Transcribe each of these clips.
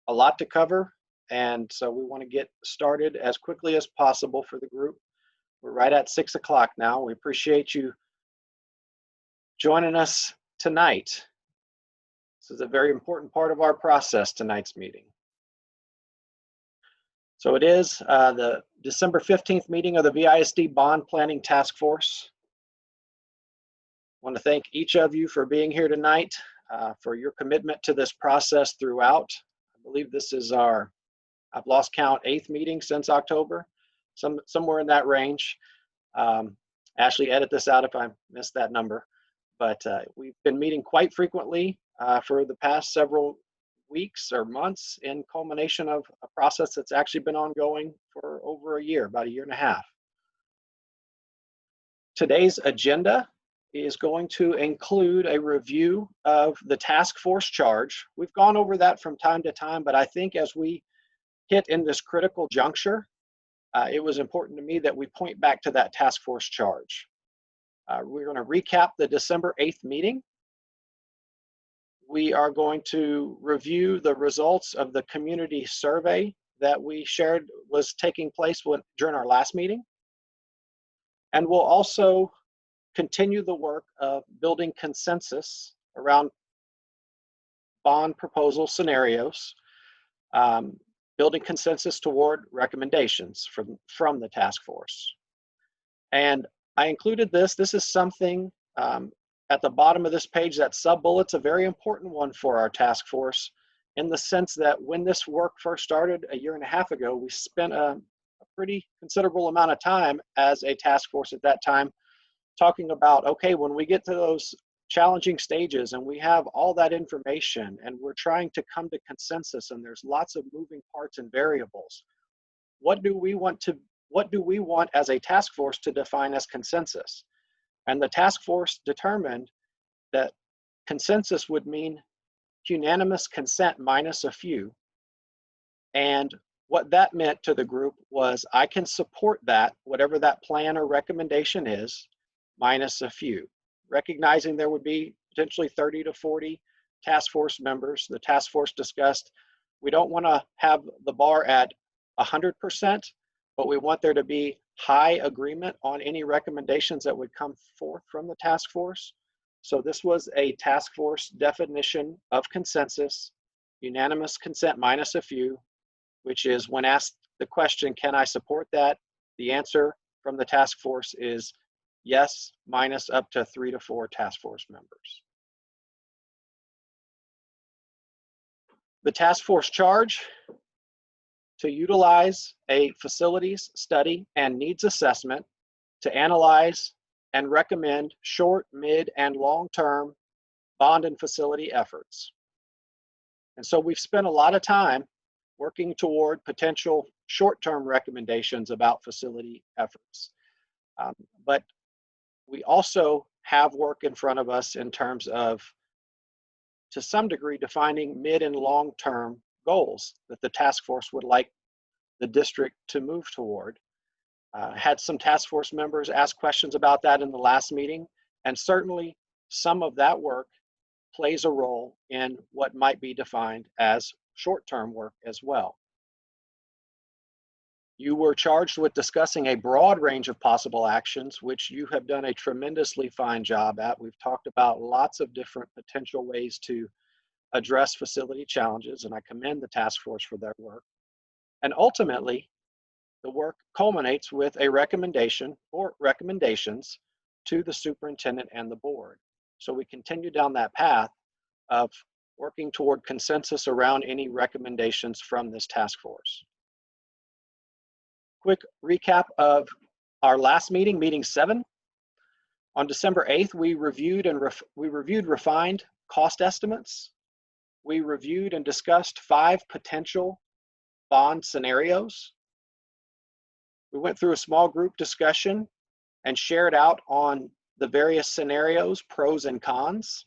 a lot to cover, and so we want to get started as quickly as possible for the group. We're right at 6 o'clock now. We appreciate you joining us tonight. This is a very important part of our process, tonight's meeting. So it is the December 15th meeting of the VISD Bond Planning Task Force. I want to thank each of you for being here tonight, for your commitment to this process throughout. I believe this is our, I've lost count, 8th meeting since October, somewhere in that range. Ashley, edit this out if I missed that number. But we've been meeting quite frequently for the past several weeks or months in culmination of a process that's actually been ongoing for over a year, about a year and a half. Today's agenda is going to include a review of the task force charge. We've gone over that from time to time, but I think as we hit in this critical juncture, it was important to me that we point back to that task force charge. We're going to recap the December 8th meeting. We are going to review the results of the community survey that we shared was taking place during our last meeting. And we'll also continue the work of building consensus around bond proposal scenarios, building consensus toward recommendations from the task force. And I included this. This is something at the bottom of this page, that sub-bullet's a very important one for our task force, in the sense that when this work first started a year and a half ago, we spent a pretty considerable amount of time as a task force at that time talking about, okay, when we get to those challenging stages and we have all that information and we're trying to come to consensus and there's lots of moving parts and variables, what do we want as a task force to define as consensus? And the task force determined that consensus would mean unanimous consent minus a few. And what that meant to the group was, I can support that, whatever that plan or recommendation is, minus a few. Recognizing there would be potentially 30 to 40 task force members. The task force discussed, we don't want to have the bar at 100%, but we want there to be high agreement on any recommendations that would come forth from the task force. So this was a task force definition of consensus, unanimous consent minus a few, which is when asked the question, can I support that? The answer from the task force is yes, minus up to 3 to 4 task force members. The task force charge: to utilize a facilities study and needs assessment to analyze and recommend short, mid, and long-term bond and facility efforts. And so we've spent a lot of time working toward potential short-term recommendations about facility efforts. But we also have work in front of us in terms of, to some degree, defining mid and long-term goals that the task force would like the district to move toward. Had some task force members ask questions about that in the last meeting, and certainly some of that work plays a role in what might be defined as short-term work as well. You were charged with discussing a broad range of possible actions, which you have done a tremendously fine job at. We've talked about lots of different potential ways to address facility challenges, and I commend the task force for their work. And ultimately, the work culminates with a recommendation or recommendations to the superintendent and the board. So we continue down that path of working toward consensus around any recommendations from this task force. Quick recap of our last meeting, meeting 7. On December 8th, we reviewed refined cost estimates. We reviewed and discussed 5 potential bond scenarios. We went through a small group discussion and shared out on the various scenarios, pros and cons,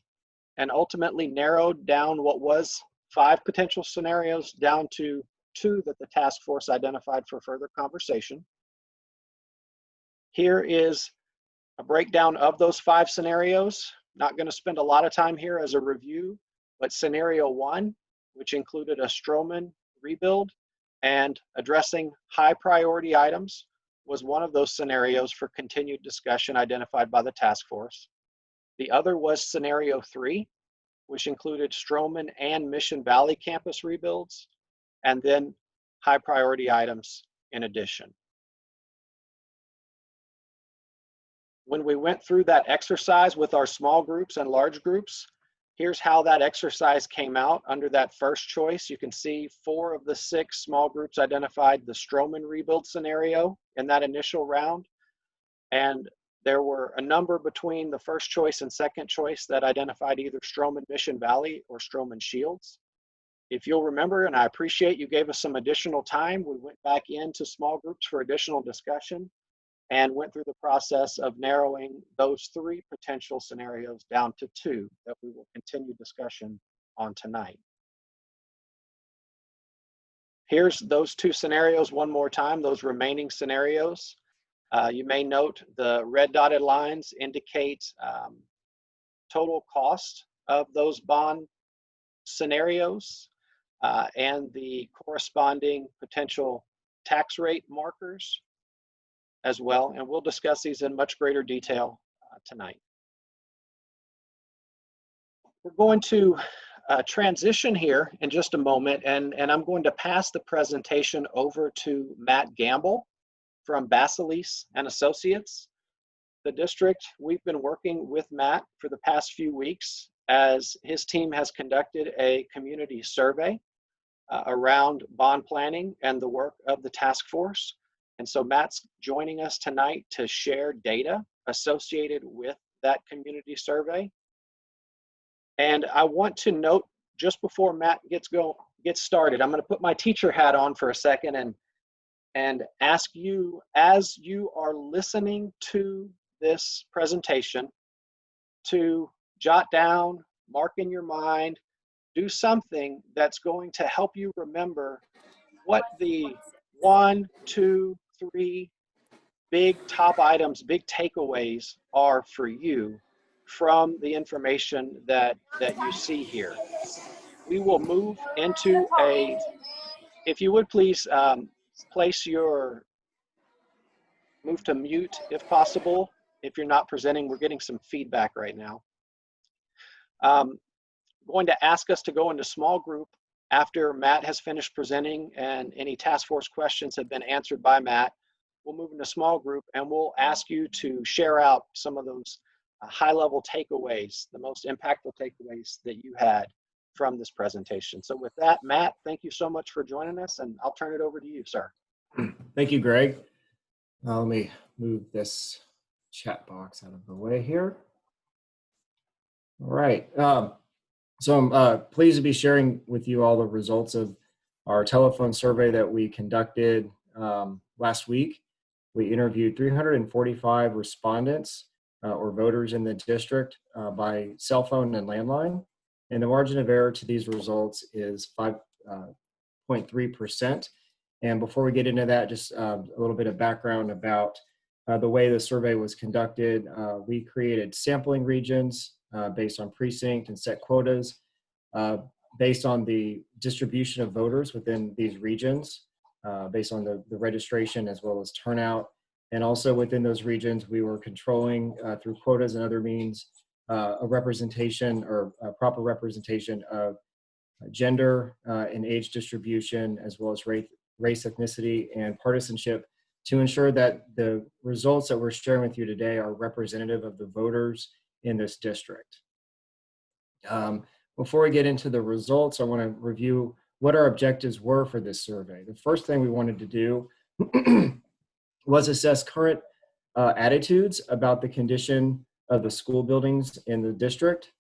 and ultimately narrowed down what was 5 potential scenarios down to 2 that the task force identified for further conversation. Here is a breakdown of those 5 scenarios. Not going to spend a lot of time here as a review, but scenario 1 which included a Stroman rebuild, and addressing high priority items was one of those scenarios for continued discussion identified by the task force. The other was scenario 3, which included Stroman and Mission Valley campus rebuilds, and then high priority items in addition. When we went through that exercise with our small groups and large groups, here's how that exercise came out under that first choice. You can see 4 of the 6 small groups identified the Stroman rebuild scenario in that initial round. And there were a number between the first choice and second choice that identified either Stroman Mission Valley or Stroman Shields. If you'll remember, and I appreciate you gave us some additional time, we went back into small groups for additional discussion and went through the process of narrowing those 3 potential scenarios down to 2 that we will continue discussion on tonight. Here's those 2 scenarios one more time, those remaining scenarios. You may note the red dotted lines indicate total cost of those bond scenarios and the corresponding potential tax rate markers as well, and we'll discuss these in much greater detail tonight. We're going to transition here in just a moment, and I'm going to pass the presentation over to Matt Gamble from Bassalis and Associates. The district, we've been working with Matt for the past few weeks as his team has conducted a community survey around bond planning and the work of the task force. And so Matt's joining us tonight to share data associated with that community survey. And I want to note, just before Matt gets started, I'm going to put my teacher hat on for a second and ask you, as you are listening to this presentation, to jot down, mark in your mind, do something that's going to help you remember what the 1, 2, 3 big top items, big takeaways are for you from the information that you see here. We will move into if you would please move to mute if possible. If you're not presenting, we're getting some feedback right now. Going to ask us to go into small group after Matt has finished presenting and any task force questions have been answered by Matt. We'll move into small group and we'll ask you to share out some of those high-level takeaways, the most impactful takeaways that you had from this presentation. So with that, Matt, thank you so much for joining us, and I'll turn it over to you, sir. Thank you, Greg. Let me move this chat box out of the way here. All right. So I'm pleased to be sharing with you all the results of our telephone survey that we conducted last week. We interviewed 345 respondents or voters in the district by cell phone and landline. And the margin of error to these results is 5.3%. And before we get into that, just a little bit of background about the way the survey was conducted. We created sampling regions based on precinct and set quotas based on the distribution of voters within these regions, based on the registration as well as turnout. And also within those regions, we were controlling through quotas and other means a representation or a proper representation of gender and age distribution, as well as race, ethnicity, and partisanship, to ensure that the results that we're sharing with you today are representative of the voters in this district. Before we get into the results, I want to review what our objectives were for this survey. The first thing we wanted to do was assess current attitudes about the condition of the school buildings in the district.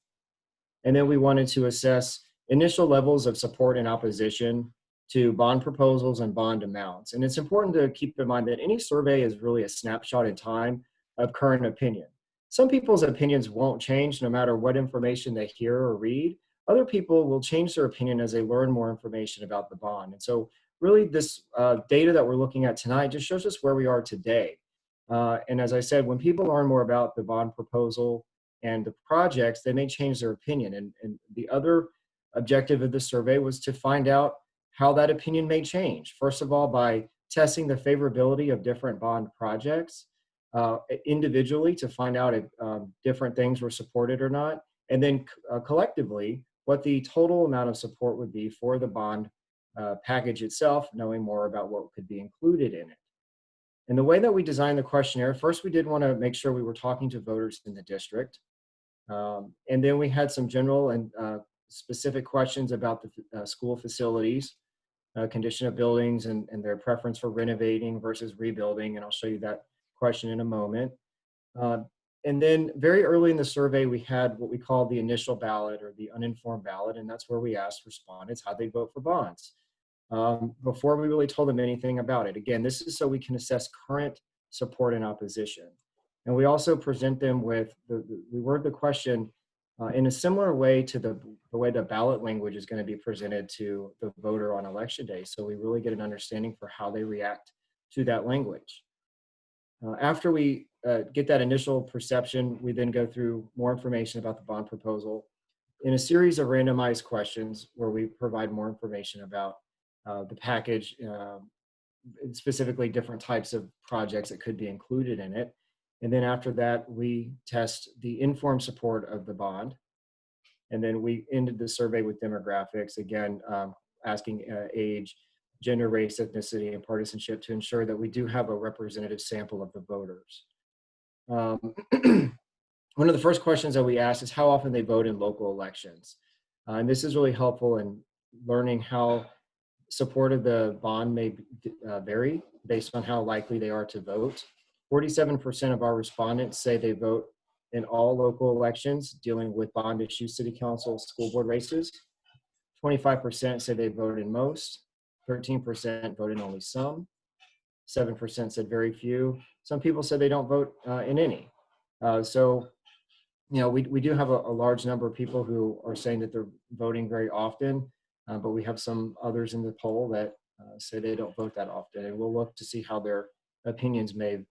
And then we wanted to assess initial levels of support and opposition to bond proposals and bond amounts. And it's important to keep in mind that any survey is really a snapshot in time of current opinion. Some people's opinions won't change no matter what information they hear or read. Other people will change their opinion as they learn more information about the bond. And so really this data that we're looking at tonight just shows us where we are today. And as I said, when people learn more about the bond proposal and the projects, they may change their opinion. And the other objective of the survey was to find out how that opinion may change. First of all, by testing the favorability of different bond projects individually to find out if different things were supported or not, and then collectively, what the total amount of support would be for the bond package itself, knowing more about what could be included in it. And the way that we designed the questionnaire, first we did want to make sure we were talking to voters in the district. And then we had some general and specific questions about the school facilities, condition of buildings and their preference for renovating versus rebuilding. And I'll show you that question in a moment. And then very early in the survey, we had what we call the initial ballot or the uninformed ballot. And that's where we asked respondents how they vote for bonds before we really told them anything about it. Again, this is so we can assess current support and opposition. And we also present them with, we word the question in a similar way to the way the ballot language is going to be presented to the voter on election day. So we really get an understanding for how they react to that language. After we get that initial perception, we then go through more information about the bond proposal in a series of randomized questions where we provide more information about the package, specifically different types of projects that could be included in it. And then after that, we test the informed support of the bond. And then we ended the survey with demographics, again, asking age, gender, race, ethnicity, and partisanship to ensure that we do have a representative sample of the voters. One of the first questions that we asked is how often they vote in local elections. And this is really helpful in learning how supportive the bond may vary based on how likely they are to vote. 47% of our respondents say they vote in all local elections dealing with bond issue, city council, school board races. 25% say they vote in most. 13% vote in only some. 7% said very few. Some people said they don't vote in any. So, you know, we do have a large number of people who are saying that they're voting very often, but we have some others in the poll that say they don't vote that often. And we'll look to see how their opinions may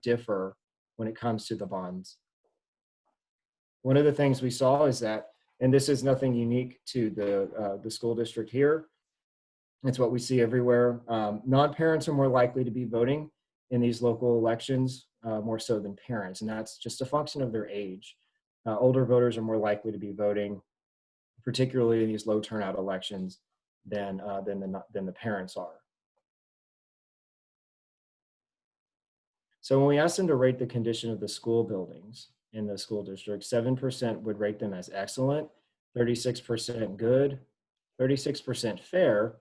differ when it comes to the bonds. One of the things we saw is that, and this is nothing unique to the school district here, it's what we see everywhere. Non-parents are more likely to be voting in these local elections more so than parents, and that's just a function of their age. Older voters are more likely to be voting, particularly in these low turnout elections, than the parents are. So when we asked them to rate the condition of the school buildings in the school district, 7% would rate them as excellent, 36% good, 36% fair,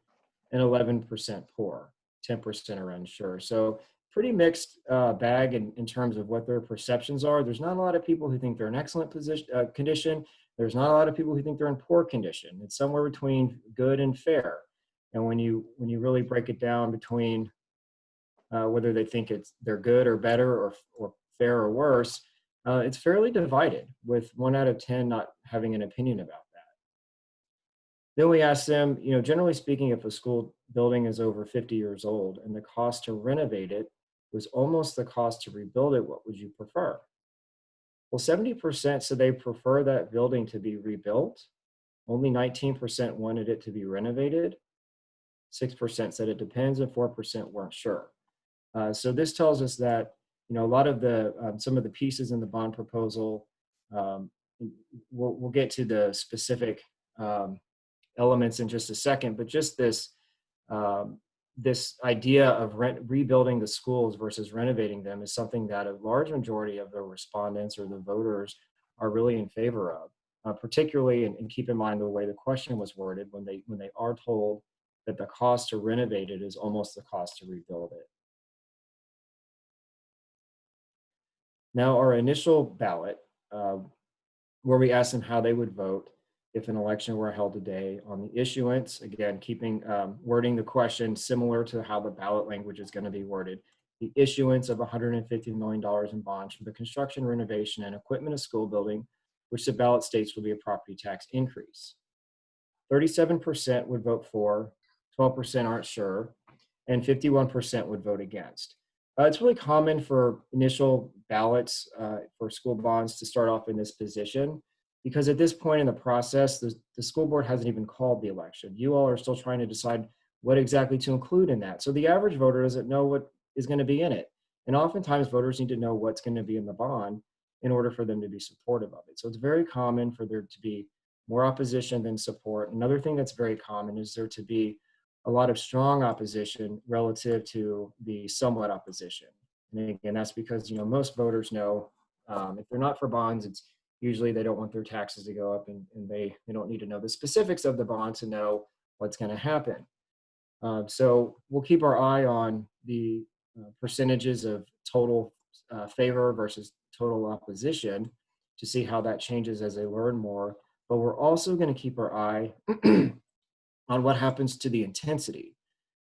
and 11% poor, 10% are unsure. So pretty mixed bag in terms of what their perceptions are. There's not a lot of people who think they're in excellent condition. There's not a lot of people who think they're in poor condition. It's somewhere between good and fair. And when you really break it down between whether they think they're good or better or fair or worse, it's fairly divided, with 1 out of 10 not having an opinion about that. Then we asked them, you know, generally speaking, if a school building is over 50 years old and the cost to renovate it was almost the cost to rebuild it, what would you prefer? Well, 70% said they prefer that building to be rebuilt. Only 19% wanted it to be renovated. 6% said it depends, and 4% weren't sure. So this tells us that, you know, a lot of the some of the pieces in the bond proposal, we'll get to the specific elements in just a second, but just this this idea of rebuilding the schools versus renovating them is something that a large majority of the respondents or the voters are really in favor of, particularly, and keep in mind the way the question was worded, when they are told that the cost to renovate it is almost the cost to rebuild it. Now, our initial ballot, where we asked them how they would vote if an election were held today on the issuance, again, keeping wording the question similar to how the ballot language is going to be worded, the issuance of $150 million in bonds for the construction, renovation, and equipment of school building, which the ballot states will be a property tax increase. 37% would vote for, 12% aren't sure, and 51% would vote against. It's really common for initial ballots for school bonds to start off in this position, because at this point in the process, the school board hasn't even called the election. You all are still trying to decide what exactly to include in that. So the average voter doesn't know what is going to be in it. And oftentimes voters need to know what's going to be in the bond in order for them to be supportive of it. So it's very common for there to be more opposition than support. Another thing that's very common is there to be a lot of strong opposition relative to the somewhat opposition. And again, that's because, you know, most voters know if they're not for bonds, it's usually they don't want their taxes to go up, and they don't need to know the specifics of the bond to know what's going to happen. So we'll keep our eye on the percentages of total favor versus total opposition to see how that changes as they learn more. But we're also going to keep our eye on what happens to the intensity.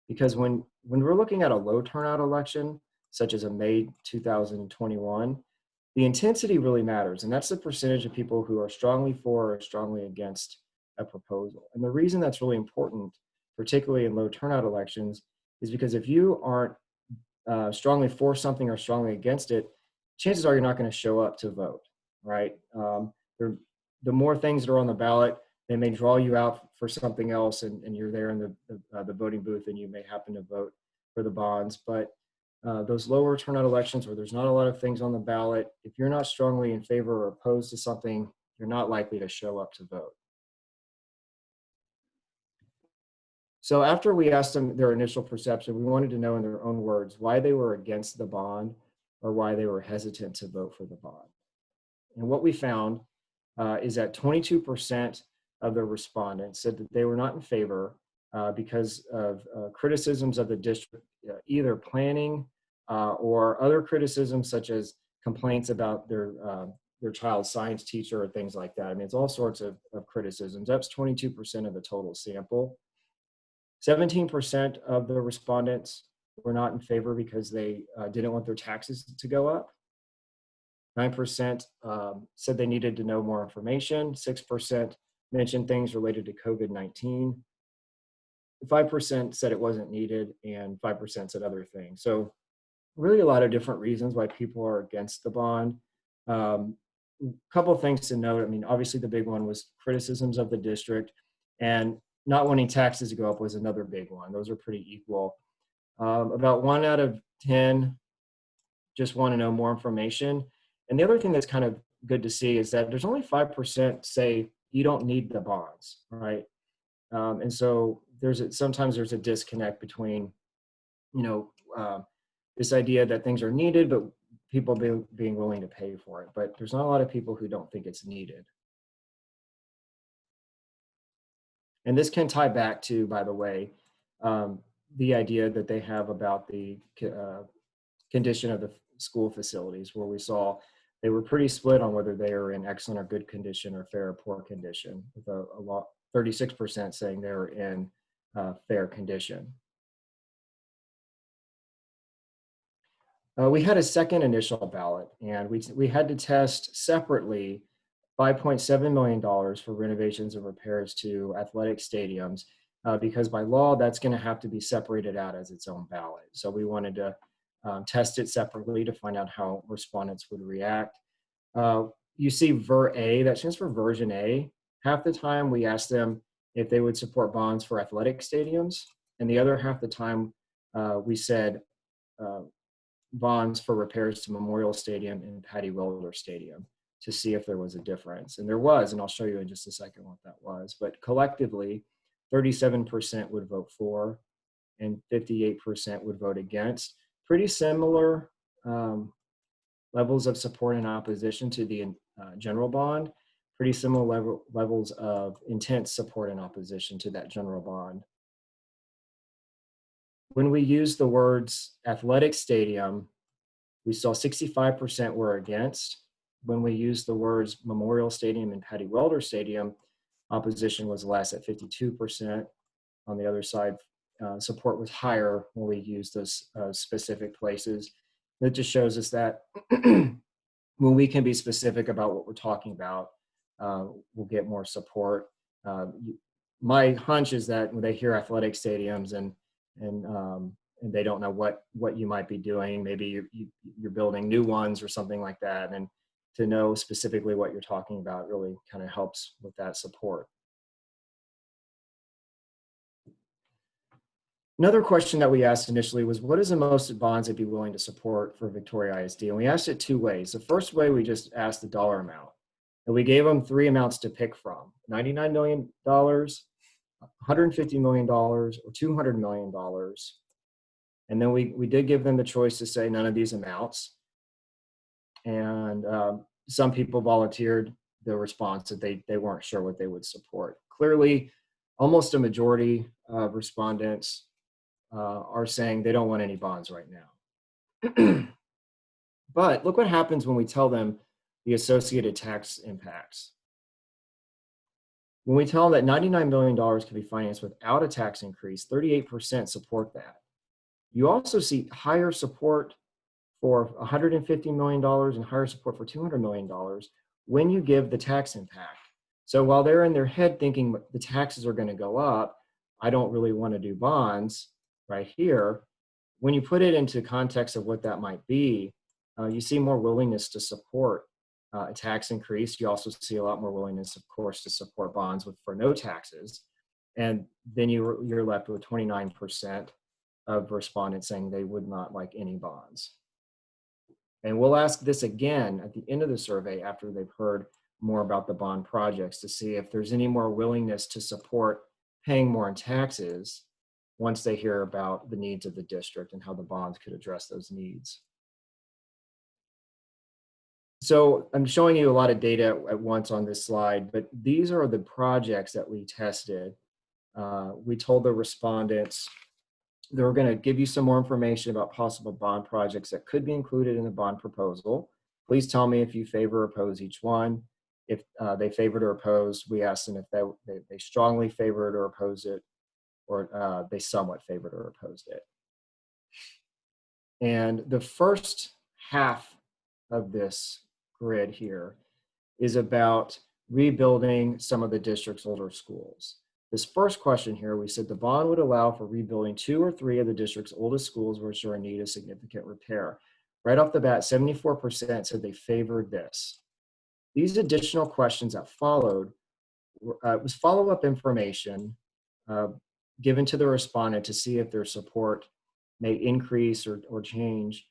Because when we're looking at a low turnout election, such as a May 2021, the intensity really matters. And that's the percentage of people who are strongly for or strongly against a proposal. And the reason that's really important, particularly in low turnout elections, is because if you aren't strongly for something or strongly against it, chances are you're not going to show up to vote, right? The more things that are on the ballot, they may draw you out for something else, and you're there in the voting booth, and you may happen to vote for the bonds. But those lower turnout elections where there's not a lot of things on the ballot, if you're not strongly in favor or opposed to something, you're not likely to show up to vote. So after we asked them their initial perception, we wanted to know in their own words why they were against the bond or why they were hesitant to vote for the bond. And what we found is that 22% of the respondents said that they were not in favor because of criticisms of the district, either planning or other criticisms such as complaints about their child's science teacher or things like that. I mean, it's all sorts of criticisms. That's 22% of the total sample. 17% of the respondents were not in favor because they didn't want their taxes to go up. 9% said they needed to know more information. 6% mentioned things related to COVID-19. 5% said it wasn't needed, and 5% said other things. So really a lot of different reasons why people are against the bond. A couple of things to note. I mean, obviously the big one was criticisms of the district, and not wanting taxes to go up was another big one. Those are pretty equal. About 1 out of 10 just want to know more information. And the other thing that's kind of good to see is that there's only 5% say you don't need the bonds, right? And so sometimes there's a disconnect between, you know, this idea that things are needed, but people being willing to pay for it. But there's not a lot of people who don't think it's needed. And this can tie back to, by the way, the idea that they have about the condition of the school facilities, where we saw they were pretty split on whether they are in excellent or good condition or fair or poor condition, with a lot, 36% saying they were in fair condition. We had a second initial ballot, and we had to test separately $5.7 million for renovations and repairs to athletic stadiums, because by law, that's going to have to be separated out as its own ballot. So we wanted to test it separately to find out how respondents would react. You see VER A, that stands for version A. Half the time we asked them if they would support bonds for athletic stadiums, and the other half the time we said bonds for repairs to Memorial Stadium and Patty Wilder Stadium, to see if there was a difference. And there was, and I'll show you in just a second what that was. But collectively, 37% would vote for and 58% would vote against. Pretty similar levels of support and opposition to the general bond. Pretty similar levels of intense support and opposition to that general bond. When we use the words athletic stadium, we saw 65% were against. When we use the words Memorial Stadium and Patty Welder Stadium, opposition was less at 52%. On the other side, support was higher when we used those specific places. It just shows us that when we can be specific about what we're talking about, we'll get more support. My hunch is that when they hear athletic stadiums and they don't know what you might be doing, maybe you're building new ones or something like that, and to know specifically what you're talking about really kind of helps with that support. Another question that we asked initially was, what is the most bonds they'd be willing to support for Victoria ISD? And we asked it two ways. The first way, we just asked the dollar amount. And we gave them three amounts to pick from: $99 million, $150 million, or $200 million. And then we did give them the choice to say none of these amounts. And some people volunteered the response that they weren't sure what they would support. Clearly, almost a majority of respondents are saying they don't want any bonds right now. But look what happens when we tell them the associated tax impacts. When we tell them that $99 million can be financed without a tax increase, 38% support that. You also see higher support for $150 million and higher support for $200 million when you give the tax impact. So while they're in their head thinking the taxes are going to go up, I don't really want to do bonds right here, when you put it into context of what that might be, you see more willingness to support a tax increase. You also see a lot more willingness, of course, to support bonds for no taxes. And then you're left with 29% of respondents saying they would not like any bonds. And we'll ask this again at the end of the survey after they've heard more about the bond projects to see if there's any more willingness to support paying more in taxes once they hear about the needs of the district and how the bonds could address those needs. So I'm showing you a lot of data at once on this slide, but these are the projects that we tested. We told the respondents they were going to give you some more information about possible bond projects that could be included in the bond proposal. Please tell me if you favor or oppose each one. If they favored or opposed, we asked them if they strongly favored or opposed it, or they somewhat favored or opposed it. And the first half of this grid here is about rebuilding some of the district's older schools. This first question here, we said the bond would allow for rebuilding 2 or 3 of the district's oldest schools which are in need of significant repair. Right off the bat, 74% said they favored this. These additional questions that followed was follow-up information given to the respondent to see if their support may increase or change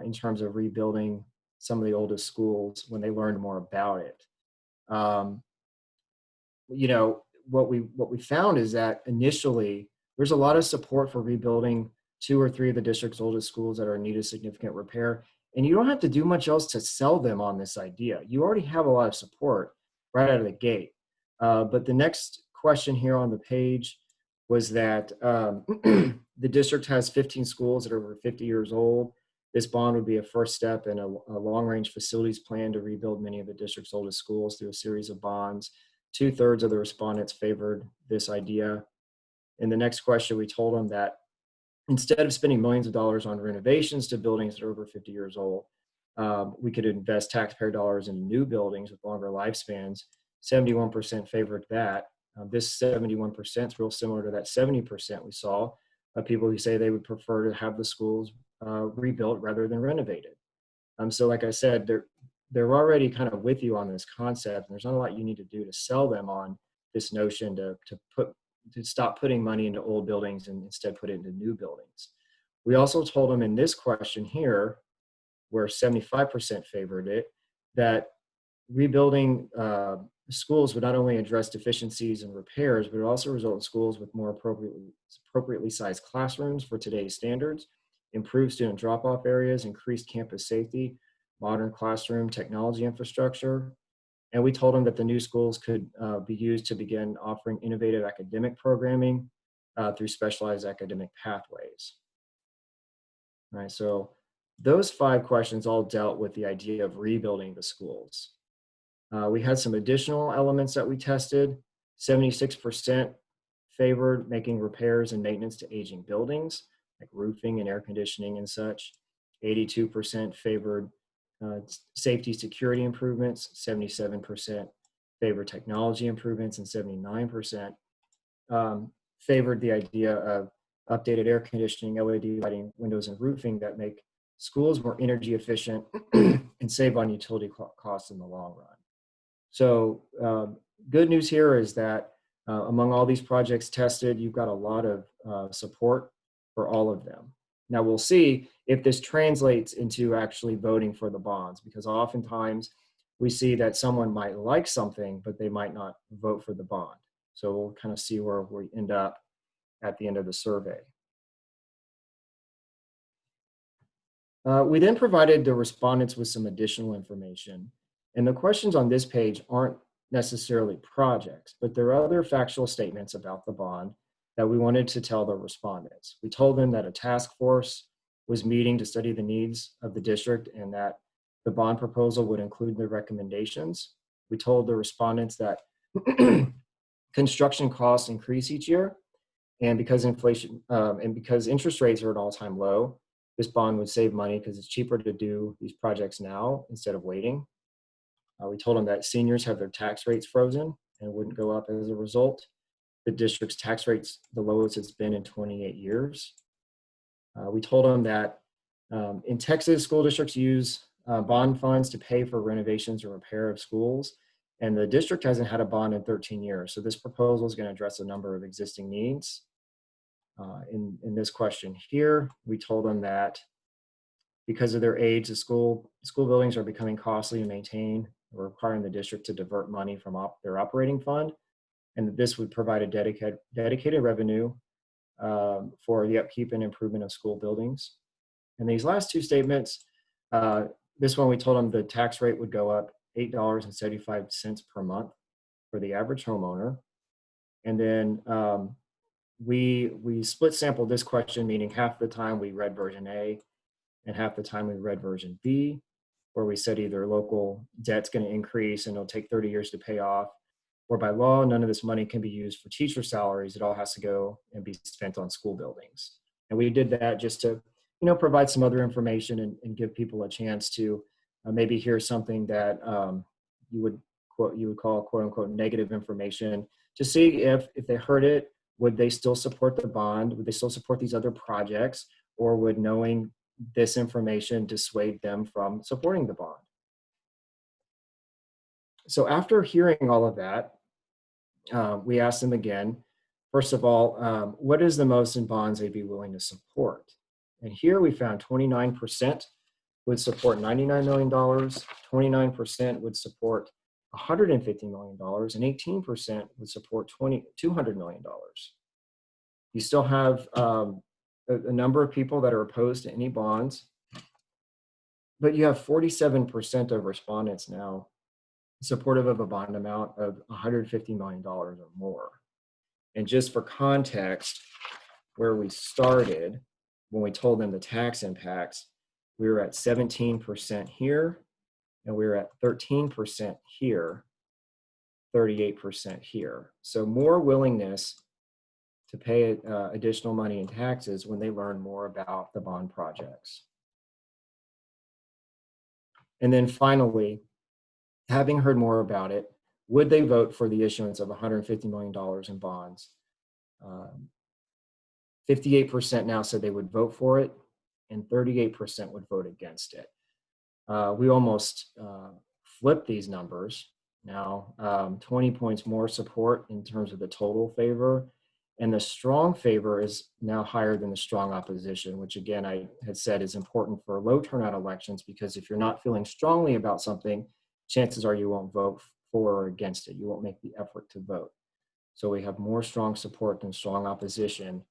in terms of rebuilding some of the oldest schools when they learned more about it. You know, what we found is that initially there's a lot of support for rebuilding 2 or 3 of the district's oldest schools that are in need of significant repair, and you don't have to do much else to sell them on this idea. You already have a lot of support right out of the gate. But the next question here on the page was that the district has 15 schools that are over 50 years old. This bond would be a first step in a long-range facilities plan to rebuild many of the district's oldest schools through a series of bonds. 2/3 of the respondents favored this idea. In the next question, we told them that instead of spending millions of dollars on renovations to buildings that are over 50 years old, we could invest taxpayer dollars in new buildings with longer lifespans. 71% favored that. This 71% is real similar to that 70% we saw of people who say they would prefer to have the schools rebuilt rather than renovated. So like I said, they're already kind of with you on this concept, and there's not a lot you need to do to sell them on this notion to stop putting money into old buildings and instead put it into new buildings. We also told them in this question here, where 75% favored it, that rebuilding schools would not only address deficiencies and repairs, but it also result in schools with more appropriately sized classrooms for today's standards, improved student drop-off areas, increased campus safety, modern classroom technology infrastructure. And we told them that the new schools could be used to begin offering innovative academic programming through specialized academic pathways. All right, so those 5 questions all dealt with the idea of rebuilding the schools. We had some additional elements that we tested. 76% favored making repairs and maintenance to aging buildings, like roofing and air conditioning and such. 82% favored safety security improvements. 77% favored technology improvements, and 79% favored the idea of updated air conditioning, LED lighting, windows, and roofing that make schools more energy efficient and save on utility costs in the long run. So good news here is that among all these projects tested, you've got a lot of support for all of them. Now we'll see if this translates into actually voting for the bonds, because oftentimes we see that someone might like something, but they might not vote for the bond. So we'll kind of see where we end up at the end of the survey. We then provided the respondents with some additional information. And the questions on this page aren't necessarily projects, but there are other factual statements about the bond that we wanted to tell the respondents. We told them that a task force was meeting to study the needs of the district and that the bond proposal would include the recommendations. We told the respondents that construction costs increase each year, and because inflation and because interest rates are at an all-time low, this bond would save money because it's cheaper to do these projects now instead of waiting. We told them that seniors have their tax rates frozen and wouldn't go up as a result. The district's tax rate's the lowest it's been in 28 years. We told them that in Texas, school districts use bond funds to pay for renovations or repair of schools, and the district hasn't had a bond in 13 years. So this proposal is going to address a number of existing needs. In this question here, we told them that because of their age, the school buildings are becoming costly to maintain, requiring the district to divert money from their operating fund, and that this would provide a dedicated revenue for the upkeep and improvement of school buildings. And these last two statements, this one we told them the tax rate would go up $8.75 per month for the average homeowner. And then we split sampled this question, meaning half the time we read version A and half the time we read version B, where we said either local debt's going to increase and it'll take 30 years to pay off, or by law, none of this money can be used for teacher salaries. It all has to go and be spent on school buildings. And we did that just to, provide some other information and give people a chance to maybe hear something that you would call quote unquote negative information, to see if they heard it, would they still support the bond? Would they still support these other projects? Or would knowing this information dissuade them from supporting the bond? So after hearing all of that, we asked them again, first of all, what is the most in bonds they'd be willing to support? And here we found 29% would support $99 million, 29% would support $150 million, and 18% would support $200 million. You still have a number of people that are opposed to any bonds, but you have 47% of respondents now supportive of a bond amount of $150 million or more. And just for context, where we started, when we told them the tax impacts, we were at 17% here, and we were at 13% here, 38% here. So more willingness to pay additional money in taxes when they learn more about the bond projects. And then finally, having heard more about it, would they vote for the issuance of $150 million in bonds? 58% now said they would vote for it, and 38% would vote against it. We almost flipped these numbers now, 20 points more support in terms of the total favor, and the strong favor is now higher than the strong opposition, which again, I had said is important for low turnout elections, because if you're not feeling strongly about something, chances are you won't vote for or against it. You won't make the effort to vote. So we have more strong support than strong opposition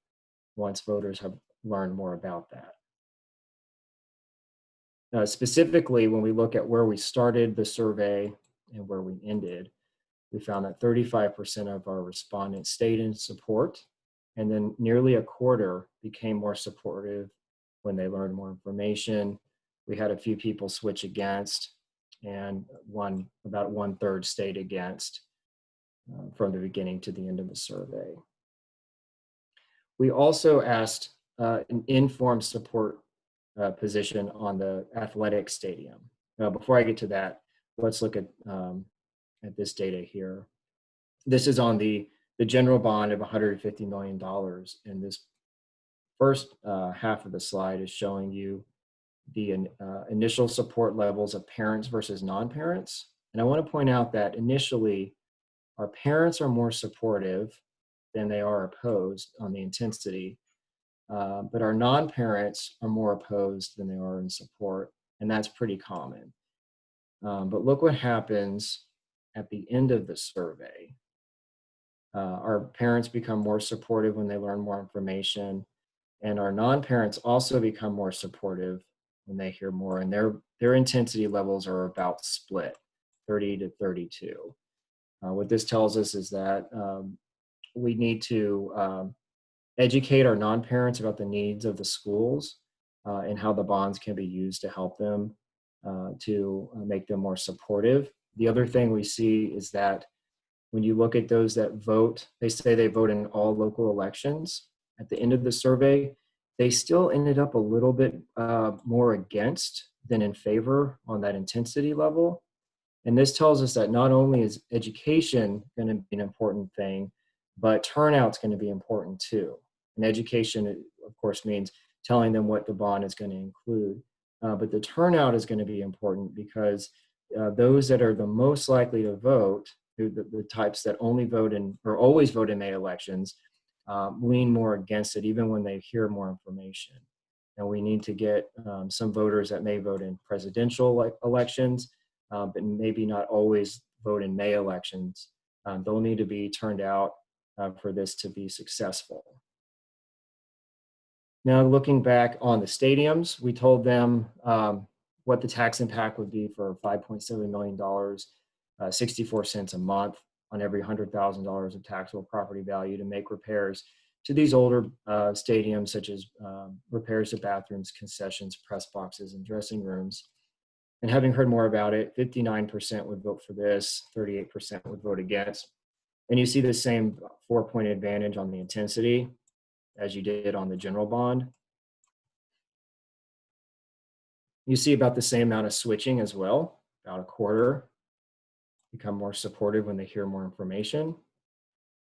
once voters have learned more about that. Specifically, when we look at where we started the survey and where we ended, we found that 35% of our respondents stayed in support, and then nearly a quarter became more supportive when they learned more information. We had a few people switch against, and about 1/3 stayed against from the beginning to the end of the survey. We also asked an informed support position on the athletic stadium. Before I get to that, let's look at this data here. This is on the general bond of $150 million, and this first half of the slide is showing you the initial support levels of parents versus non-parents. And I want to point out that initially, our parents are more supportive than they are opposed on the intensity, but our non-parents are more opposed than they are in support, and that's pretty common. But look what happens at the end of the survey. Our parents become more supportive when they learn more information, and our non-parents also become more supportive when they hear more, and their intensity levels are about split, 30 to 32. What this tells us is that we need to educate our non-parents about the needs of the schools and how the bonds can be used to help them to make them more supportive. The other thing we see is that when you look at those that vote, they say they vote in all local elections. At the end of the survey, they still ended up a little bit more against than in favor on that intensity level. And this tells us that not only is education going to be an important thing, but turnout's going to be important too. And education, of course, means telling them what the bond is going to include. But the turnout is going to be important because those that are the most likely to vote, the types that only vote in or always vote in May elections, lean more against it, even when they hear more information. And we need to get some voters that may vote in presidential elections, but maybe not always vote in May elections. They'll need to be turned out for this to be successful. Now, looking back on the stadiums, we told them what the tax impact would be for $5.7 million, 64 cents a month on every $100,000 of taxable property value to make repairs to these older stadiums, such as repairs to bathrooms, concessions, press boxes, and dressing rooms. And having heard more about it, 59% would vote for this, 38% would vote against. And you see the same 4-point advantage on the intensity as you did on the general bond. You see about the same amount of switching as well, about a quarter become more supportive when they hear more information.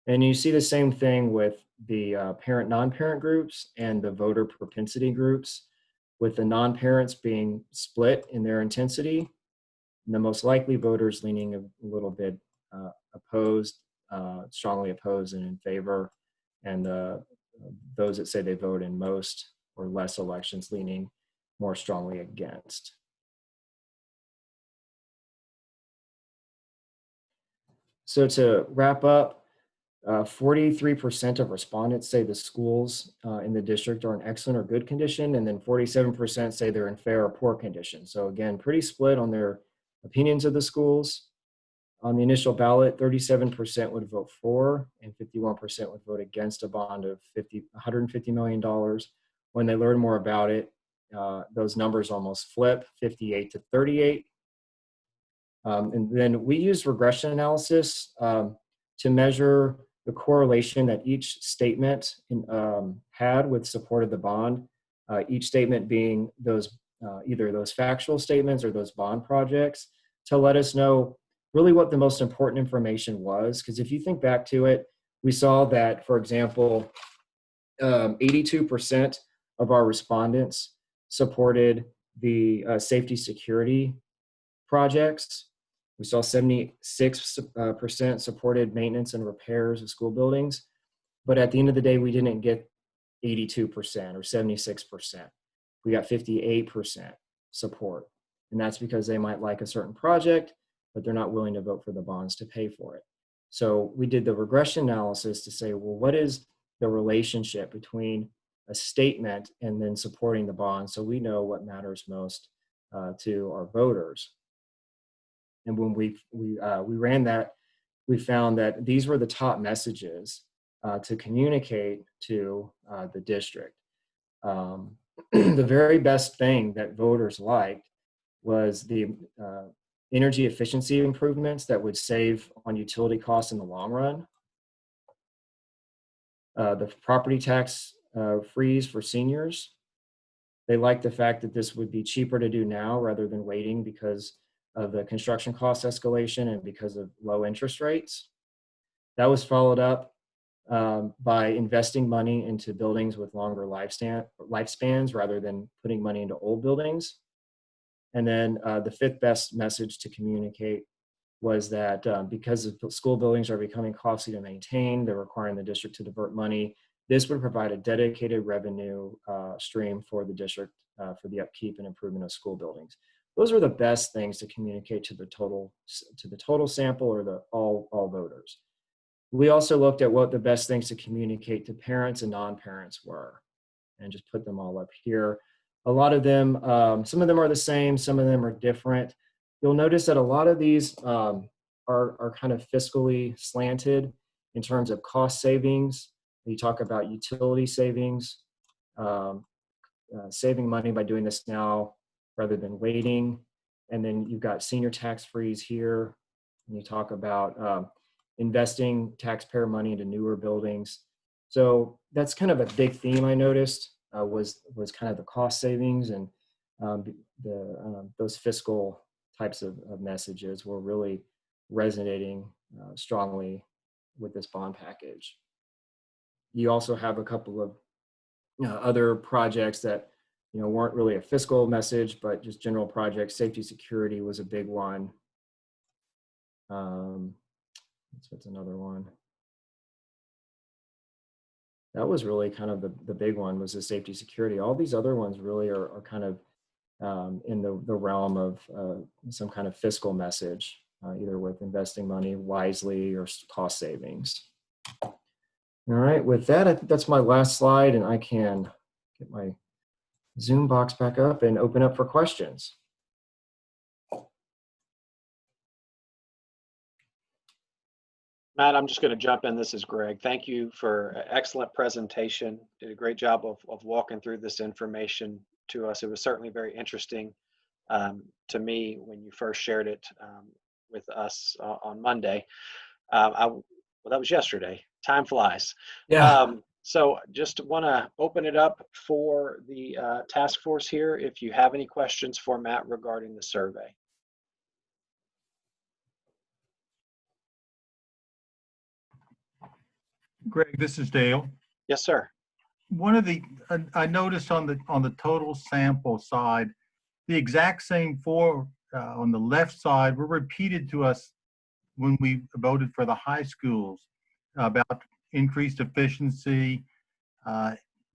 And you see the same thing with the parent non-parent groups and the voter propensity groups, with the non-parents being split in their intensity, and the most likely voters leaning a little bit opposed, strongly opposed and in favor, and those that say they vote in most or less elections leaning more strongly against. So to wrap up, 43% of respondents say the schools in the district are in excellent or good condition, and then 47% say they're in fair or poor condition. So again, pretty split on their opinions of the schools. On the initial ballot, 37% would vote for, and 51% would vote against a bond of $150 million. When they learn more about it, those numbers almost flip, 58 to 38. And then we use regression analysis to measure the correlation that each statement had with support of the bond, each statement being those either those factual statements or those bond projects, to let us know really what the most important information was. Because if you think back to it, we saw that, for example, 82% of our respondents supported the safety security projects. We saw 76% supported maintenance and repairs of school buildings. But at the end of the day, we didn't get 82% or 76%. We got 58% support. And that's because they might like a certain project, but they're not willing to vote for the bonds to pay for it. So we did the regression analysis to say, well, what is the relationship between a statement and then supporting the bond, so we know what matters most to our voters. And when we ran that, we found that these were the top messages to communicate to the district. The very best thing that voters liked was the energy efficiency improvements that would save on utility costs in the long run. The property tax freeze for seniors. They liked the fact that this would be cheaper to do now rather than waiting because of the construction cost escalation and because of low interest rates. That was followed up by investing money into buildings with longer lifespans rather than putting money into old buildings. And then the fifth best message to communicate was that because school buildings are becoming costly to maintain, they're requiring the district to divert money. This would provide a dedicated revenue stream for the district for the upkeep and improvement of school buildings. Those are the best things to communicate to the total sample or the all voters. We also looked at what the best things to communicate to parents and non-parents were, and just put them all up here. A lot of them, some of them are the same, some of them are different. You'll notice that a lot of these are kind of fiscally slanted in terms of cost savings. You talk about utility savings, saving money by doing this now rather than waiting. And then you've got senior tax freeze here. And you talk about investing taxpayer money into newer buildings. So that's kind of a big theme I noticed was kind of the cost savings, and those fiscal types of messages were really resonating strongly with this bond package. You also have a couple of other projects that weren't really a fiscal message, but just general projects. Safety security was a big one. What's another one? That was really kind of the big one, was the safety security. All these other ones really are kind of in the realm of some kind of fiscal message, either with investing money wisely or cost savings. All right, with that, I think that's my last slide, and I can get my Zoom box back up and open up for questions. Matt, I'm just going to jump in. This is Greg. Thank you for an excellent presentation. Did a great job of walking through this information to us. It was certainly very interesting to me when you first shared it with us on Monday. Well, that was yesterday. Time flies. Yeah. So just want to open it up for the task force here if you have any questions for Matt regarding the survey. Greg, this is Dale. Yes, sir. One of the I noticed on the total sample side, the exact same four on the left side were repeated to us when we voted for the high schools about increased efficiency,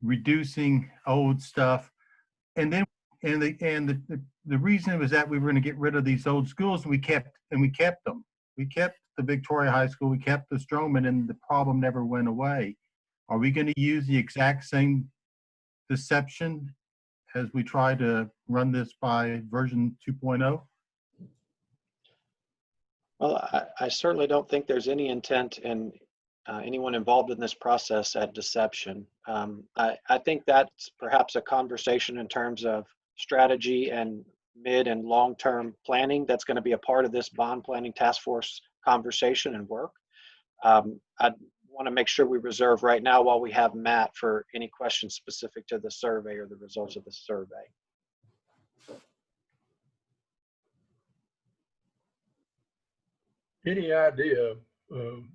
reducing old stuff, and then the reason was that we were going to get rid of these old schools, and we kept them. We kept the Victoria High School, we kept the Stroman, and the problem never went away. Are we going to use the exact same deception as we try to run this by version 2.0? Well, I certainly don't think there's any intent in anyone involved in this process at deception. I think that's perhaps a conversation in terms of strategy and mid and long-term planning that's going to be a part of this bond planning task force conversation and work. I want to make sure we reserve right now while we have Matt for any questions specific to the survey or the results of the survey. Any idea,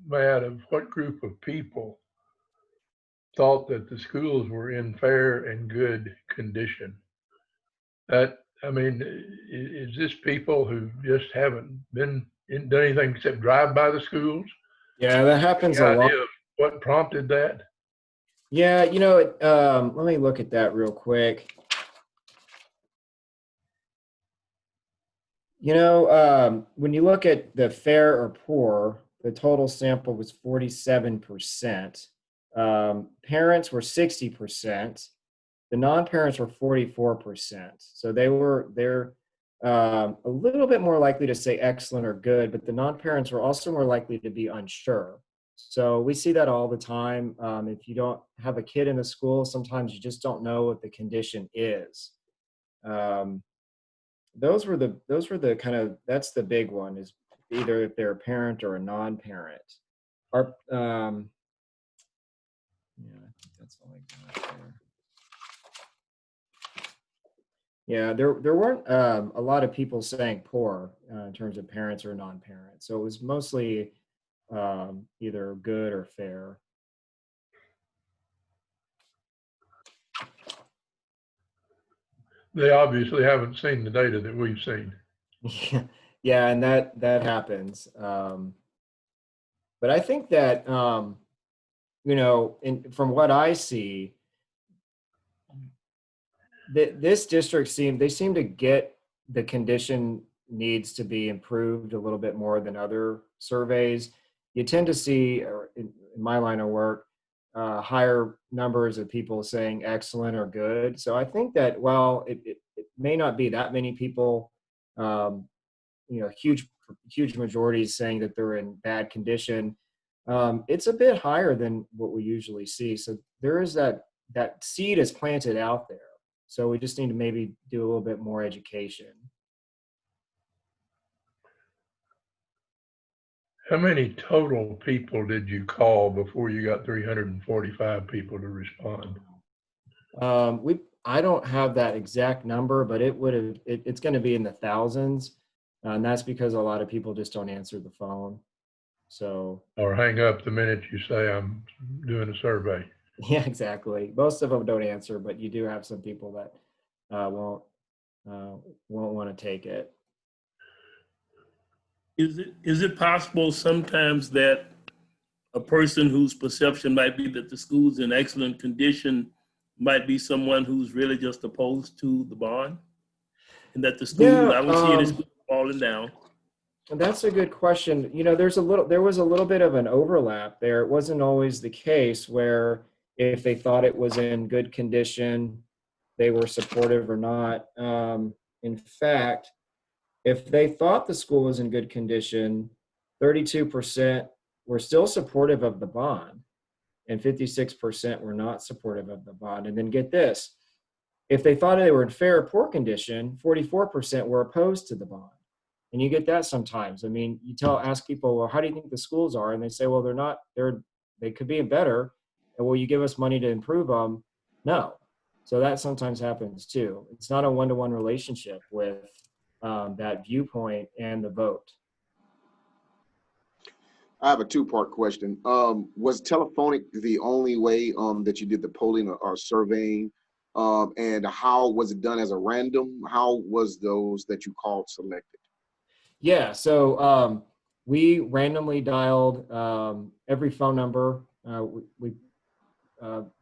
Matt, of what group of people thought that the schools were in fair and good condition? I mean, is this people who just haven't done anything except drive by the schools? Yeah, that happens a lot. What prompted that? Yeah, let me look at that real quick. When you look at the fair or poor, the total sample was 47%. Parents were 60%. The non-parents were 44%. So they're a little bit more likely to say excellent or good, but the non-parents were also more likely to be unsure. So we see that all the time. If you don't have a kid in the school, sometimes you just don't know what the condition is. Those were the kind of, that's the big one, is either if they're a parent or a non-parent. Yeah, I think that's all I got there. Yeah, there weren't a lot of people saying poor in terms of parents or non-parents. So it was mostly either good or fair. they obviously haven't seen the data that we've seen. Yeah, and that happens. But I think that you know, from what I see, this district seem to get the condition needs to be improved a little bit more than other surveys. You tend to see, or in my line of work, higher numbers of people saying excellent or good. So I think that while it may not be that many people, you know, huge majorities saying that they're in bad condition, it's a bit higher than what we usually see. So there is that seed is planted out there. So we just need to maybe do a little bit more education. How many total people did you call before you got 345 people to respond? I don't have that exact number, but it's going to be in the thousands. And that's because a lot of people just don't answer the phone. So Or hang up the minute you say I'm doing a survey? yeah, exactly. Most of them don't answer, but you do have some people that won't want to take it. Is it possible sometimes that a person whose perception might be that the school's in excellent condition might be someone who's really just opposed to the bond? And that the school, I don't see any school falling down. That's a good question. You know, there was a little bit of an overlap there. It wasn't always the case where if they thought it was in good condition, they were supportive or not. In fact, if they thought the school was in good condition, 32% were still supportive of the bond and 56% were not supportive of the bond. And then get this, if they thought they were in fair or poor condition, 44% were opposed to the bond. And you get that sometimes. I mean, ask people, well, how do you think the schools are? And they say, well, they could be better. And will you give us money to improve them? No. So that sometimes happens too. It's not a one-to-one relationship with that viewpoint and the vote. I have a two-part question. Was telephonic the only way that you did the polling or surveying? And how was it done as a random? How was those that you called selected? Yeah, so we randomly dialed every phone number. We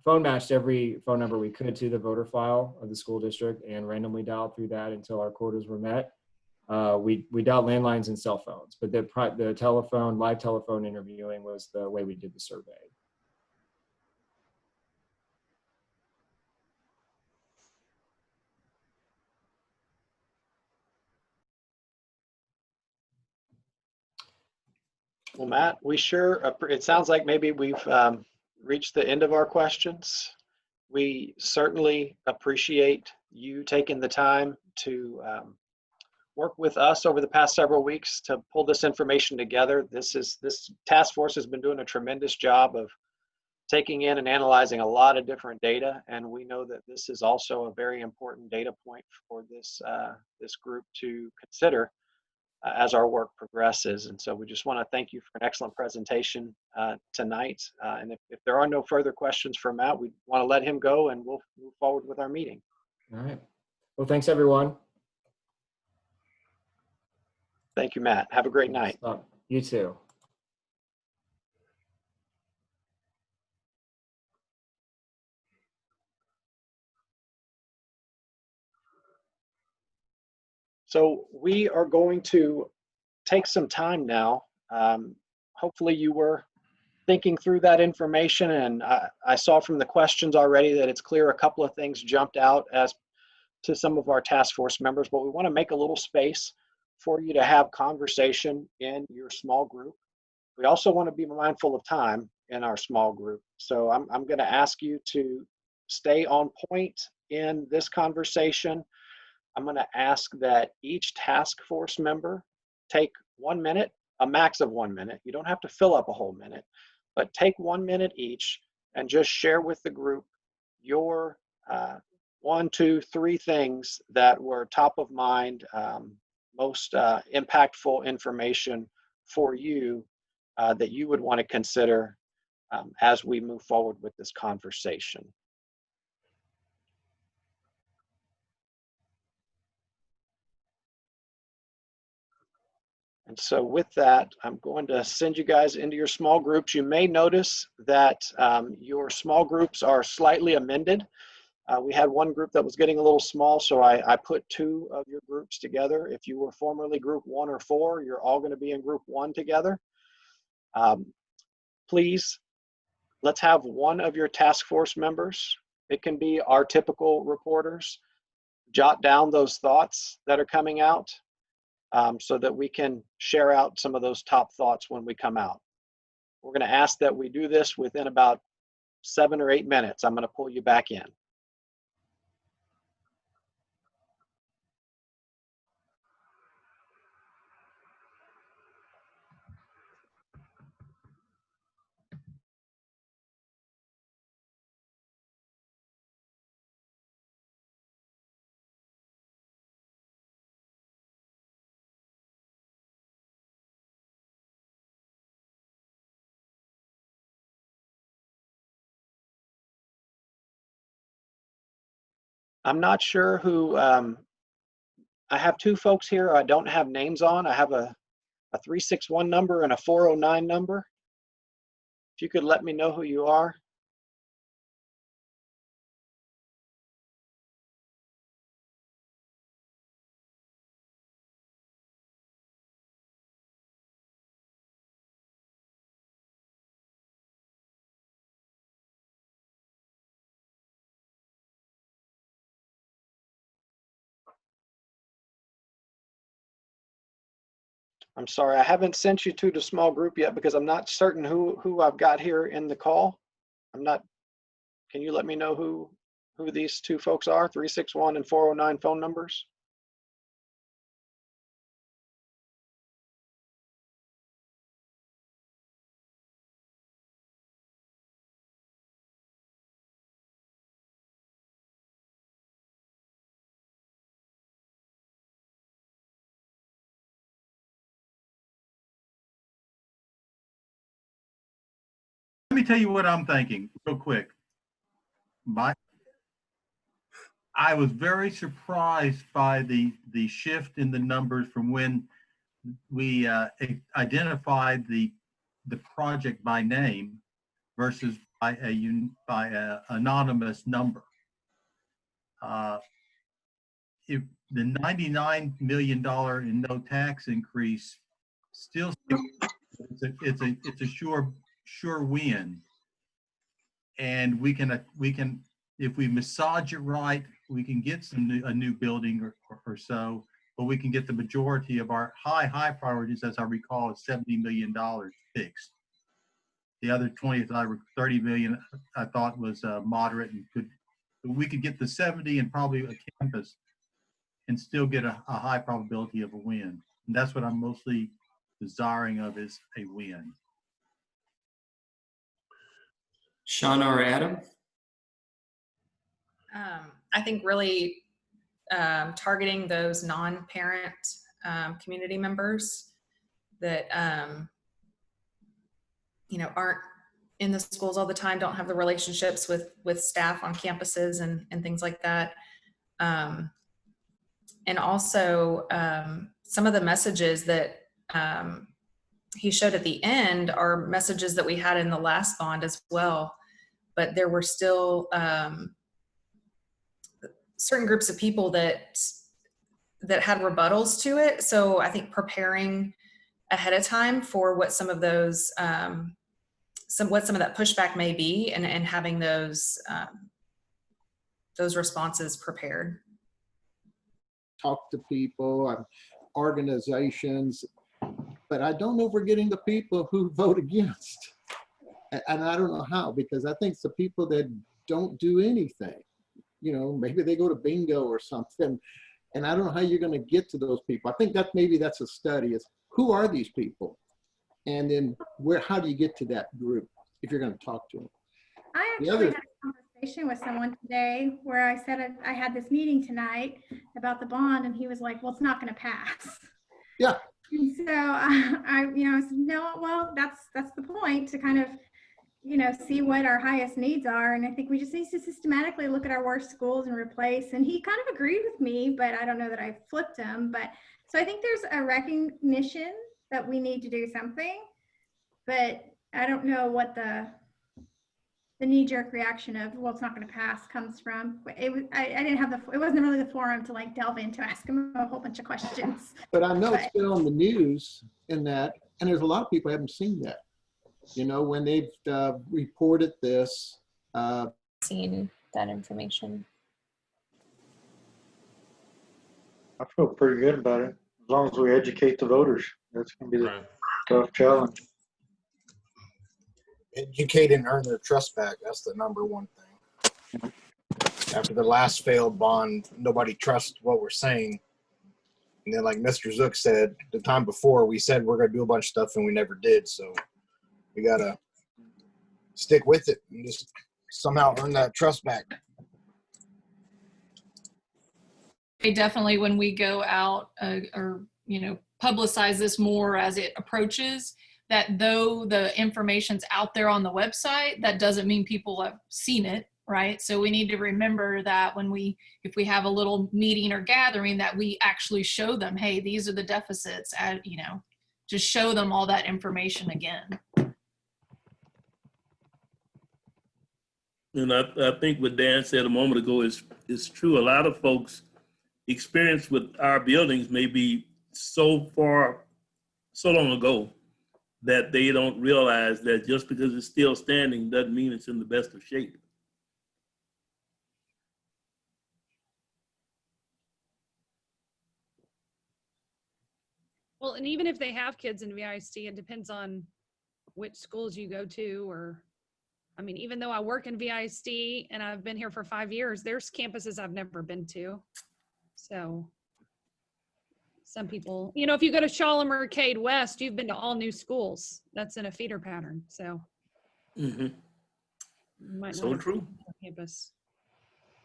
phone matched every phone number we could to the voter file of the school district and randomly dialed through that until our quotas were met. We dialed landlines and cell phones, but the live telephone interviewing was the way we did the survey. Well, Matt, it sounds like maybe we've reached the end of our questions. We certainly appreciate you taking the time to work with us over the past several weeks to pull this information together. This task force has been doing a tremendous job of taking in and analyzing a lot of different data, and we know that this is also a very important data point for this group to consider as our work progresses. And so we just want to thank you for an excellent presentation tonight. And if there are no further questions for Matt, we want to let him go and we'll move forward with our meeting. All right. Well, thanks everyone. Thank you, Matt. Have a great night. You too. So we are going to take some time now. Hopefully you were thinking through that information, and I saw from the questions already that it's clear a couple of things jumped out as to some of our task force members, but we want to make a little space for you to have conversation in your small group. We also want to be mindful of time in our small group. So I'm going to ask you to stay on point in this conversation. I'm going to ask that each task force member take 1 minute, a max of 1 minute. You don't have to fill up a whole minute, but take 1 minute each and just share with the group your 1, 2, 3 things that were top of mind, most impactful information for you that you would want to consider as we move forward with this conversation. And so with that, I'm going to send you guys into your small groups. You may notice that your small groups are slightly amended. We had one group that was getting a little small, so I put 2 of your groups together. If you were formerly group 1 or 4, you're all going to be in group 1 together. Please, let's have one of your task force members. It can be our typical reporters. Jot down those thoughts that are coming out so that we can share out some of those top thoughts when we come out. We're going to ask that we do this within about 7 or 8 minutes. I'm going to pull you back in. I'm not sure who, I have 2 folks here I don't have names on. I have a 361 number and a 409 number. If you could let me know who you are. I'm sorry, I haven't sent you to the small group yet because I'm not certain who I've got here in the call. I'm not, can you let me know who these 2 folks are, 361 and 409 phone numbers? Let me tell you what I'm thinking real quick. I was very surprised by the shift in the numbers from when we identified the project by name versus by a anonymous number. If the $99 million in no tax increase still, it's a sure win, and we can if we massage it right, we can get a new building or so, but we can get the majority of our high priorities, as I recall, is $70 million fixed. The other 30 million I thought was moderate and we could get the 70 and probably a campus and still get a high probability of a win. And that's what I'm mostly desiring of, is a win. Shauna or Adam? I think really targeting those non-parent community members that aren't in the schools all the time, don't have the relationships with staff on campuses and things like that. And also some of the messages that he showed at the end are messages that we had in the last bond as well, but there were still certain groups of people that had rebuttals to it. So I think preparing ahead of time for what some of those what some of that pushback may be, and having those responses prepared. Talk to people, organizations, but I don't know if we're getting the people who vote against. And I don't know how, because I think it's the people that don't do anything. Maybe they go to bingo or something, and I don't know how you're going to get to those people. I think maybe that's a study, is who are these people? And then how do you get to that group if you're going to talk to them? I actually had a conversation with someone today where I said I had this meeting tonight about the bond, and he was like, well, it's not going to pass. Yeah. And so I said, no, well, that's the point, to kind of, see what our highest needs are. And I think we just need to systematically look at our worst schools and replace. And he kind of agreed with me, but I don't know that I flipped him. But so I think there's a recognition that we need to do something, but I don't know what the knee-jerk reaction of, well, it's not going to pass comes from. I didn't have it wasn't really the forum to like delve into, ask him a whole bunch of questions. But I know it's But- been on the news in that, and there's a lot of people who haven't seen that. You know, when they've reported this. Seen that information. I feel pretty good about it, as long as we educate the voters. That's gonna be the tough challenge. Educate and earn their trust back. That's the number one thing. After the last failed bond, nobody trusts what we're saying. And then like Mr. Zook said, the time before we said we're going to do a bunch of stuff and we never did. So we got to stick with it and just somehow earn that trust back. Definitely when we go out or, you know, publicize this more as it approaches, that though the information's out there on the website, that doesn't mean people have seen it, right? So we need to remember that when if we have a little meeting or gathering, that we actually show them, hey, these are the deficits, you know, just show them all that information again. And I think what Dan said a moment ago is true. A lot of folks' experience with our buildings may be so long ago that they don't realize that just because it's still standing doesn't mean it's in the best of shape. Well, and even if they have kids in VISD, it depends on which schools you go to, or, I mean, even though I work in VISD and I've been here for 5 years, there's campuses I've never been to. So some people, you know, if you go to Shalom or Cade West, you've been to all new schools. That's in a feeder pattern. So Mm-hmm. you might not So have true. been to campus.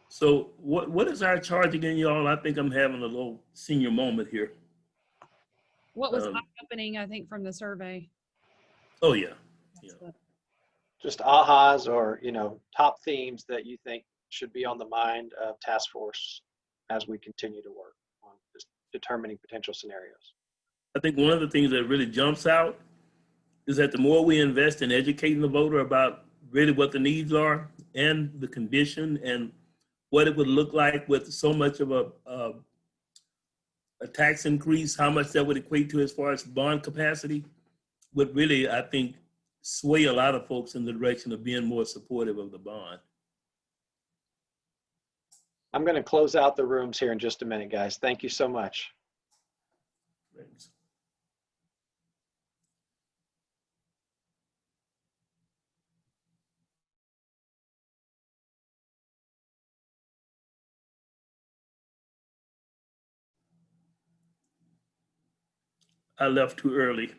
So what is our charge again, y'all? I think I'm having a little senior moment here. What was eye-opening, I think, from the survey? Oh yeah. That's what- Just ahas or, you know, top themes that you think should be on the mind of task force as we continue to work on just determining potential scenarios. I think one of the things that really jumps out is that the more we invest in educating the voter about really what the needs are and the condition and what it would look like with so much of a tax increase, how much that would equate to as far as bond capacity, would really, I think, sway a lot of folks in the direction of being more supportive of the bond. I'm going to close out the rooms here in just a minute, guys. Thank you so much. Thanks. I left too early.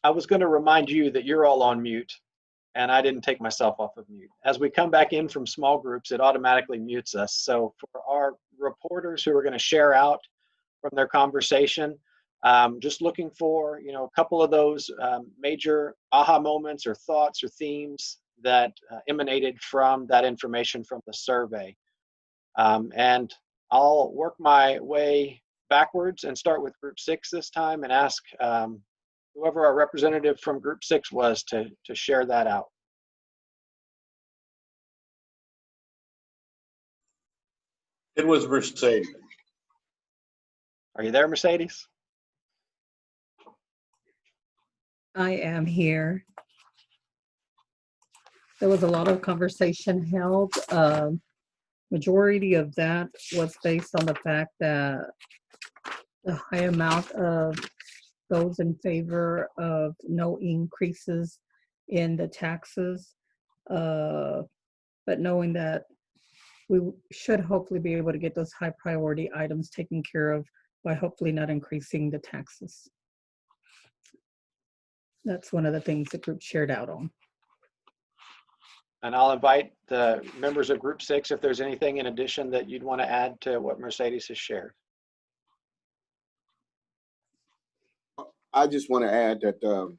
I was going to remind you that you're all on mute, and I didn't take myself off of mute. As we come back in from small groups, it automatically mutes us. So for our reporters who are going to share out from their conversation, just looking for, you know, a couple of those major aha moments or thoughts or themes that emanated from that information from the survey. And I'll work my way backwards and start with group 6 this time and ask whoever our representative from group 6 was to share that out. It was Mercedes. Are you there, Mercedes? I am here. There was a lot of conversation held. Majority of that was based on the fact that the high amount of those in favor of no increases in the taxes, but knowing that we should hopefully be able to get those high priority items taken care of by hopefully not increasing the taxes. That's one of the things the group shared out on. And I'll invite the members of group 6 if there's anything in addition that you'd want to add to what Mercedes has shared. I just want to add that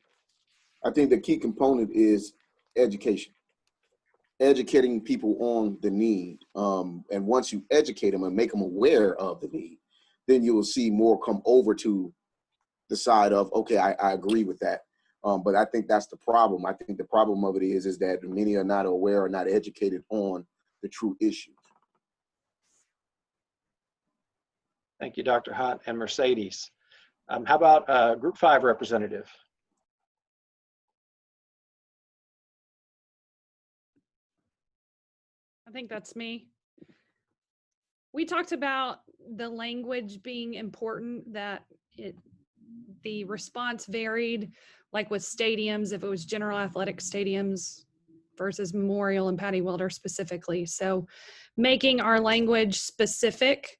I think the key component is education. Educating people on the need. And once you educate them and make them aware of the need, then you will see more come over to the side of, okay, I agree with that. But I think that's the problem. I think the problem of it is that many are not aware or not educated on the true issues. Thank you, Dr. Hunt and Mercedes. How about Group 5 representative? I think that's me. We talked about the language being important, that the response varied, like with stadiums, if it was general athletic stadiums versus Memorial and Patty Wilder specifically. So making our language specific,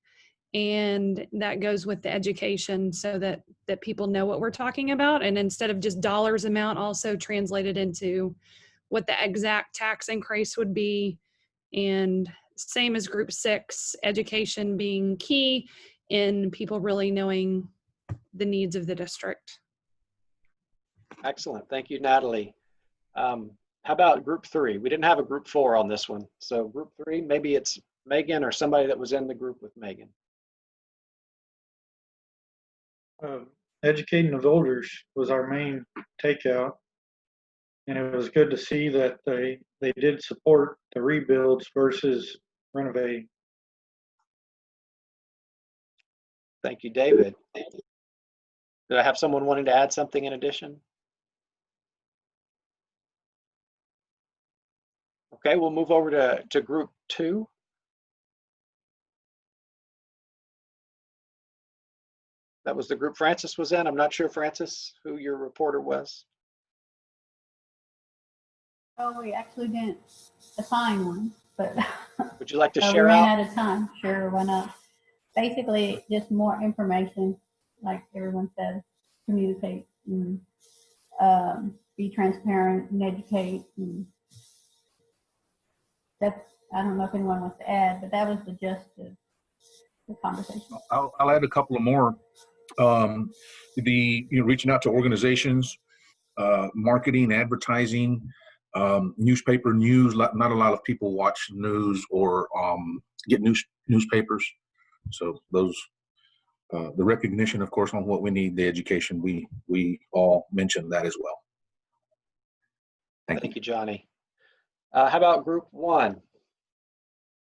and that goes with the education so that people know what we're talking about. And instead of just dollars amount, also translated into what the exact tax increase would be. And same as Group 6, education being key in people really knowing the needs of the district. Excellent. Thank you, Natalie. How about Group 3? We didn't have a Group 4 on this one. So Group 3, maybe it's Megan or somebody that was in the group with Megan. Educating the voters was our main takeout. And it was good to see that they did support the rebuilds versus renovating. Thank you, David. Did I have someone wanting to add something in addition? Okay, we'll move over to Group 2. That was the group Francis was in. I'm not sure, Francis, who your reporter was. Oh, we actually didn't assign one, but would you like to we share ran out? out of time. Sure, why not? Basically, just more information, like everyone said, communicate and be transparent and educate. And that's, I don't know if anyone wants to add, but that was the gist of the conversation. I'll add a couple of more. Reaching out to organizations, marketing, advertising, newspaper news. Not a lot of people watch news or get newspapers. So those, the recognition, of course, on what we need, the education, we all mentioned that as well. Thank you, Johnny. How about Group 1?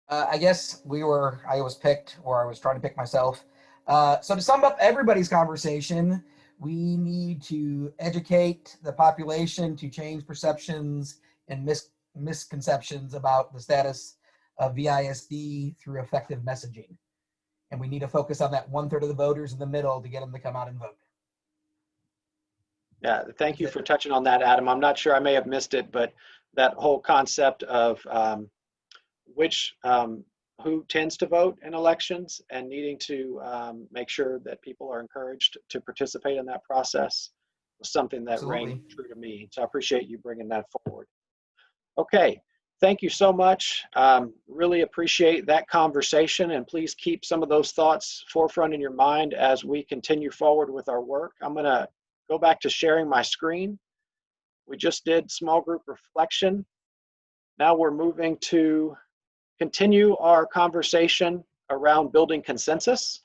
I guess I was picked, or I was trying to pick myself. So to sum up everybody's conversation, we need to educate the population to change perceptions and misconceptions about the status of VISD through effective messaging. And we need to focus on that 1/3 of the voters in the middle to get them to come out and vote. Yeah, thank you for touching on that, Adam. I'm not sure, I may have missed it, but that whole concept of who tends to vote in elections and needing to make sure that people are encouraged to participate in that process was something that rang true to me. So I appreciate you bringing that forward. Okay, thank you so much. Really appreciate that conversation, and please keep some of those thoughts forefront in your mind as we continue forward with our work. I'm gonna go back to sharing my screen. We just did small group reflection. Now we're moving to continue our conversation around building consensus.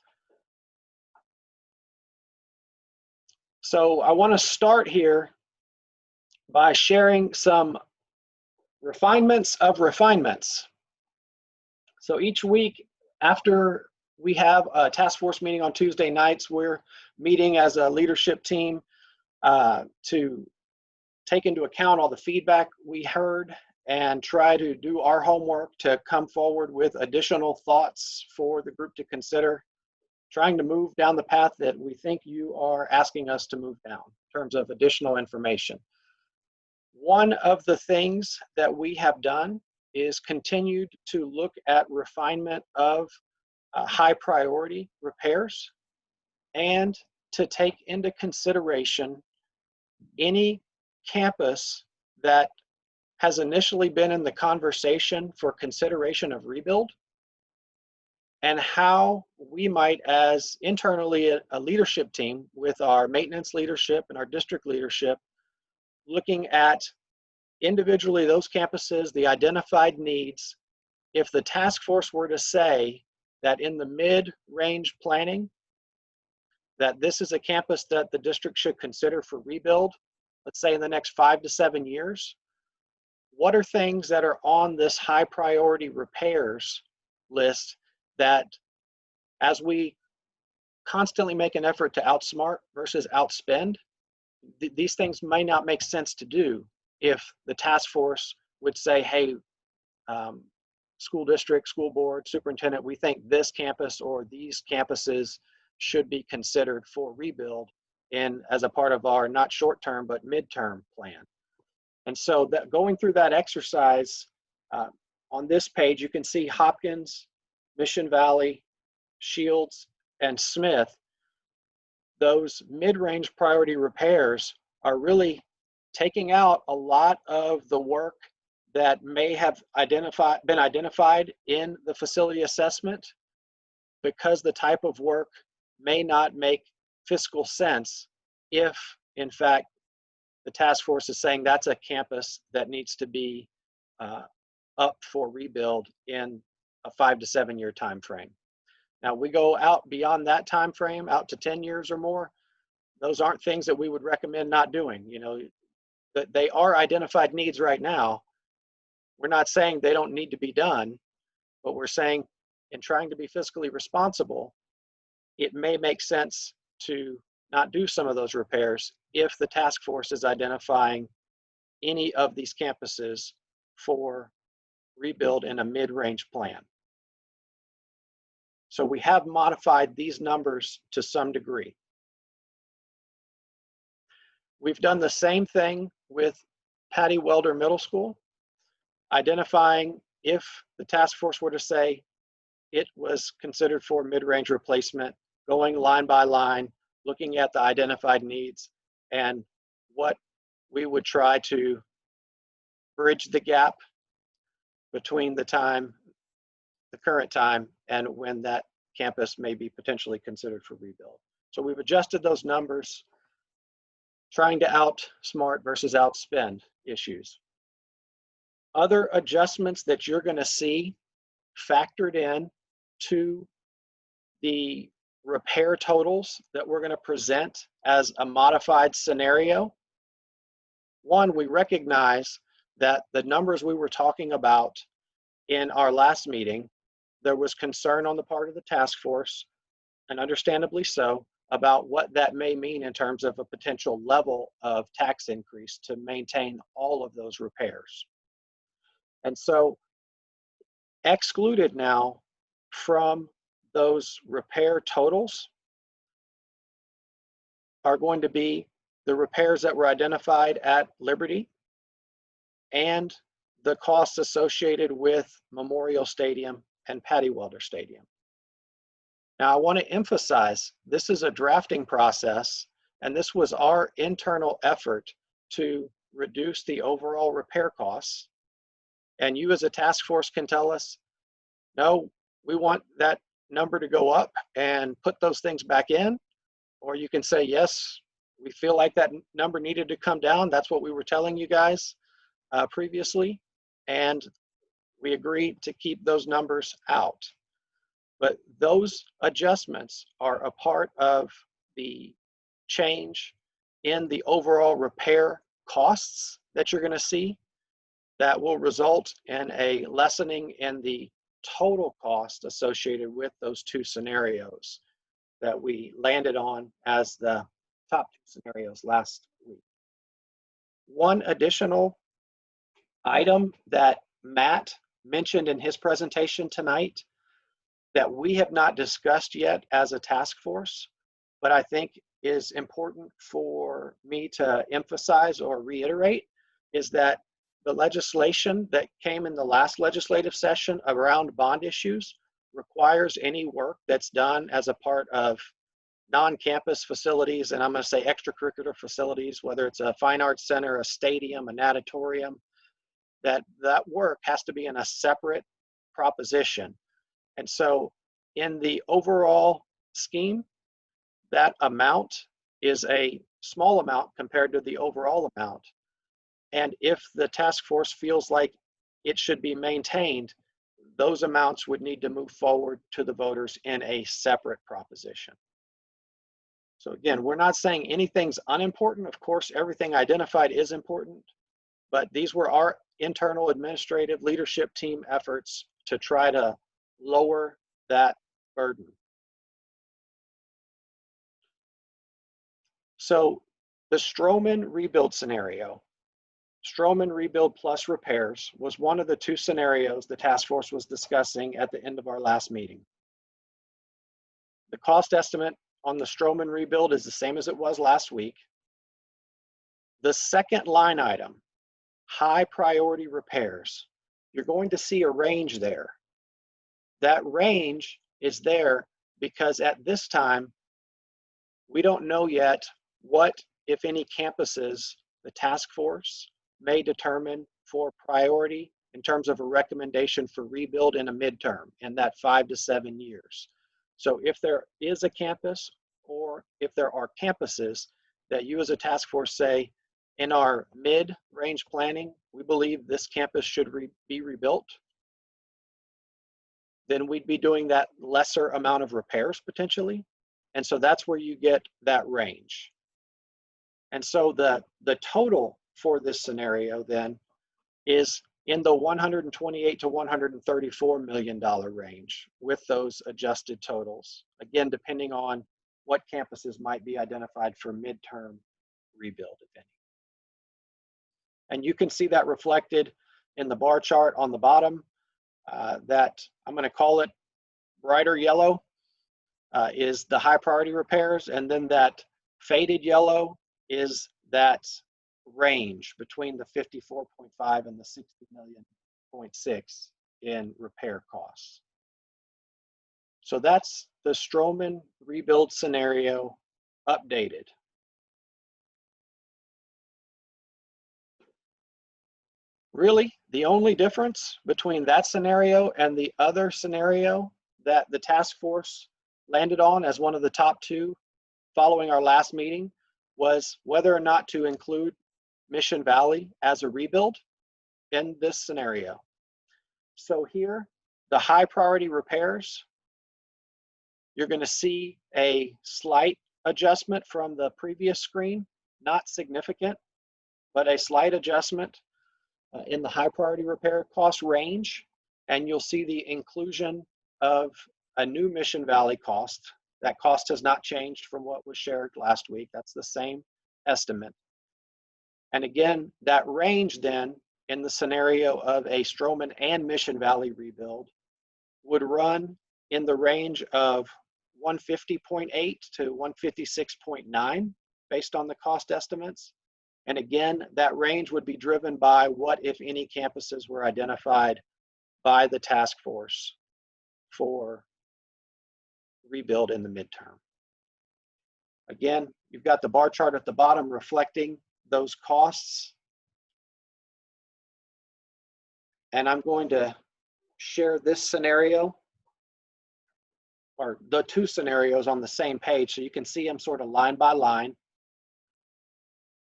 So I want to start here by sharing some refinements of refinements. So each week after we have a task force meeting on Tuesday nights, we're meeting as a leadership team to take into account all the feedback we heard and try to do our homework to come forward with additional thoughts for the group to consider, trying to move down the path that we think you are asking us to move down in terms of additional information. One of the things that we have done is continued to look at refinement of high priority repairs and to take into consideration any campus that has initially been in the conversation for consideration of rebuild, and how we might, as internally a leadership team with our maintenance leadership and our district leadership, looking at individually those campuses, the identified needs. If the task force were to say that in the mid-range planning, that this is a campus that the district should consider for rebuild, let's say in the next 5 to 7 years, what are things that are on this high priority repairs list that, as we constantly make an effort to outsmart versus outspend, these things may not make sense to do if the task force would say, hey, school district, school board, superintendent, we think this campus or these campuses should be considered for rebuild as a part of our not short-term but mid-term plan. And so that going through that exercise, on this page, you can see Hopkins, Mission Valley, Shields, and Smith. Those mid-range priority repairs are really taking out a lot of the work that may have been identified in the facility assessment, because the type of work may not make fiscal sense if, in fact, the task force is saying that's a campus that needs to be up for rebuild in a 5 to 7 year time frame. Now, we go out beyond that time frame, out to 10 years or more. Those aren't things that we would recommend not doing. You know, that they are identified needs right now. We're not saying they don't need to be done, but we're saying in trying to be fiscally responsible, it may make sense to not do some of those repairs if the task force is identifying any of these campuses for rebuild in a mid-range plan. So we have modified these numbers to some degree. We've done the same thing with Patty Welder Middle School, identifying if the task force were to say it was considered for mid-range replacement, going line by line, looking at the identified needs and what we would try to bridge the gap between the current time, and when that campus may be potentially considered for rebuild. So we've adjusted those numbers, trying to outsmart versus outspend issues. Other adjustments that you're going to see factored in to the repair totals that we're going to present as a modified scenario. One, we recognize that the numbers we were talking about in our last meeting, there was concern on the part of the task force, and understandably so, about what that may mean in terms of a potential level of tax increase to maintain all of those repairs. And so excluded now from those repair totals are going to be the repairs that were identified at Liberty and the costs associated with Memorial Stadium and Patty Welder Stadium. Now, I want to emphasize this is a drafting process, and this was our internal effort to reduce the overall repair costs. And you as a task force can tell us, no, we want that number to go up and put those things back in. Or you can say, yes, we feel like that number needed to come down. That's what we were telling you guys previously. And we agreed to keep those numbers out. But those adjustments are a part of the change in the overall repair costs that you're going to see that will result in a lessening in the total cost associated with those two scenarios that we landed on as the top two scenarios last week. One additional item that Matt mentioned in his presentation tonight that we have not discussed yet as a task force, but I think is important for me to emphasize or reiterate, is that the legislation that came in the last legislative session around bond issues requires any work that's done as a part of non-campus facilities, and I'm going to say extracurricular facilities, whether it's a fine arts center, a stadium, a natatorium, that work has to be in a separate proposition. And so in the overall scheme, that amount is a small amount compared to the overall amount. And if the task force feels like it should be maintained, those amounts would need to move forward to the voters in a separate proposition. So again, we're not saying anything's unimportant. Of course, everything identified is important, but these were our internal administrative leadership team efforts to try to lower that burden. So the Stroman rebuild scenario, Stroman rebuild plus repairs, was one of the two scenarios the task force was discussing at the end of our last meeting. The cost estimate on the Stroman rebuild is the same as it was last week. The second line item, high priority repairs, you're going to see a range there. That range is there because at this time, we don't know yet what, if any, campuses the task force may determine for priority in terms of a recommendation for rebuild in a midterm in that 5 to 7 years. So if there is a campus, or if there are campuses that you as a task force say, in our mid-range planning, we believe this campus should be rebuilt, then we'd be doing that lesser amount of repairs potentially. And so that's where you get that range. And so the total for this scenario then is in the $128 to $134 million range with those adjusted totals, again, depending on what campuses might be identified for midterm rebuild, if any. And you can see that reflected in the bar chart on the bottom, that I'm going to call it brighter yellow is the high priority repairs, and then that faded yellow is that range between the 54.5 and the 60 million.6 in repair costs. So that's the Stroman rebuild scenario updated. Really, the only difference between that scenario and the other scenario that the task force landed on as one of the top two following our last meeting was whether or not to include Mission Valley as a rebuild in this scenario. So here, the high priority repairs, you're going to see a slight adjustment from the previous screen, not significant, but a slight adjustment in the high priority repair cost range. And you'll see the inclusion of a new Mission Valley cost. That cost has not changed from what was shared last week. That's the same estimate. And again, that range then in the scenario of a Stroman and Mission Valley rebuild would run in the range of 150.8 to 156.9 based on the cost estimates. And again, that range would be driven by what, if any, campuses were identified by the task force for rebuild in the midterm. Again, you've got the bar chart at the bottom reflecting those costs. And I'm going to share this scenario, or the two scenarios on the same page, so you can see them sort of line by line.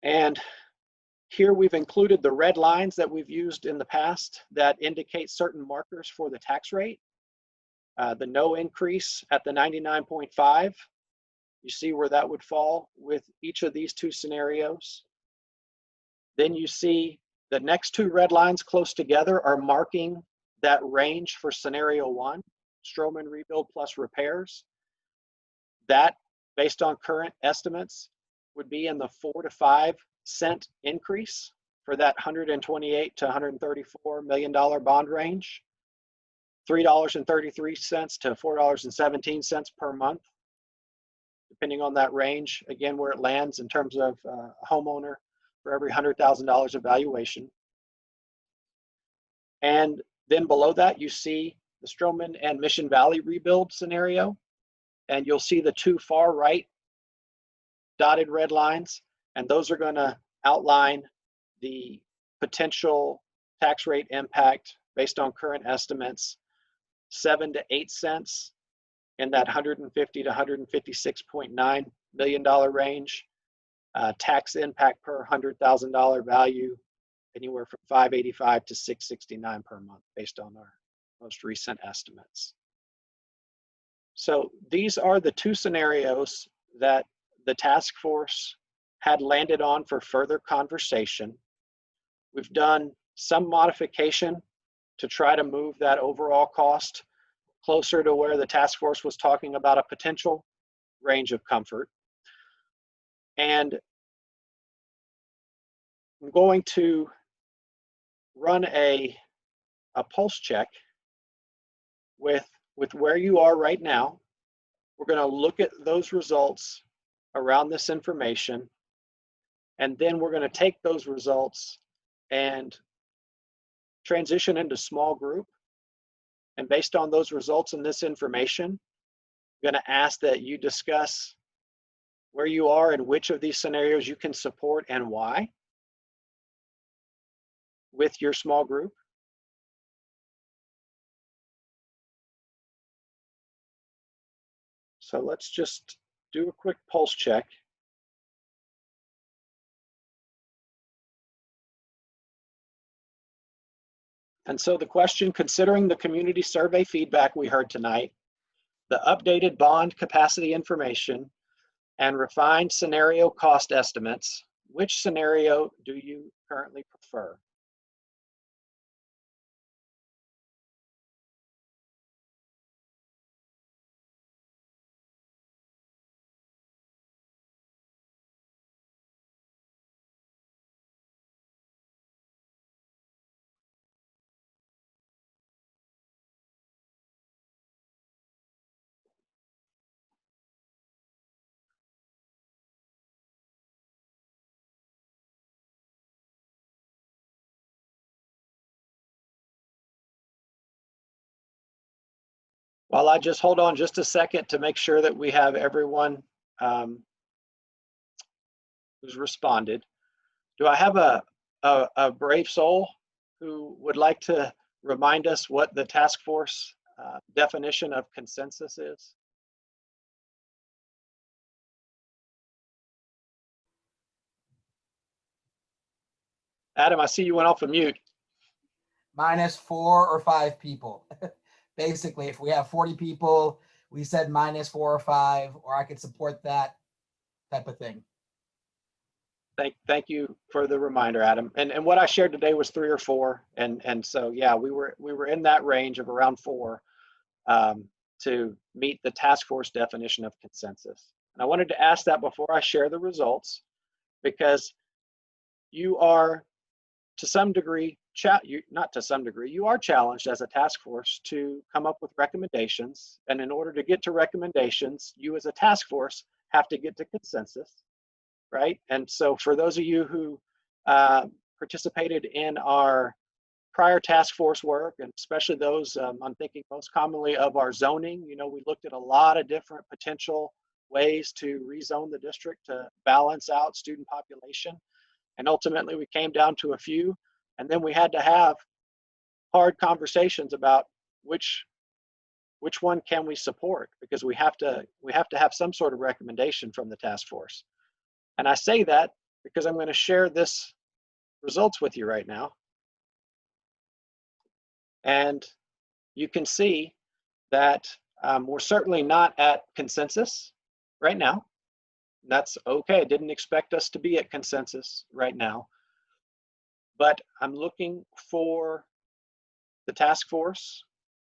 And here we've included the red lines that we've used in the past that indicate certain markers for the tax rate. The no increase at the 99.5, you see where that would fall with each of these two scenarios. Then you see the next two red lines close together are marking that range for scenario one, Stroman rebuild plus repairs. That, based on current estimates, would be in the 4 to 5 cent increase for that $128 to $134 million bond range, $3.33 to $4.17 per month, depending on that range, again, where it lands in terms of a homeowner for every $100,000 of valuation. And then below that, you see the Stroman and Mission Valley rebuild scenario, and you'll see the two far right dotted red lines, and those are going to outline the potential tax rate impact based on current estimates, 7 to 8 cents in that $150 to $156.9 million range. Tax impact per $100,000 value anywhere from 585 to 669 per month based on our most recent estimates. So these are the two scenarios that the task force had landed on for further conversation. We've done some modification to try to move that overall cost closer to where the task force was talking about a potential range of comfort. And I'm going to run a pulse check with where you are right now. We're going to look at those results around this information, and then we're going to take those results and transition into small group. And based on those results and this information, I'm going to ask that you discuss where you are and which of these scenarios you can support and why with your small group. So let's just do a quick pulse check. And so the question, considering the community survey feedback we heard tonight, the updated bond capacity information, and refined scenario cost estimates, which scenario do you currently prefer? While I just hold on just a second to make sure that we have everyone who's responded. Do I have a brave soul who would like to remind us what the task force definition of consensus is? Adam, I see you went off of mute. Minus 4 or 5 people. Basically, if we have 40 people, we said minus 4 or 5, or I could support that type of thing. Thank you for the reminder, Adam. And what I shared today was 3 or 4, and so yeah, we were in that range of around 4 to meet the task force definition of consensus. And I wanted to ask that before I share the results, because you are to some degree, not to some degree, you are challenged as a task force to come up with recommendations. And in order to get to recommendations, you as a task force have to get to consensus, right? And so for those of you who participated in our prior task force work, and especially those, I'm thinking most commonly of our zoning, you know, we looked at a lot of different potential ways to rezone the district to balance out student population. And ultimately we came down to a few, and then we had to have hard conversations about which one can we support, because we have to have some sort of recommendation from the task force. And I say that because I'm going to share this results with you right now. And you can see that we're certainly not at consensus right now. That's okay. I didn't expect us to be at consensus right now. But I'm looking for the task force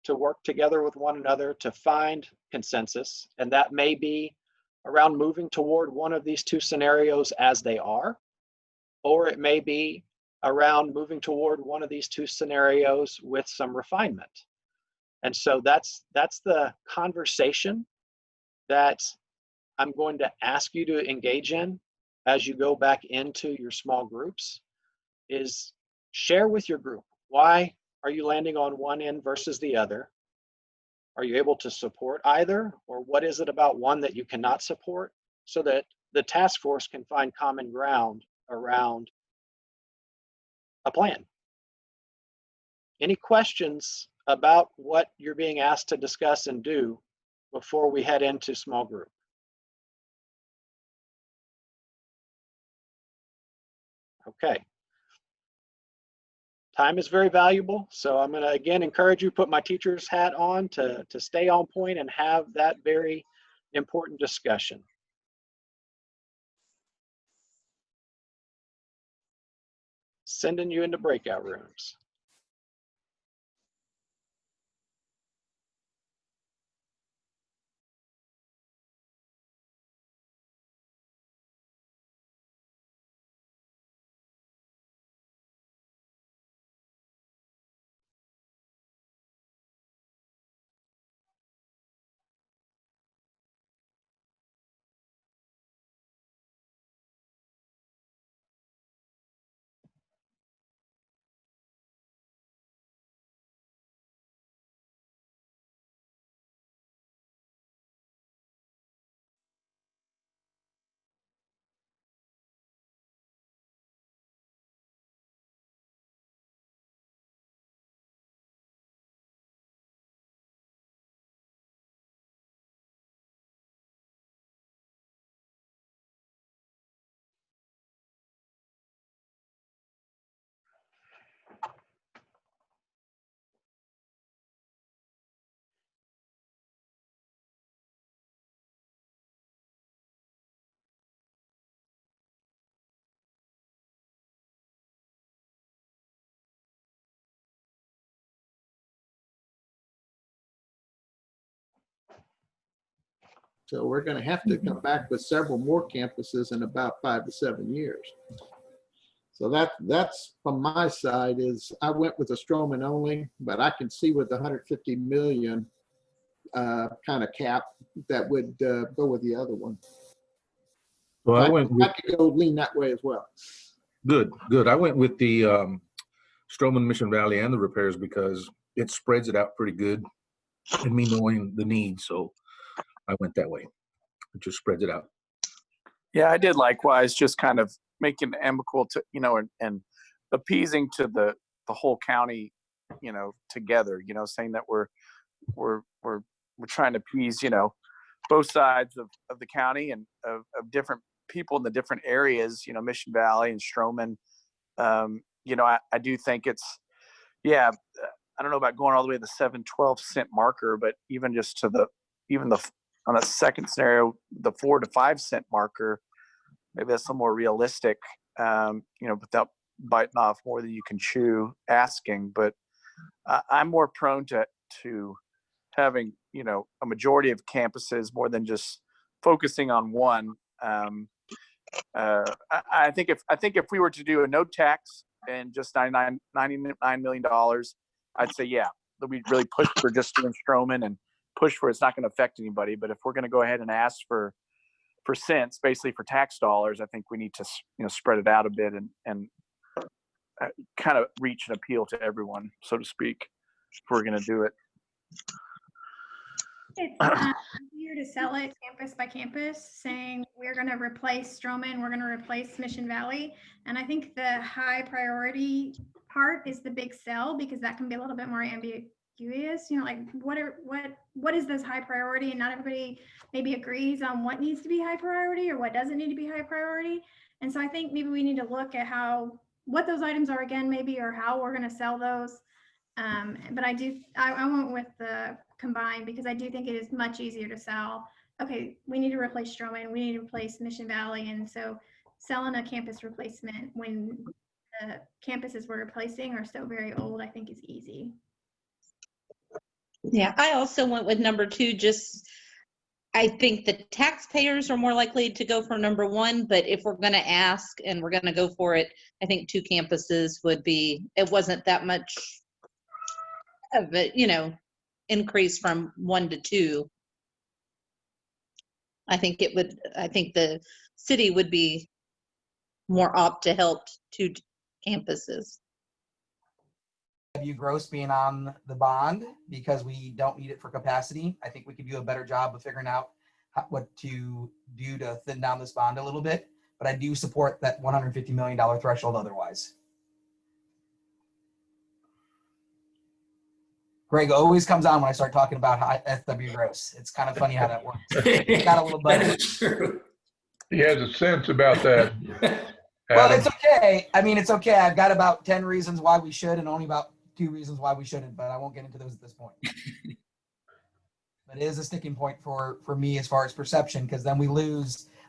to work together with one another to find consensus. And that may be around moving toward one of these two scenarios as they are, or it may be around moving toward one of these two scenarios with some refinement. And so that's the conversation that I'm going to ask you to engage in as you go back into your small groups, is share with your group. Why are you landing on one end versus the other? Are you able to support either? Or what is it about one that you cannot support, so that the task force can find common ground around a plan? Any questions about what you're being asked to discuss and do before we head into small group? Okay. Time is very valuable, so I'm going to again encourage you, put my teacher's hat on to stay on point and have that very important discussion. Sending you into breakout rooms. So we're going to have to come back with several more campuses in about 5 to 7 years. So that's from my side. Is I went with a Stroman only, but I can see with the 150 million kind of cap that would go with the other one. Well, I I could go lean that way as well. good. I went with the Stroman, Mission Valley, and the repairs because it spreads it out pretty good, and me knowing the needs, so I went that way. It just spreads it out. Yeah, I did likewise, just kind of making amicable to, and appeasing to the whole county, together, saying that we're trying to appease, both sides of the county and of different people in the different areas, Mission Valley and Stroman. I do think it's, I don't know about going all the way to the 7-12 cent marker, but even just to on a second scenario, the 4 to 5 cent marker, maybe that's a little more realistic, without biting off more than you can chew asking. But I'm more prone to having, a majority of campuses more than just focusing on one. I think if we were to do a no tax and just $99 million, I'd say, yeah, that we really push for just doing Stroman and push for it's not going to affect anybody. But if we're going to go ahead and ask for cents, basically for tax dollars, I think we need to, spread it out a bit and kind of reach and appeal to everyone, so to speak, if we're going to do it. It's easier to sell it campus by campus, saying we're going to replace Stroman, we're going to replace Mission Valley. And I think the high priority part is the big sell, because that can be a little bit more ambiguous. Like what is this high priority? And not everybody maybe agrees on what needs to be high priority or what doesn't need to be high priority. And so I think maybe we need to look at what those items are again, maybe, or how we're going to sell those. But I went with the combined because I do think it is much easier to sell. Okay, we need to replace Stroman, we need to replace Mission Valley. And so selling a campus replacement when the campuses we're replacing are so very old, I think is easy. Yeah, I also went with number 2. I think the taxpayers are more likely to go for number 1, but if we're going to ask and we're going to go for it, I think 2 campuses would be, it wasn't that much of a, increase from 1 to 2. I think the city would be more apt to help 2 campuses. Gross being on the bond because we don't need it for capacity. I think we could do a better job of figuring out what to do to thin down this bond a little bit, but I do support that $150 million threshold otherwise. Greg always comes on when I start talking about FW gross. It's kind of funny how that works. He's got a little budget. He has a sense about that. Well, Adam? it's okay. I mean, it's okay. I've got about 10 reasons why we should and only about 2 reasons why we shouldn't, but I won't get into those at this point. But it is a sticking point for me as far as perception, because then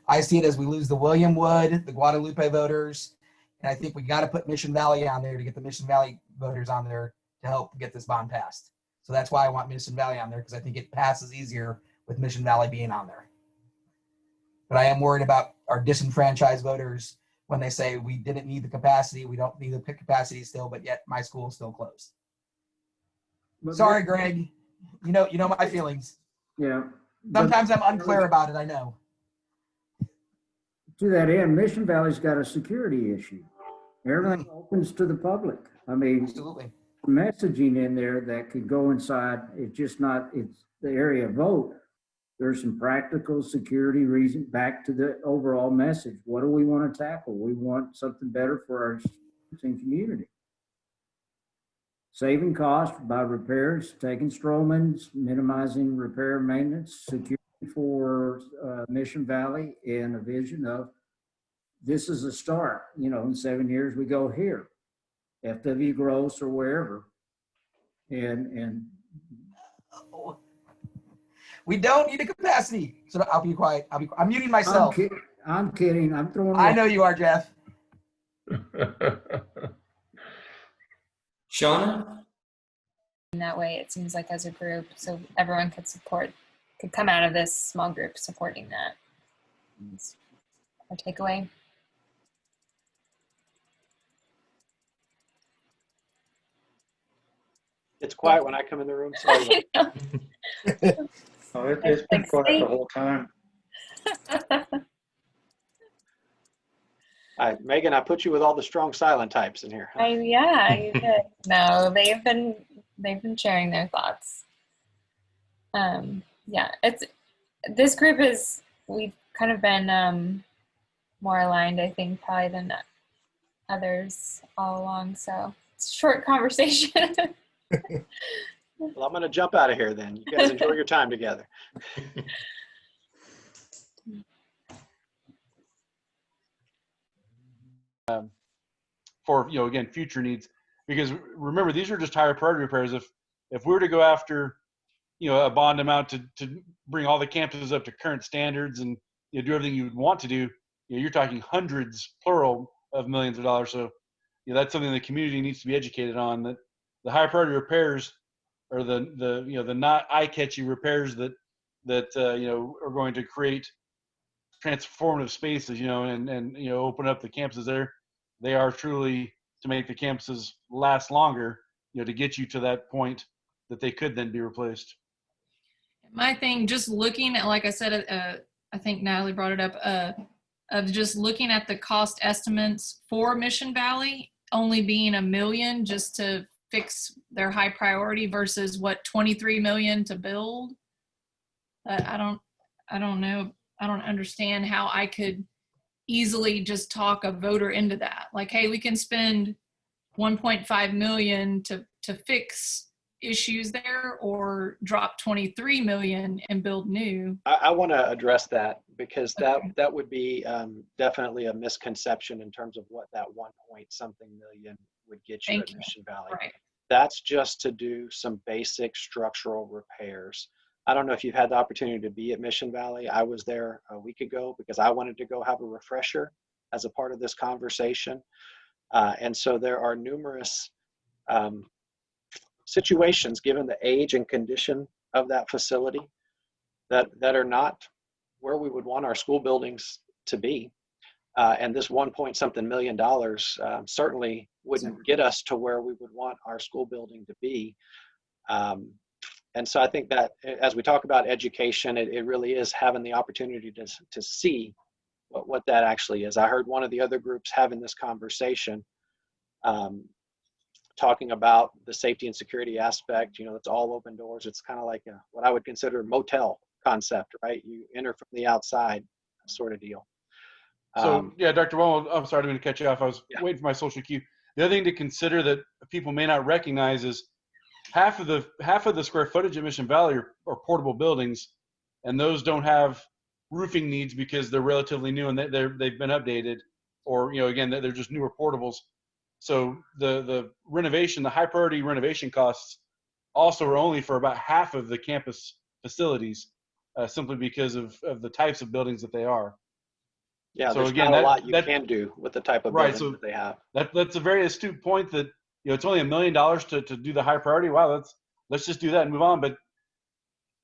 I see it as we lose the William Wood, the Guadalupe voters, and I think we got to put Mission Valley on there to get the Mission Valley voters on there to help get this bond passed. So that's why I want Mission Valley on there, because I think it passes easier with Mission Valley being on there. But I am worried about our disenfranchised voters when they say we didn't need the capacity, we don't need the capacity still, but yet my school is still closed. But Sorry, Greg. You know my feelings. Yeah. Sometimes I'm unclear about it, I know. To that end, Mission Valley's got a security issue. Everything opens to the public. I mean, absolutely. Messaging in there that could go inside, it's the area vote. There's some practical security reason back to the overall message. What do we want to tackle? We want something better for our students and community. Saving costs by repairs, taking Stromans, minimizing repair and maintenance, security for Mission Valley, and a vision of this is a start. In 7 years we go here, FW Gross or wherever, and we don't need a capacity. So I'll be quiet. I'm muting myself. I'm kidding. I'm throwing. I know you are, Jeff. Shauna? In that way, it seems like as a group, so everyone could come out of this small group supporting that. That's our takeaway. It's quiet when I come in the room. Sorry. Oh, it's been quiet the whole time. Megan, I put you with all the strong silent types in here. Yeah, you did. No, they've been sharing their thoughts. Yeah, this group we've kind of been more aligned, I think, probably than others all along. So it's a short conversation. Well, I'm going to jump out of here then. You guys enjoy your time together. For again, future needs, because remember, these are just higher priority repairs. If we were to go after a bond amount to bring all the campuses up to current standards and do everything you would want to do, you're talking hundreds, plural, of millions of dollars. So that's something the community needs to be educated on, that the higher priority repairs are the not eye-catchy repairs that are going to create transformative spaces, and open up the campuses there. They are truly to make the campuses last longer, to get you to that point that they could then be replaced. My thing, just looking at, like I said, I think Natalie brought it up, of just looking at the cost estimates for Mission Valley only being $1 million just to fix their high priority versus what, 23 million to build. I don't know. I don't understand how I could easily just talk a voter into that. Like, hey, we can spend 1.5 million to fix issues there, or drop 23 million and build new. I want to address that, because that would be definitely a misconception in terms of what that 1-point-something million would get you at Mission Valley. Right. That's just to do some basic structural repairs. I don't know if you've had the opportunity to be at Mission Valley. I was there a week ago because I wanted to go have a refresher as a part of this conversation. And so there are numerous situations, given the age and condition of that facility, that are not where we would want our school buildings to be. And this $1-point-something million certainly wouldn't get us to where we would want our school building to be. And so I think that as we talk about education, it really is having the opportunity to see what that actually is. I heard one of the other groups having this conversation, talking about the safety and security aspect. It's all open doors. It's kind of like what I would consider a motel concept, right? You enter from the outside sort of deal. So yeah, Dr. Well, I'm sorry, I didn't mean to cut you off. I was waiting for my social cue. The other thing to consider that people may not recognize is half of the square footage of Mission Valley are portable buildings, and those don't have roofing needs because they're relatively new and they've been updated. or, again, they're just newer portables. So the renovation, the high priority renovation costs also are only for about half of the campus facilities, simply because of the types of buildings that they are. Yeah, So there's again, not a lot you can do with the type of right. buildings So that they have. that's a very astute point that, it's only $1 million to do the high priority. Wow, let's just do that and move on. But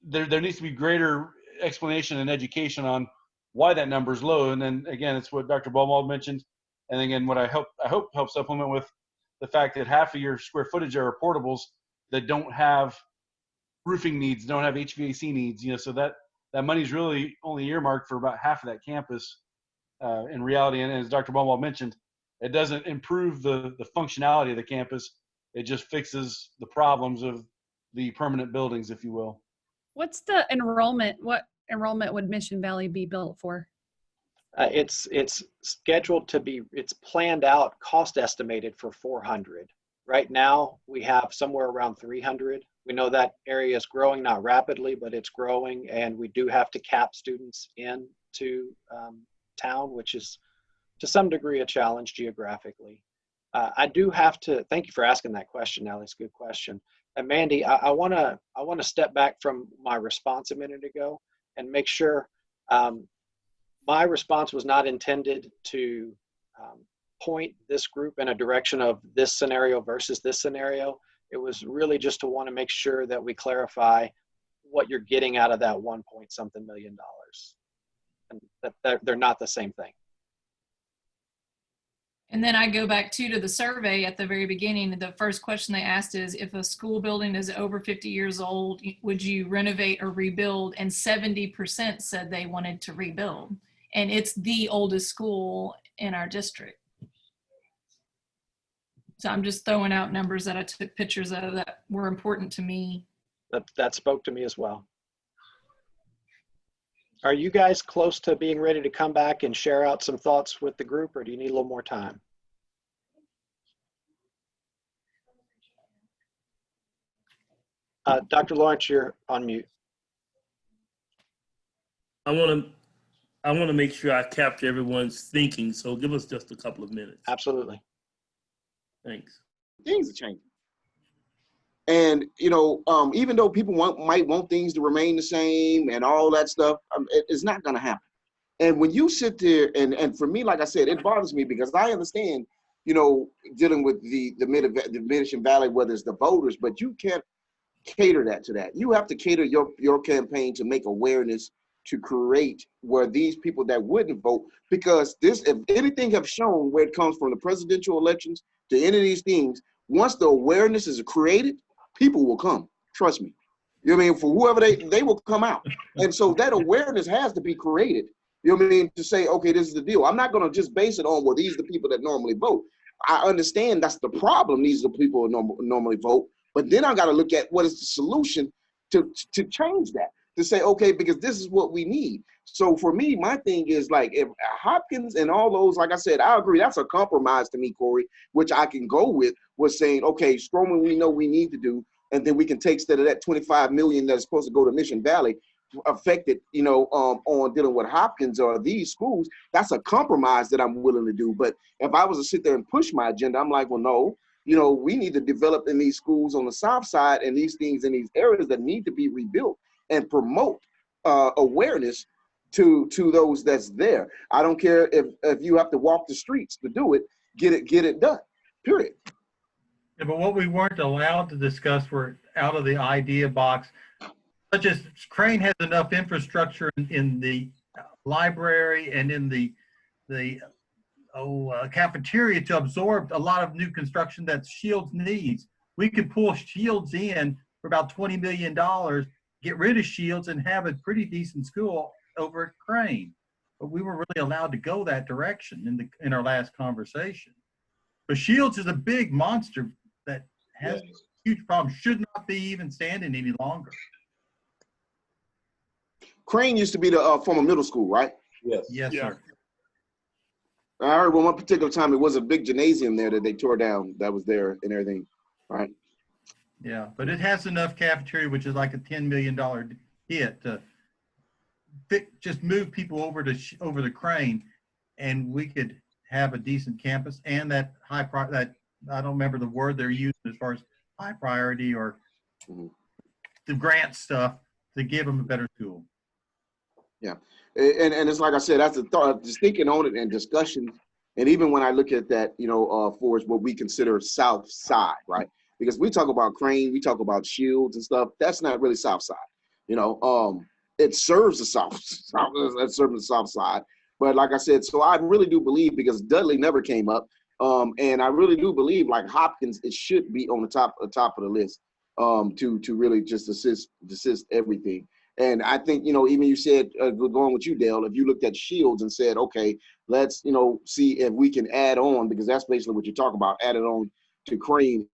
there needs to be greater explanation and education on why that number is low. And then again, it's what Dr. Baumwald mentioned. And again, what I hope help supplement with the fact that half of your square footage are portables that don't have roofing needs, don't have HVAC needs, so that money's really only earmarked for about half of that campus in reality. And as Dr. Baumwald mentioned, it doesn't improve the functionality of the campus. It just fixes the problems of the permanent buildings, if you will. What's the enrollment? What enrollment would Mission Valley be built for? It's scheduled to be, it's planned out, cost estimated for 400. Right now, we have somewhere around 300. We know that area is growing, not rapidly, but it's growing, and we do have to cap students into town, which is to some degree a challenge geographically. I do have to, thank you for asking that question, Ally, it's a good question. And Mandy, I wanna step back from my response a minute ago and make sure my response was not intended to point this group in a direction of this scenario versus this scenario. It was really just to want to make sure that we clarify what you're getting out of that 1 point something million dollars, and that they're not the same thing. And then I go back to the survey at the very beginning. The first question they asked is, if a school building is over 50 years old, would you renovate or rebuild? And 70% said they wanted to rebuild. And it's the oldest school in our district. So I'm just throwing out numbers that I took pictures of that were important to me. That spoke to me as well. Are you guys close to being ready to come back and share out some thoughts with the group, or do you need a little more time? Dr. Lawrence, you're on mute. I want to make sure I capture everyone's thinking, so give us just a couple of minutes. Absolutely. Thanks. Things are changing. And, even though people might want things to remain the same and all that stuff, it's not going to happen. And when you sit there, and for me, like I said, it bothers me because I understand, dealing with the Mission Valley, whether it's the voters, but you can't cater that to that. You have to cater your campaign to make awareness, to create where these people that wouldn't vote, because if anything have shown where it comes from the presidential elections to any of these things, once the awareness is created, people will come. Trust me. You know what I mean? For whoever they will come out. And so that awareness has to be created. You know what I mean? To say, okay, this is the deal. I'm not going to just base it on, well, these are the people that normally vote. I understand that's the problem. These are the people who normally vote. But then I got to look at what is the solution to change that. To say, okay, because this is what we need. So for me, my thing is like, if Hopkins and all those, like I said, I agree, that's a compromise to me, Corey, which I can go with, was saying, okay, Stroman, we know we need to do, and then we can take instead of that 25 million that's supposed to go to Mission Valley, affected, on dealing with Hopkins or these schools. That's a compromise that I'm willing to do. But if I was to sit there and push my agenda, I'm like, well, no, we need to develop in these schools on the south side and these things in these areas that need to be rebuilt and promote awareness to those that's there. I don't care if you have to walk the streets to do it, get it done, period. Yeah, but what we weren't allowed to discuss were out of the idea box, such as Crane has enough infrastructure in the library and in the cafeteria to absorb a lot of new construction that Shields needs. We could pull Shields in for about $20 million, get rid of Shields, and have a pretty decent school over at Crane. But we were really allowed to go that direction in our last conversation. But Shields is a big monster that has huge problems, should not be even standing any longer. Crane used to be the former middle school, right? Yes. Yes, sir. I heard one particular time it was a big gymnasium there that they tore down that was there and everything, right? Yeah, but it has enough cafeteria, which is like a $10 million hit, to just move people over to Crane, and we could have a decent campus and that that I don't remember the word they're using as far as high priority or the grant stuff to give them a better school. Yeah, and it's like I said, that's the thought, just thinking on it and discussion. And even when I look at that, you know, for what we consider South Side, right? Because we talk about Crane, we talk about Shields and stuff. That's not really South Side, you know. It serves the South, it serves the South Side. But like I said, so I really do believe, because Dudley never came up, and I really do believe, like Hopkins, it should be on the top of the list, to really just assist everything. And I think, you know, even you said, going with you, Dale, if you looked at Shields and said, okay, let's, you know, see if we can add on, because that's basically what you're talking about, add it on to Crane.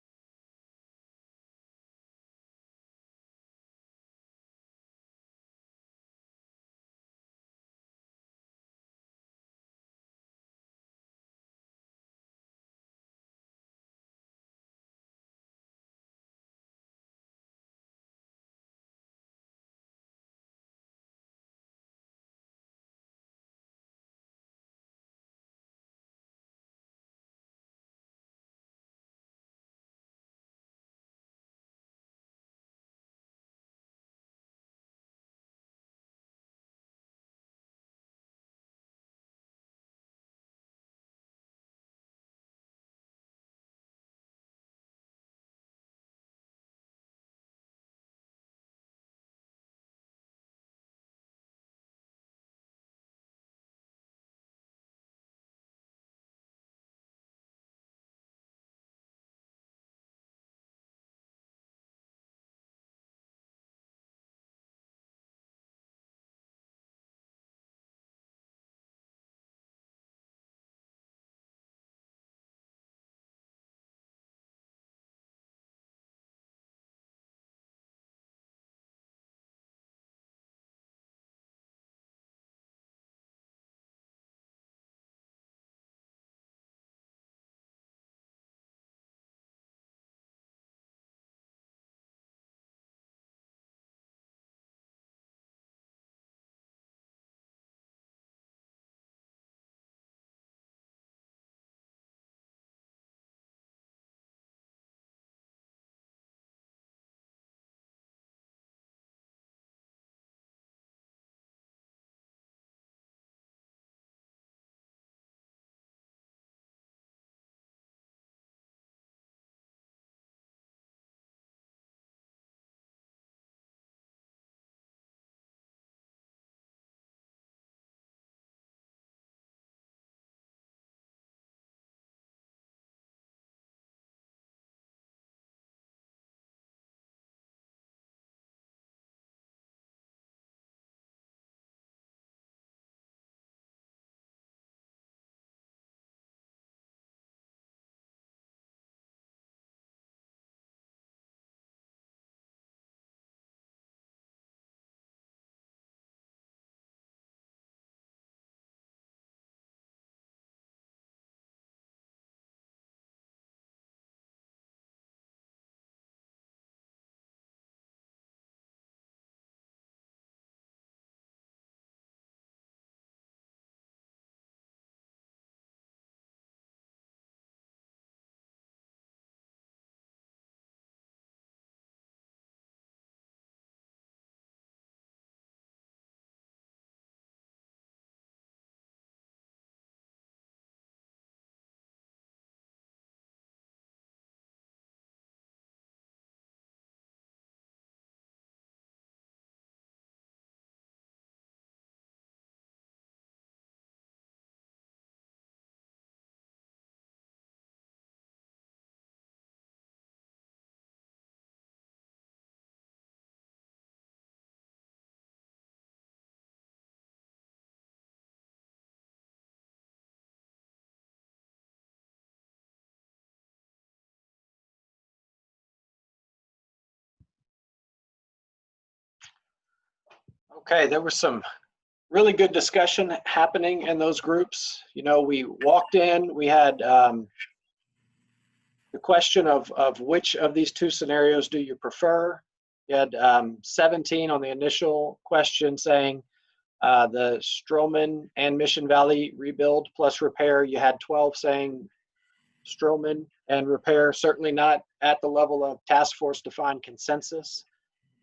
Okay, there was some really good discussion happening in those groups. You know, we walked in, we had the question of which of these two scenarios do you prefer? You had 17 on the initial question saying The Stroman and Mission Valley rebuild plus repair, you had 12 saying Stroman and repair, certainly not at the level of task force to find consensus.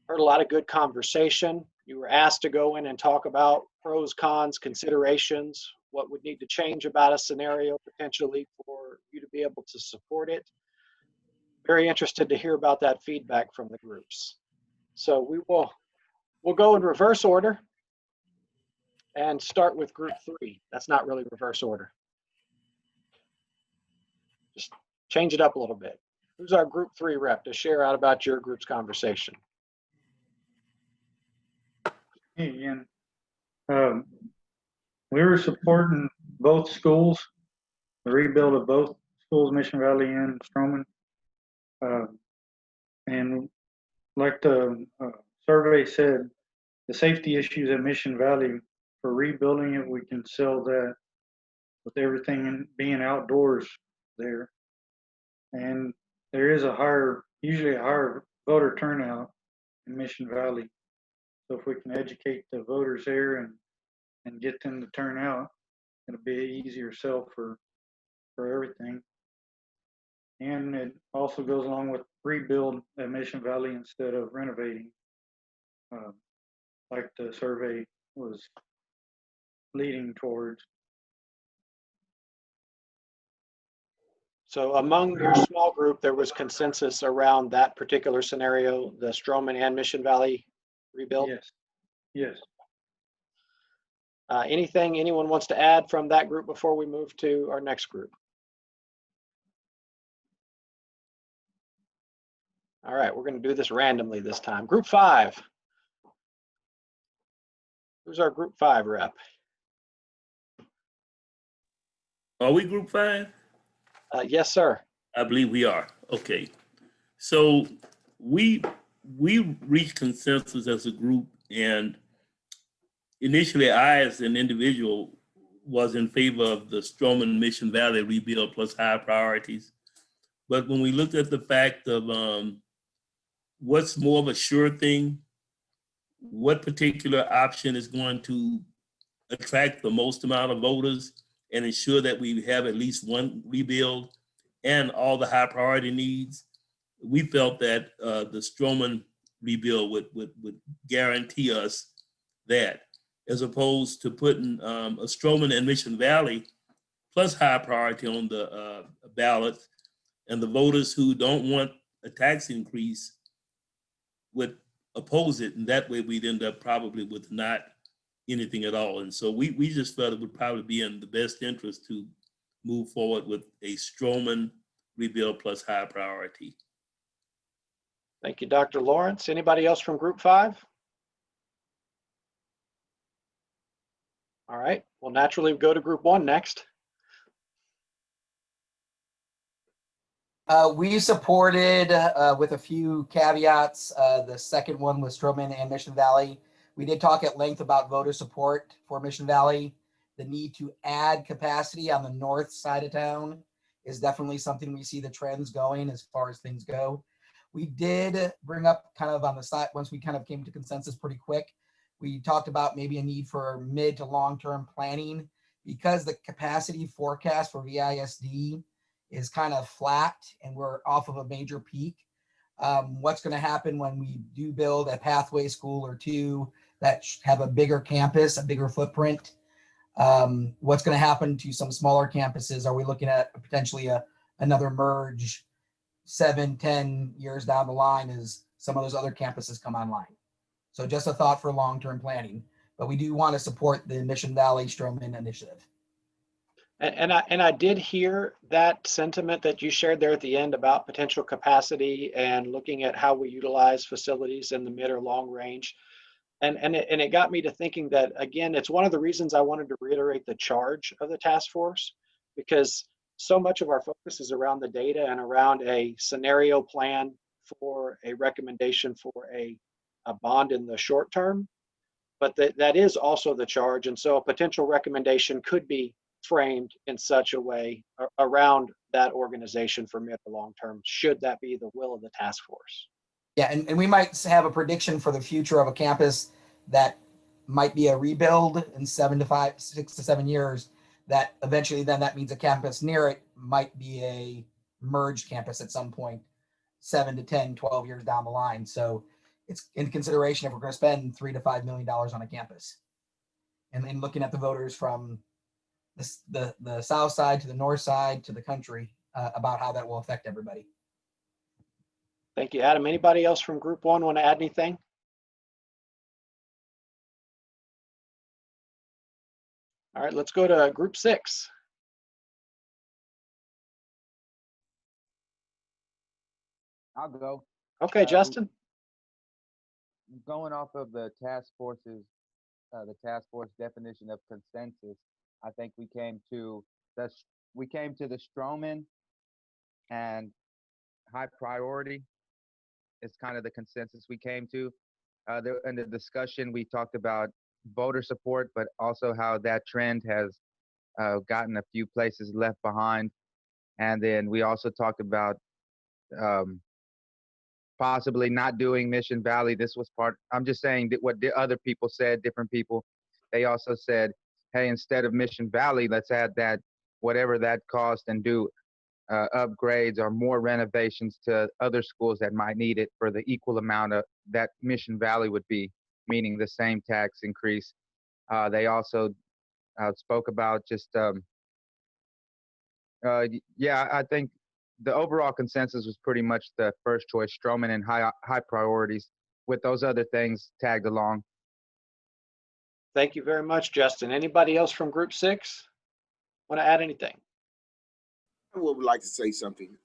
Heard a lot of good conversation. You were asked to go in and talk about pros, cons, considerations, what would need to change about a scenario potentially for you to be able to support it. Very interested to hear about that feedback from the groups. So we'll go in reverse order and start with group 3. That's not really reverse order. Just change it up a little bit. Who's our group 3 rep to share out about your group's conversation? Hey, Ian. We were supporting both schools, the rebuild of both schools, Mission Valley and Stroman. And like the survey said, the safety issues at Mission Valley, for rebuilding it, we can sell that with everything being outdoors there. And there is usually a higher voter turnout in Mission Valley. So if we can educate the voters there and get them to turn out, it'll be an easier sell for everything. And it also goes along with rebuild at Mission Valley instead of renovating, like the survey was leading towards. So among your small group, there was consensus around that particular scenario, the Stroman and Mission Valley rebuild? Yes. Yes. Anything anyone wants to add from that group before we move to our next group? All right, we're going to do this randomly this time. Group 5. Who's our group 5 rep? Are we group 5? Yes, sir. I believe we are. Okay. So we reached consensus as a group, and initially I, as an individual, was in favor of the Stroman Mission Valley rebuild plus high priorities. But when we looked at the fact of what's more of a sure thing, what particular option is going to attract the most amount of voters and ensure that we have at least one rebuild and all the high priority needs, we felt that the Stroman rebuild would guarantee us that, as opposed to putting a Stroman and Mission Valley plus high priority on the ballot, and the voters who don't want a tax increase would oppose it, and that way we'd end up probably with not anything at all. And so we just felt it would probably be in the best interest to move forward with a Stroman rebuild plus high priority. Thank you, Dr. Lawrence. Anybody else from group 5? All right, well, naturally we go to group 1 next. We supported, with a few caveats, the second one with Stroman and Mission Valley. We did talk at length about voter support for Mission Valley. The need to add capacity on the north side of town is definitely something we see the trends going as far as things go. We did bring up kind of on the side, once we kind of came to consensus pretty quick, we talked about maybe a need for mid to long-term planning because the capacity forecast for VISD is kind of flat and we're off of a major peak. What's going to happen when we do build a pathway school or two that have a bigger campus, a bigger footprint? What's going to happen to some smaller campuses? Are we looking at potentially another merge 7-10 years down the line as some of those other campuses come online? So just a thought for long-term planning, but we do want to support the Mission Valley Stroman initiative. And I did hear that sentiment that you shared there at the end about potential capacity and looking at how we utilize facilities in the mid or long range. And it got me to thinking that, again, it's one of the reasons I wanted to reiterate the charge of the task force, because so much of our focus is around the data and around a scenario plan for a recommendation for a bond in the short term. But that is also the charge. And so a potential recommendation could be framed in such a way around that organization for mid to long term, should that be the will of the task force. Yeah, and we might have a prediction for the future of a campus that might be a rebuild in 6 to 7 years, that eventually then that means a campus near it might be a merged campus at some point, 7 to 10, 12 years down the line. So it's in consideration if we're going to spend $3 to $5 million on a campus. And then looking at the voters from the south side to the north side to the country about how that will affect everybody. Thank you, Adam. Anybody else from Group 1 want to add anything? All right, let's go to Group 6. I'll go. Okay, Justin. Going off of the task force definition of consensus, I think we came to the Stroman and high priority is kind of the consensus we came to. In the discussion, we talked about voter support, but also how that trend has gotten a few places left behind. And then we also talked about possibly not doing Mission Valley. This was I'm just saying that what the other people said, different people, they also said, hey, instead of Mission Valley, let's add that, whatever that cost, and do upgrades or more renovations to other schools that might need it for the equal amount of that Mission Valley would be, meaning the same tax increase. They also spoke about just, yeah, I think the overall consensus was pretty much the first choice, Stroman and high priorities, with those other things tagged along. Thank you very much, Justin. Anybody else from Group 6 want to add anything? I would like to say something.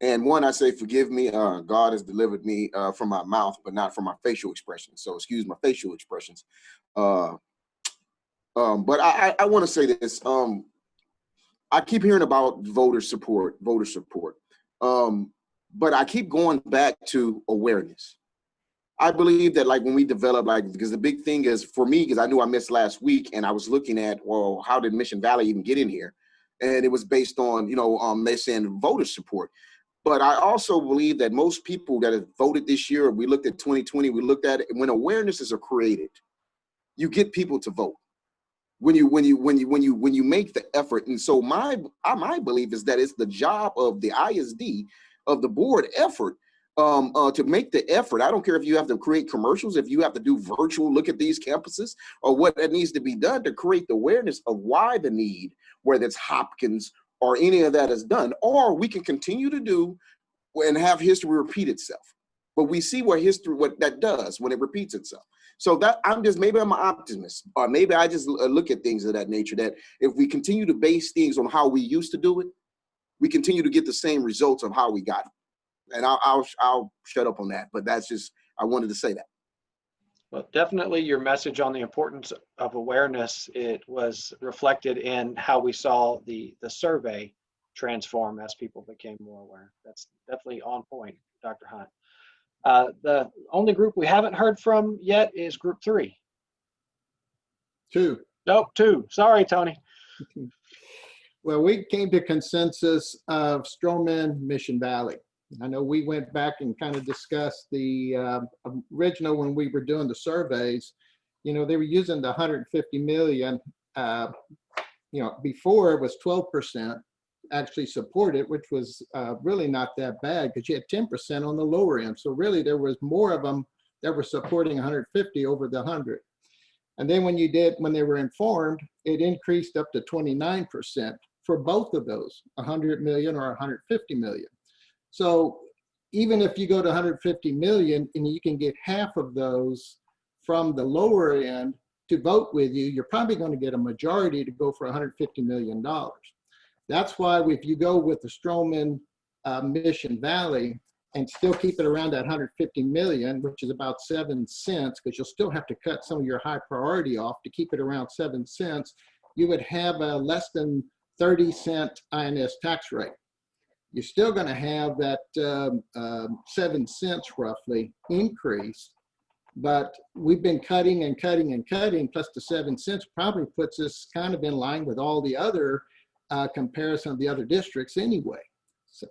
And one, I say, forgive me. God has delivered me from my mouth, but not from my facial expressions. So excuse my facial expressions. But I want to say this. I keep hearing about voter support. But I keep going back to awareness. I believe that, like, when we develop, like, because the big thing is for me, because I knew I missed last week, and I was looking at, well, how did Mission Valley even get in here? And it was based on, they're saying voter support. But I also believe that most people that have voted this year, we looked at 2020, we looked at it, when awarenesses are created, you get people to vote. When you make the effort. And so my belief is that it's the job of the ISD, of the board effort, to make the effort. I don't care if you have to create commercials, if you have to do virtual look at these campuses, or what that needs to be done to create the awareness of why the need, whether it's Hopkins or any of that is done. Or we can continue to do and have history repeat itself. But we see what that does when it repeats itself. So that maybe I'm an optimist, or maybe I just look at things of that nature, that if we continue to base things on how we used to do it, we continue to get the same results of how we got it. And I'll shut up on that, but that's just, I wanted to say that. Well, definitely your message on the importance of awareness, it was reflected in how we saw the survey transform as people became more aware. That's definitely on point, Dr. Hunt. The only group we haven't heard from yet is Group 3. 2. Nope, 2. Sorry, Tony. Well, we came to consensus of Stroman, Mission Valley. I know we went back and kind of discussed the original, when we were doing the surveys, they were using the 150 million, before it was 12% actually supported, which was really not that bad, because you had 10% on the lower end. So really there was more of them that were supporting 150 over the 100. And then when they were informed, it increased up to 29% for both of those, 100 million or 150 million. So even if you go to 150 million and you can get half of those from the lower end to vote with you, you're probably going to get a majority to go for $150 million. That's why if you go with the Stroman Mission Valley and still keep it around that 150 million, which is about 7 cents, because you'll still have to cut some of your high priority off to keep it around 7 cents, you would have a less than 30-cent INS tax rate. You're still going to have that 7 cents roughly increase, but we've been cutting and cutting and cutting, plus the 7 cents probably puts us kind of in line with all the other comparison of the other districts anyway.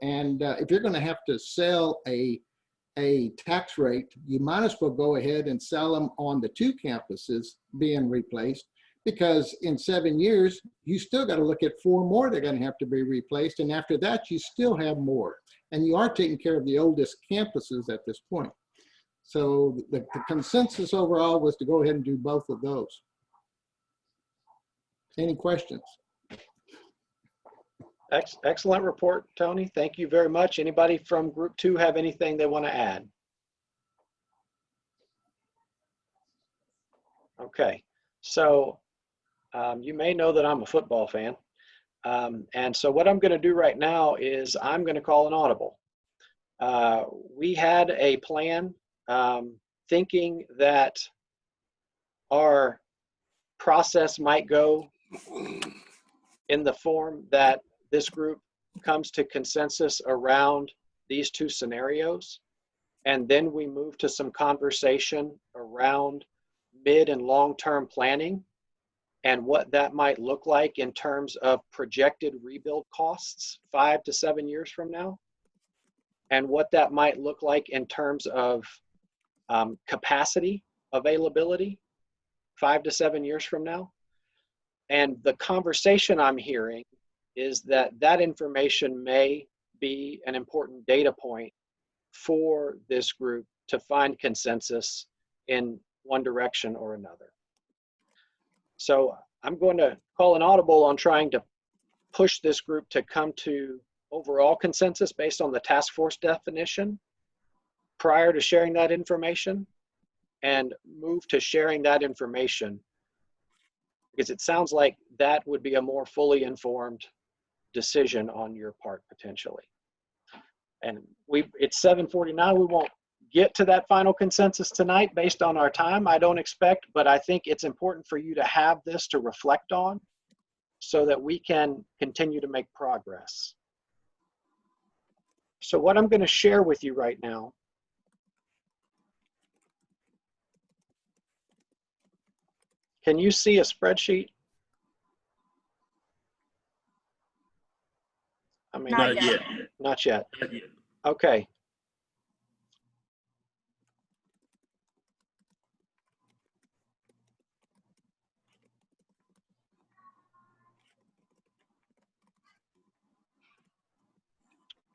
And if you're going to have to sell a a tax rate, you might as well go ahead and sell them on the 2 campuses being replaced, because in 7 years, you still got to look at 4 more that are going to have to be replaced. And after that, you still have more. And you are taking care of the oldest campuses at this point. So the consensus overall was to go ahead and do both of those. Any questions? Excellent report, Tony. Thank you very much. Anybody from Group 2 have anything they want to add? Okay, so you may know that I'm a football fan. And so what I'm going to do right now is I'm going to call an audible. We had a plan thinking that our process might go in the form that this group comes to consensus around these 2 scenarios, and then we move to some conversation around mid and long-term planning and what that might look like in terms of projected rebuild costs 5 to 7 years from now, and what that might look like in terms of capacity availability 5 to 7 years from now. And the conversation I'm hearing is that that information may be an important data point for this group to find consensus in one direction or another. So I'm going to call an audible on trying to push this group to come to overall consensus based on the task force definition prior to sharing that information, and move to sharing that information, because it sounds like that would be a more fully informed decision on your part potentially. And it's 7:49. We won't get to that final consensus tonight based on our time, I don't expect, but I think it's important for you to have this to reflect on so that we can continue to make progress. So what I'm going to share with you right now can you see a spreadsheet? I mean, Not yet. Not yet. Not yet. Okay.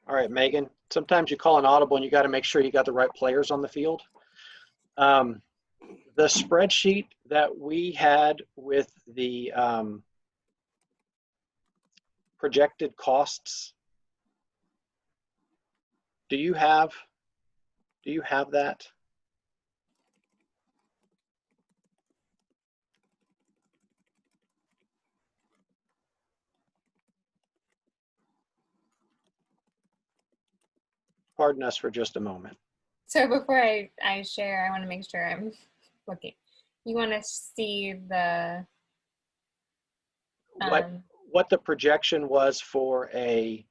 All right, Megan, sometimes you call an audible and you got to make sure you got the right players on the field. The spreadsheet that we had with the projected costs, do you have that? Pardon us for just a moment. So before I share, I want to make sure I'm looking. You want to see the what the projection was for a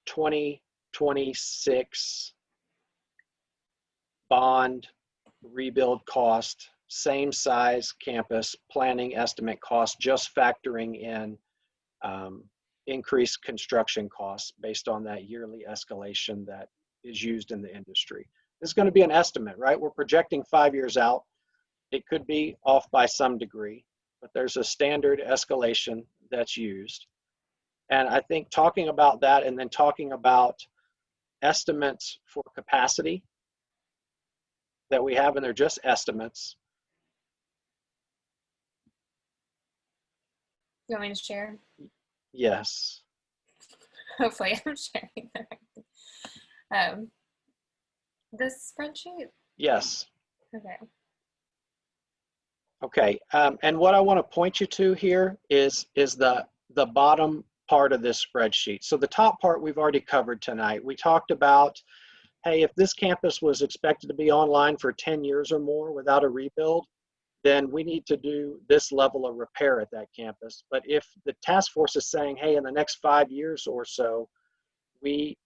2026 bond rebuild cost, same size campus, planning estimate cost, just factoring in increased construction costs based on that yearly escalation that is used in the industry. It's going to be an estimate, right? We're projecting 5 years out. It could be off by some degree, but there's a standard escalation that's used. And I think talking about that and then talking about estimates for capacity that we have, and they're just estimates. You want me to share? Yes. Hopefully I'm sharing the right thing. This spreadsheet? Yes. Okay. Okay. And what I want to point you to here is the bottom part of this spreadsheet. So the top part we've already covered tonight. We talked about, hey, if this campus was expected to be online for 10 years or more without a rebuild, then we need to do this level of repair at that campus. But if the task force is saying, hey, in the next 5 years or so, we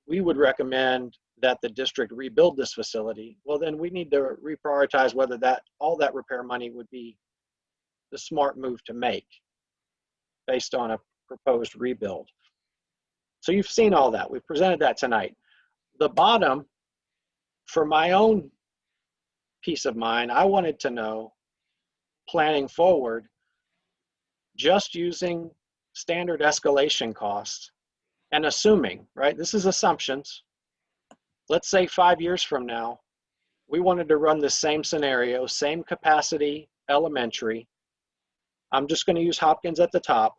would recommend that the district rebuild this facility, well, then we need to reprioritize whether all that repair money would be the smart move to make based on a proposed rebuild. So you've seen all that. We've presented that tonight. The bottom for my own peace of mind, I wanted to know, planning forward, just using standard escalation costs and assuming, right, this is assumptions. Let's say 5 years from now, we wanted to run the same scenario, same capacity elementary. I'm just going to use Hopkins at the top.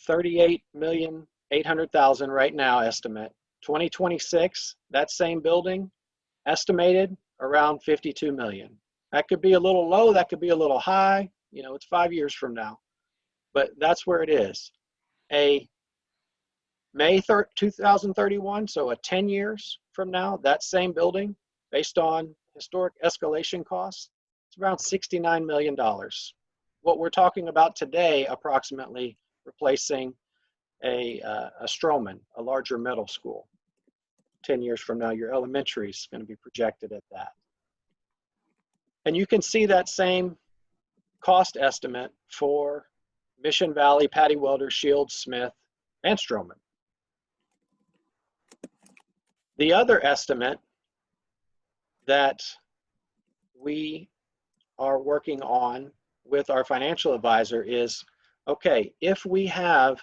38,800,000 right now estimate. 2026, that same building estimated around 52 million. That could be a little low, that could be a little high, you know, it's 5 years from now. But that's where it is. A May 2031, so a 10 years from now, that same building, based on historic escalation costs, it's around $69 million. What we're talking about today, approximately replacing a Stroman, a larger middle school. 10 years from now, your elementary is going to be projected at that. And you can see that same cost estimate for Mission Valley, Patty Welder, Shields, Smith, and Stroman. The other estimate that we are working on with our financial advisor is, okay, if we have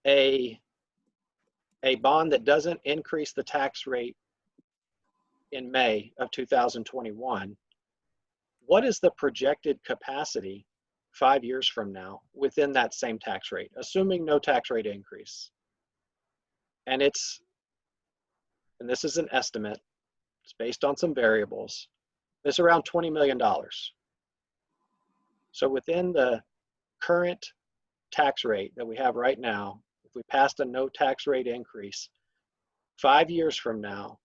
a bond that doesn't increase the tax rate in May of 2021, what is the projected capacity 5 years from now within that same tax rate, assuming no tax rate increase? And this is an estimate, it's based on some variables, it's around $20 million. So within the current tax rate that we have right now, if we passed a no tax rate increase, 5 years from now,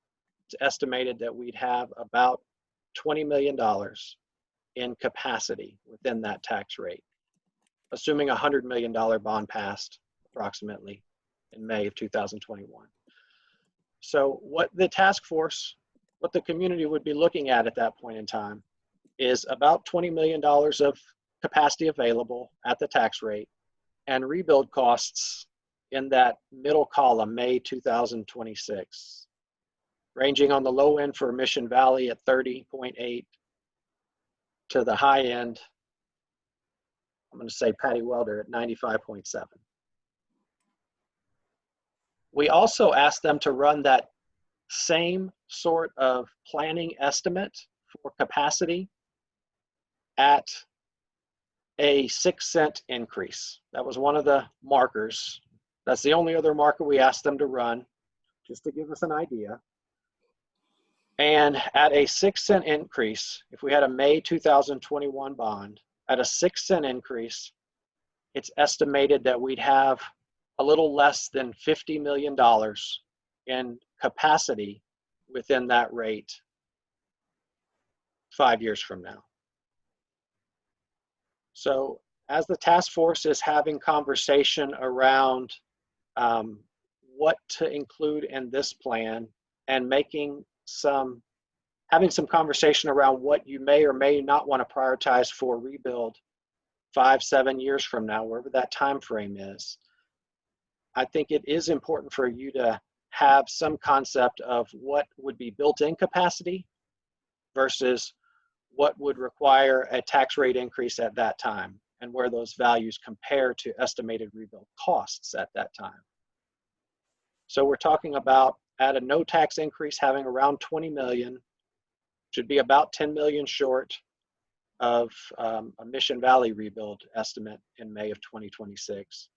it's estimated that we'd have about $20 million in capacity within that tax rate, assuming a $100 million bond passed approximately in May of 2021. So what the task force, what the community would be looking at that point in time is about $20 million of capacity available at the tax rate and rebuild costs in that middle column, May 2026, ranging on the low end for Mission Valley at 30.8 to the high end, I'm going to say Patty Welder at 95.7. We also asked them to run that same sort of planning estimate for capacity at a 6-cent increase. That was one of the markers. That's the only other marker we asked them to run, just to give us an idea. And at a 6-cent increase, if we had a May 2021 bond, at a 6-cent increase, it's estimated that we'd have a little less than $50 million in capacity within that rate 5 years from now. So as the task force is having conversation around what to include in this plan and having some conversation around what you may or may not want to prioritize for rebuild 5-7 years from now, wherever that time frame is, I think it is important for you to have some concept of what would be built-in capacity versus what would require a tax rate increase at that time and where those values compare to estimated rebuild costs at that time. So we're talking about at a no tax increase having around 20 million, should be about 10 million short of a Mission Valley rebuild estimate in May of 2026,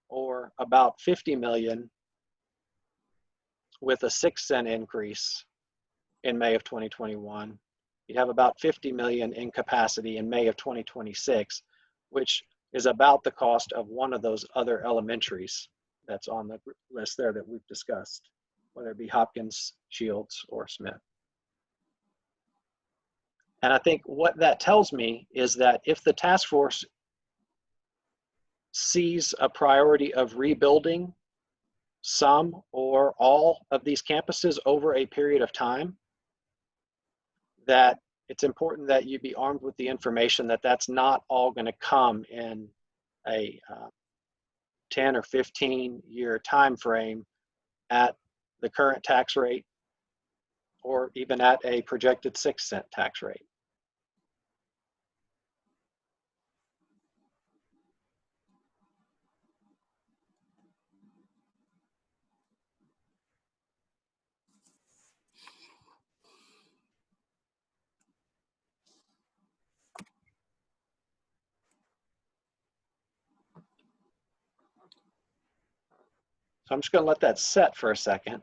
or about 50 million with a 6-cent increase in May of 2021. You'd have about 50 million in capacity in May of 2026, which is about the cost of one of those other elementaries that's on the list there that we've discussed, whether it be Hopkins, Shields, or Smith. And I think what that tells me is that if the task force sees a priority of rebuilding some or all of these campuses over a period of time, that it's important that you be armed with the information that that's not all going to come in a 10 or 15 year time frame at the current tax rate or even at a projected 6-cent tax rate. So I'm just going to let that set for a second,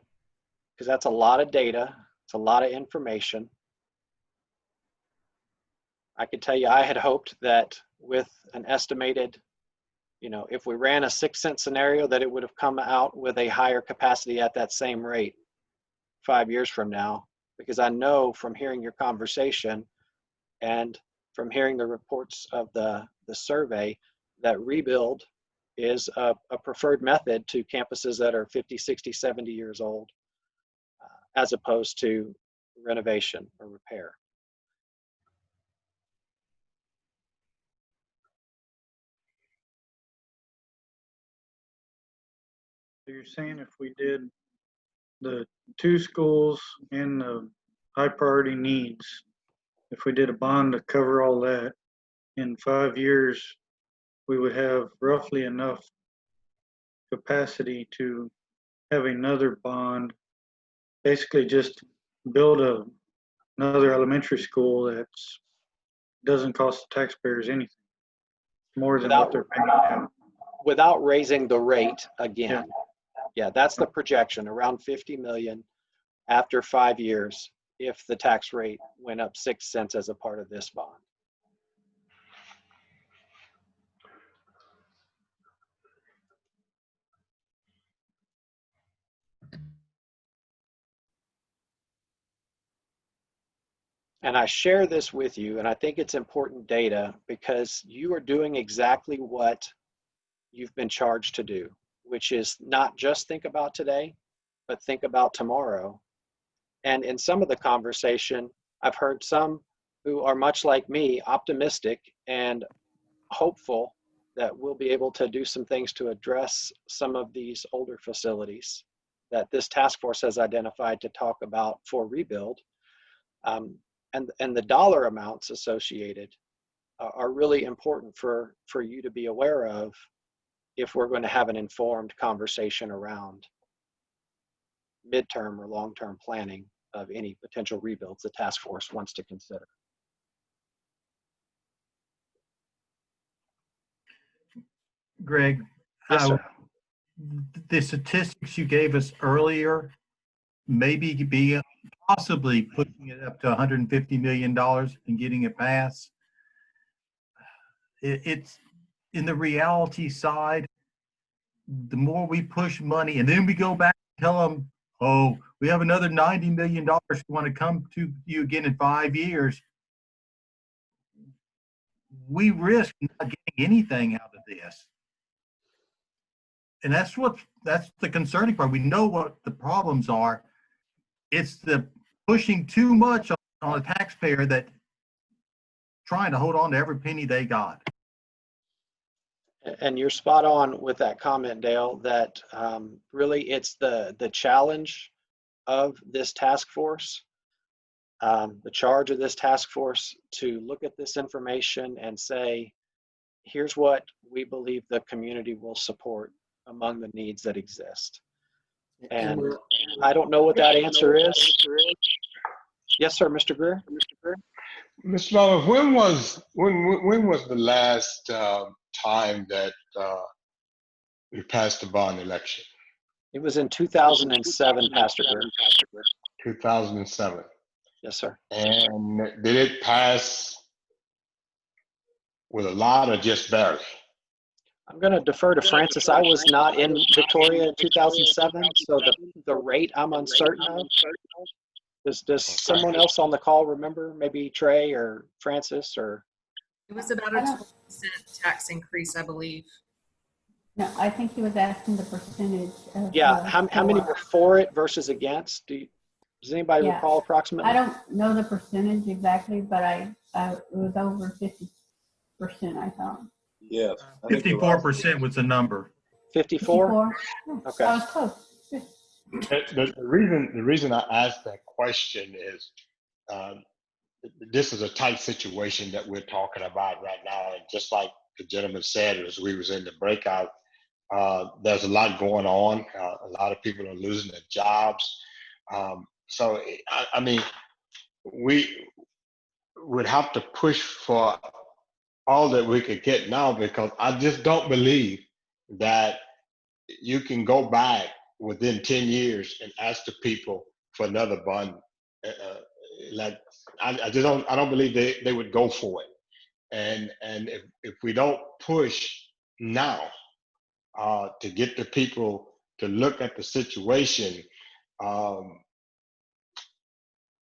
because that's a lot of data. It's a lot of information. I can tell you, I had hoped that with an estimated, if we ran a 6-cent scenario, that it would have come out with a higher capacity at that same rate 5 years from now, because I know from hearing your conversation and from hearing the reports of the survey that rebuild is a preferred method to campuses that are 50, 60, 70 years old, as opposed to renovation or repair. So you're saying if we did the 2 schools and the high priority needs, if we did a bond to cover all that, in 5 years, we would have roughly enough capacity to have another bond, basically just build another elementary school that doesn't cost the taxpayers anything more than what they're paying now. Without raising the rate again. Yeah, that's the projection, around 50 million after 5 years if the tax rate went up 6 cents as a part of this bond. And I share this with you, and I think it's important data because you are doing exactly what you've been charged to do, which is not just think about today, but think about tomorrow. And in some of the conversation, I've heard some who are much like me, optimistic and hopeful that we'll be able to do some things to address some of these older facilities that this task force has identified to talk about for rebuild. And the dollar amounts associated are really important for you to be aware of if we're going to have an informed conversation around midterm or long-term planning of any potential rebuilds the task force wants to consider. Greg, yes, sir. The statistics you gave us earlier, maybe be possibly pushing it up to $150 million and getting it passed. It's in the reality side, the more we push money and then we go back and tell them, oh, we have another $90 million we want to come to you again in 5 years, we risk not getting anything out of this. And that's the concerning part. We know what the problems are. It's the pushing too much on a taxpayer that trying to hold on to every penny they got. And you're spot on with that comment, Dale, that really it's the challenge of this task force, the charge of this task force to look at this information and say, here's what we believe the community will support among the needs that exist. And I don't know what that answer is. Yes, sir, Mr. Greer. Mr. Muller, when was the last time that we passed the bond election? It was in 2007, Pastor Greer. 2007. Yes, sir. And did it pass with a lot or just barely? I'm going to defer to Francis. I was not in Victoria in 2007, so the rate I'm uncertain of. Does someone else on the call remember? Maybe Trey or Francis or? It was about a 20% tax increase, I believe. No, I think he was asking the percentage. Of yeah, how many were for it versus against? Does anybody recall approximately? I don't know the percentage exactly, but it was over 50%, I thought. Yes. 54% was the number. 54? Okay. I was close. The reason I asked that question is this is a tight situation that we're talking about right now, and just like the gentleman said as we was in the breakout, there's a lot going on. A lot of people are losing their jobs. So I mean, we would have to push for all that we could get now, because I just don't believe that you can go back within 10 years and ask the people for another bond. Like I just don't, I don't believe they would go for it. And if we don't push now to get the people to look at the situation,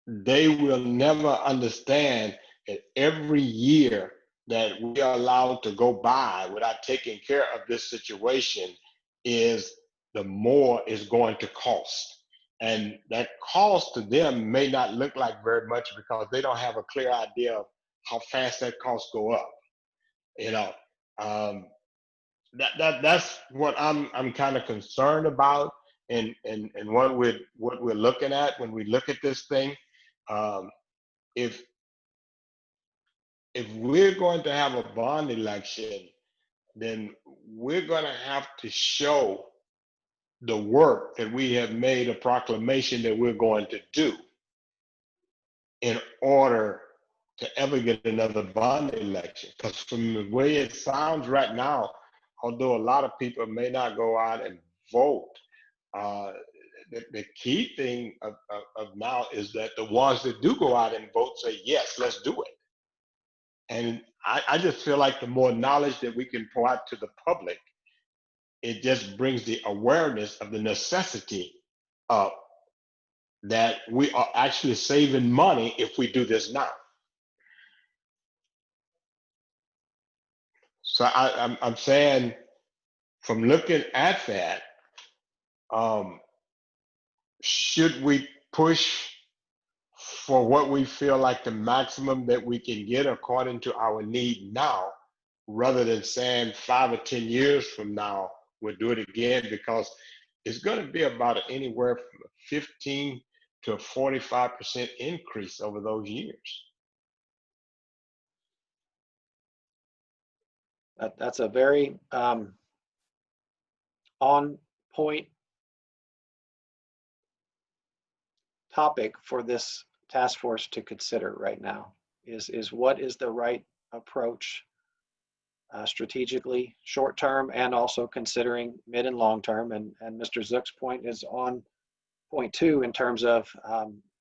they will never understand that every year that we are allowed to go by without taking care of this situation is the more it's going to cost. And that cost to them may not look like very much because they don't have a clear idea of how fast that cost go up. You know, that's what I'm kind of concerned about, and what we're looking at when we look at this thing. If we're going to have a bond election, then we're going to have to show the work that we have made a proclamation that we're going to do in order to ever get another bond election. Because from the way it sounds right now, although a lot of people may not go out and vote, the key thing of now is that the ones that do go out and vote say, yes, let's do it. And I just feel like the more knowledge that we can pour out to the public, it just brings the awareness of the necessity of that we are actually saving money if we do this now. So I'm saying, from looking at that, should we push for what we feel like the maximum that we can get according to our need now, rather than saying 5 or 10 years from now we'll do it again? Because it's going to be about anywhere from a 15 to a 45% increase over those years. That's a very on point topic for this task force to consider right now, is what is the right approach strategically, short term, and also considering mid and long term. And Mr. Zook's point is on point too, in terms of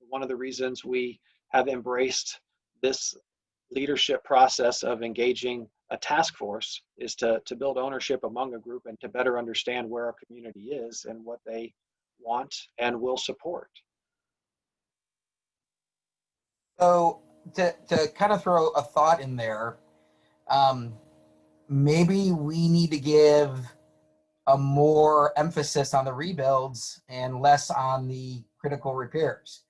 one of the reasons we have embraced this leadership process of engaging a task force is to build ownership among a group and to better understand where our community is and what they want and will support. So to kind of throw a thought in there, maybe we need to give a more emphasis on the rebuilds and less on the critical repairs.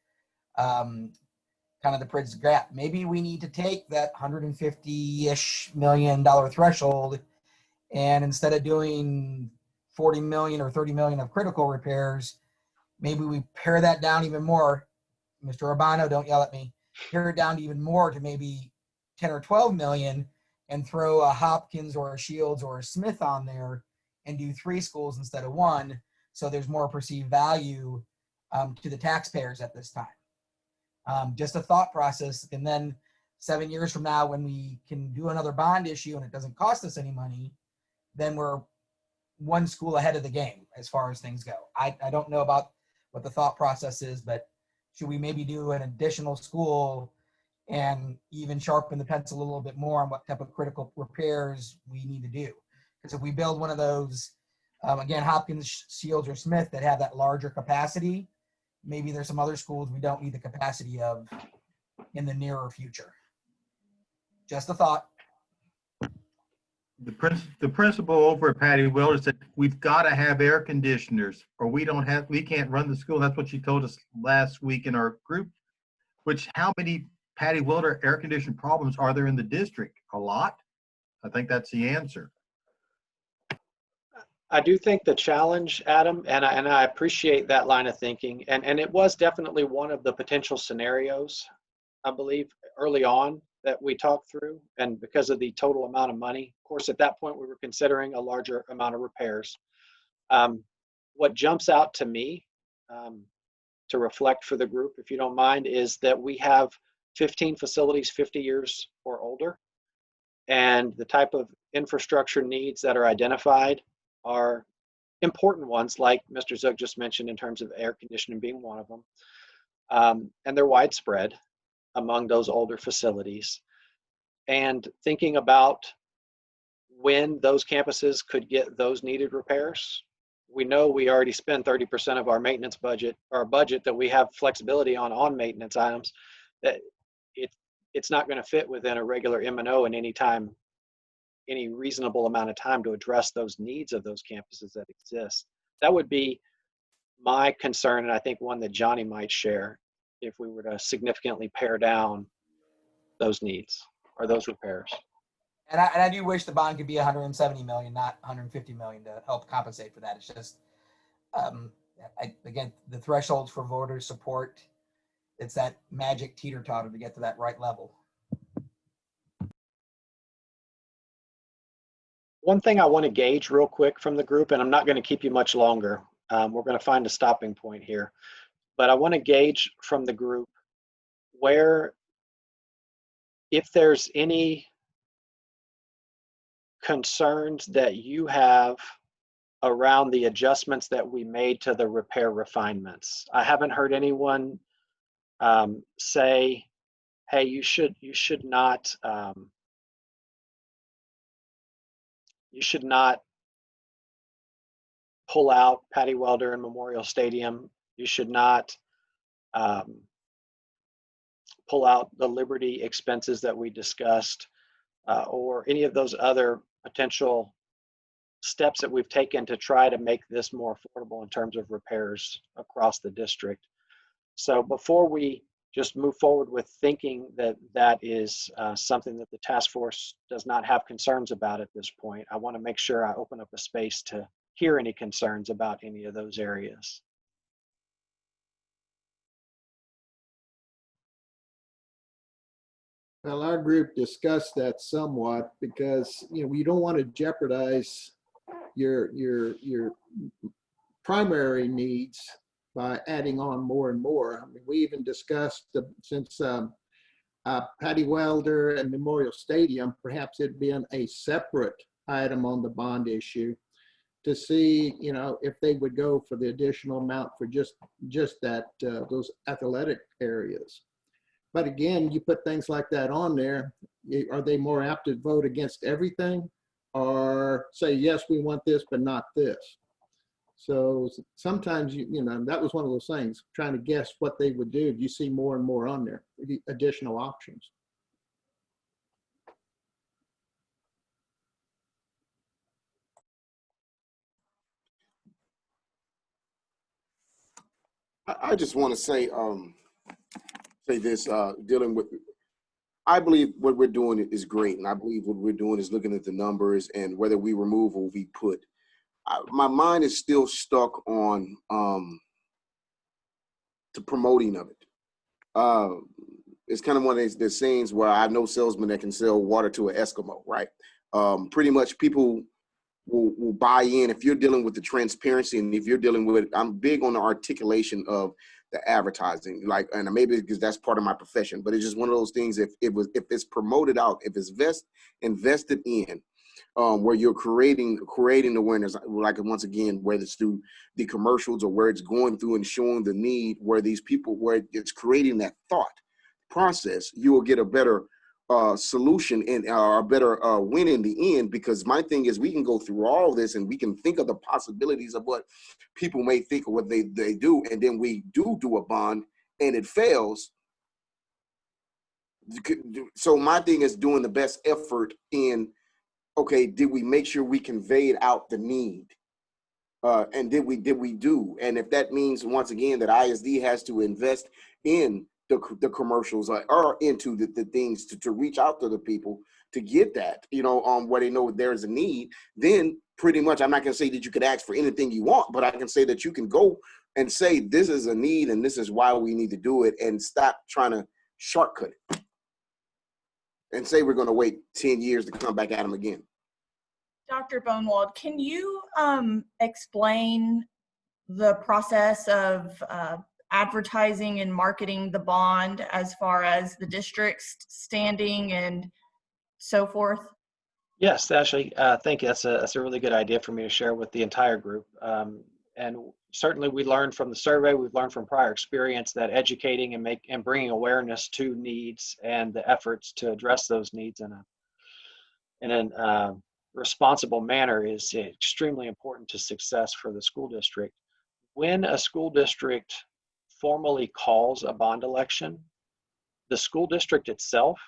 Kind of the bridge gap. Maybe we need to take that $150-ish million threshold, and instead of doing 40 million or 30 million of critical repairs, maybe we pare that down even more. Mr. Urbano, don't yell at me. Pare it down even more to maybe 10 or 12 million, and throw a Hopkins or a Shields or a Smith on there and do 3 schools instead of 1. So there's more perceived value to the taxpayers at this time. Just a thought process. And then 7 years from now, when we can do another bond issue and it doesn't cost us any money, then we're 1 school ahead of the game as far as things go. I don't know about what the thought process is, but should we maybe do an additional school and even sharpen the pencil a little bit more on what type of critical repairs we need to do? Because if we build one of those, again, Hopkins, Shields, or Smith that have that larger capacity, maybe there's some other schools we don't need the capacity of in the nearer future. Just a thought. The principal over at Patty Wilder said we've got to have air conditioners, or we can't run the school. That's what she told us last week in our group. Which, how many Patty Wilder air conditioning problems are there in the district? A lot. I think that's the answer. I do think the challenge, Adam, and I appreciate that line of thinking, and it was definitely one of the potential scenarios, I believe, early on that we talked through, and because of the total amount of money. Of course, at that point, we were considering a larger amount of repairs. What jumps out to me to reflect for the group, if you don't mind, is that we have 15 facilities 50 years or older, and the type of infrastructure needs that are identified are important ones, like Mr. Zook just mentioned in terms of air conditioning being one of them. And they're widespread among those older facilities. And thinking about when those campuses could get those needed repairs, we know we already spend 30% of our maintenance budget, our budget that we have flexibility on maintenance items, that it's not going to fit within a regular M&O in any reasonable amount of time to address those needs of those campuses that exist. That would be my concern, and I think one that Johnny might share, if we were to significantly pare down those needs or those repairs. And I do wish the bond could be 170 million, not 150 million, to help compensate for that. It's just, again, the thresholds for voter support, it's that magic teeter-totter to get to that right level. One thing I want to gauge real quick from the group, and I'm not going to keep you much longer. We're going to find a stopping point here. But I want to gauge from the group where, if there's any concerns that you have around the adjustments that we made to the repair refinements. I haven't heard anyone say, hey, you should not pull out Patty Welder and Memorial Stadium. You should not pull out the Liberty expenses that we discussed, or any of those other potential steps that we've taken to try to make this more affordable in terms of repairs across the district. So before we just move forward with thinking that that is something that the task force does not have concerns about at this point, I want to make sure I open up a space to hear any concerns about any of those areas. Well, our group discussed that somewhat because, you know, we don't want to jeopardize your primary needs by adding on more and more. I mean, we even discussed since Patty Welder and Memorial Stadium, perhaps it'd been a separate item on the bond issue to see, you know, if they would go for the additional amount for just that those athletic areas. But again, you put things like that on there, are they more apt to vote against everything, or say, yes, we want this, but not this? So sometimes, you know, that was one of those things, trying to guess what they would do. You see more and more on there, the additional options. I just want to say this, dealing with, I believe what we're doing is great. And I believe what we're doing is looking at the numbers and whether we remove or we put. My mind is still stuck on the promoting of it. It's kind of one of those scenes where I know salesmen that can sell water to an Eskimo, right? Pretty much people will buy in if you're dealing with the transparency, and if you're dealing with, I'm big on the articulation of the advertising, like, and maybe because that's part of my profession, but it's just one of those things. If it's promoted out, if it's invested in, where you're creating awareness, like, once again, whether it's through the commercials or where it's going through and showing the need, where these people, where it's creating that thought process, you will get a better solution and a better win in the end. Because my thing is, we can go through all this and we can think of the possibilities of what people may think of what they do, and then we do a bond and it fails. So my thing is doing the best effort in, okay, did we make sure we conveyed out the need? And did we do? And if that means, once again, that ISD has to invest in the commercials or into the things to reach out to the people to get that, you know, where they know there's a need, then pretty much, I'm not going to say that you could ask for anything you want, but I can say that you can go and say, this is a need and this is why we need to do it, and stop trying to shortcut it and say we're going to wait 10 years to come back at them again. Dr. Bonewald, can you explain the process of advertising and marketing the bond as far as the district's standing and so forth? Yes, Ashley, thank you. That's a really good idea for me to share with the entire group. And certainly we learned from the survey, we've learned from prior experience that educating and bringing awareness to needs and the efforts to address those needs in a responsible manner is extremely important to success for the school district. When a school district formally calls a bond election, the school district itself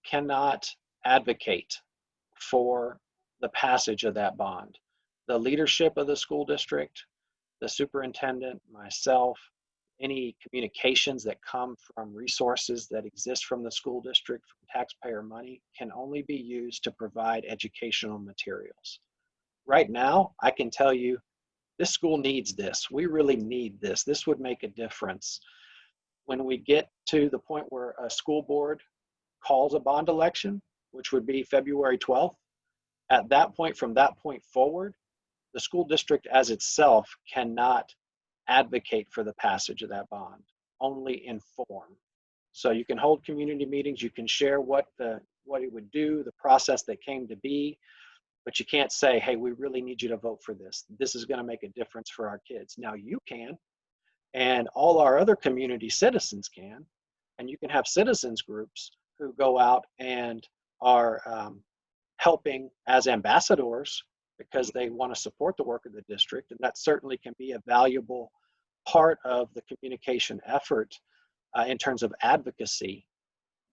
cannot advocate for the passage of that bond. The leadership of the school district, the superintendent, myself, any communications that come from resources that exist from the school district, from taxpayer money, can only be used to provide educational materials. Right now, I can tell you, this school needs this. We really need this. This would make a difference. When we get to the point where a school board calls a bond election, which would be February 12th, at that point, from that point forward, the school district as itself cannot advocate for the passage of that bond, only inform. So you can hold community meetings, you can share what it would do, the process that came to be, but you can't say, hey, we really need you to vote for this. This is going to make a difference for our kids. Now you can, and all our other community citizens can, and you can have citizens groups who go out and are helping as ambassadors because they want to support the work of the district, and that certainly can be a valuable part of the communication effort in terms of advocacy.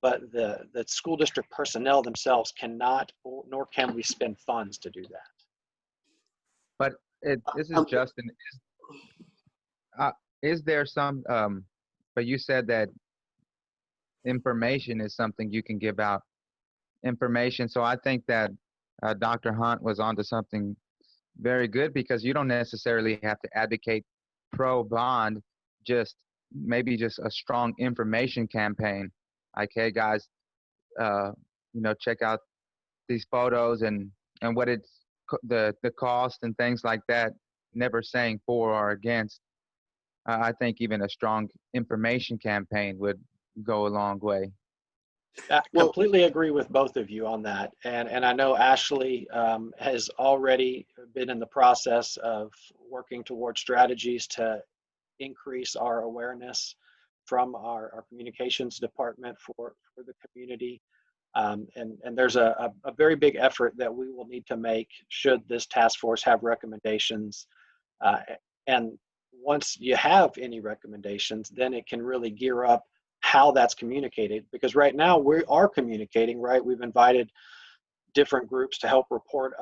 But the school district personnel themselves cannot, nor can we spend funds to do that. But this is Justin. Is there some, but you said that information is something you can give out information. So I think that Dr. Hunt was onto something very good, because you don't necessarily have to advocate pro bond, just maybe just a strong information campaign. Like, hey guys, check out these photos and what it's the cost and things like that. Never saying for or against. I think even a strong information campaign would go a long way. I completely agree with both of you on that. And I know Ashley has already been in the process of working towards strategies to increase our awareness from our communications department for the community. And there's a very big effort that we will need to make should this task force have recommendations. And once you have any recommendations, then it can really gear up how that's communicated, because right now we are communicating, right? We've invited different groups to help report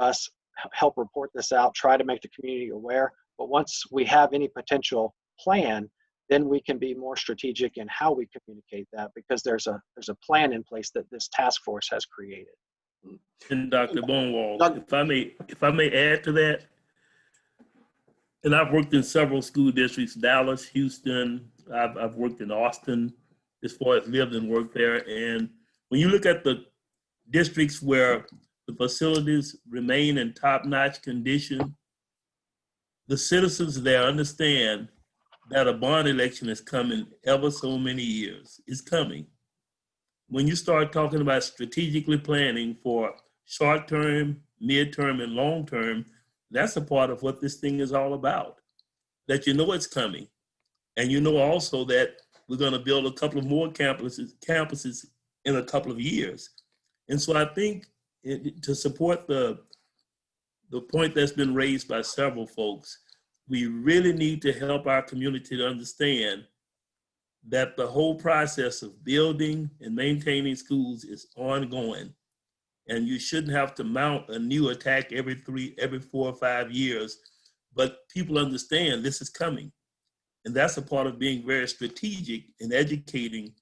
this out, try to make the community aware. But once we have any potential plan, then we can be more strategic in how we communicate that, because there's a plan in place that this task force has created. And Dr. Bonewald, if I may add to that, and I've worked in several school districts, Dallas, Houston, I've worked in Austin, as far as lived and worked there. And when you look at the districts where the facilities remain in top-notch condition, the citizens there understand that a bond election is coming ever so many years. It's coming. When you start talking about strategically planning for short-term, mid-term, and long-term, that's a part of what this thing is all about, that you know it's coming. And you know also that we're going to build a couple of more campuses in a couple of years. And so I think to support the point that's been raised by several folks, we really need to help our community to understand that the whole process of building and maintaining schools is ongoing. And you shouldn't have to mount a new attack every 4 or 5 years, but people understand this is coming. And that's a part of being very strategic in educating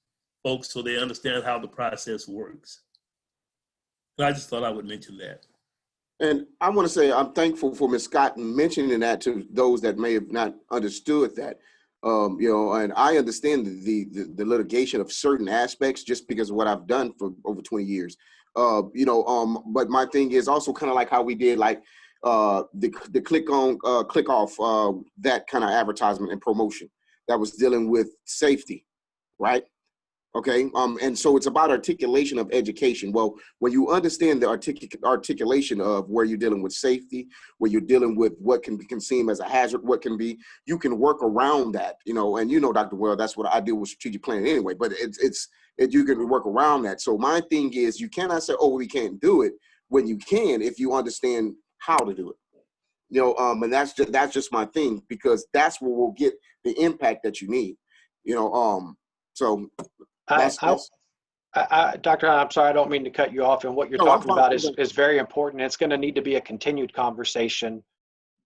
folks so they understand how the process works. And I just thought I would mention that. And I want to say I'm thankful for Ms. Scott mentioning that to those that may have not understood that. And I understand the litigation of certain aspects just because of what I've done for over 20 years. But my thing is also kind of like how we did like the click off that kind of advertisement and promotion that was dealing with safety, right? Okay, and so it's about articulation of education. Well, when you understand the articulation of where you're dealing with safety, where you're dealing with what can seem as a hazard, what can be, you can work around that, and Dr. Well, that's what I deal with strategic planning anyway, but you can work around that. So my thing is, you cannot say, oh, we can't do it, when you can, if you understand how to do it. And that's just my thing, because that's where we'll get the impact that you need. So Doctor, I'm sorry, I don't mean to cut you off. And what you're talking about is very important. It's going to need to be a continued conversation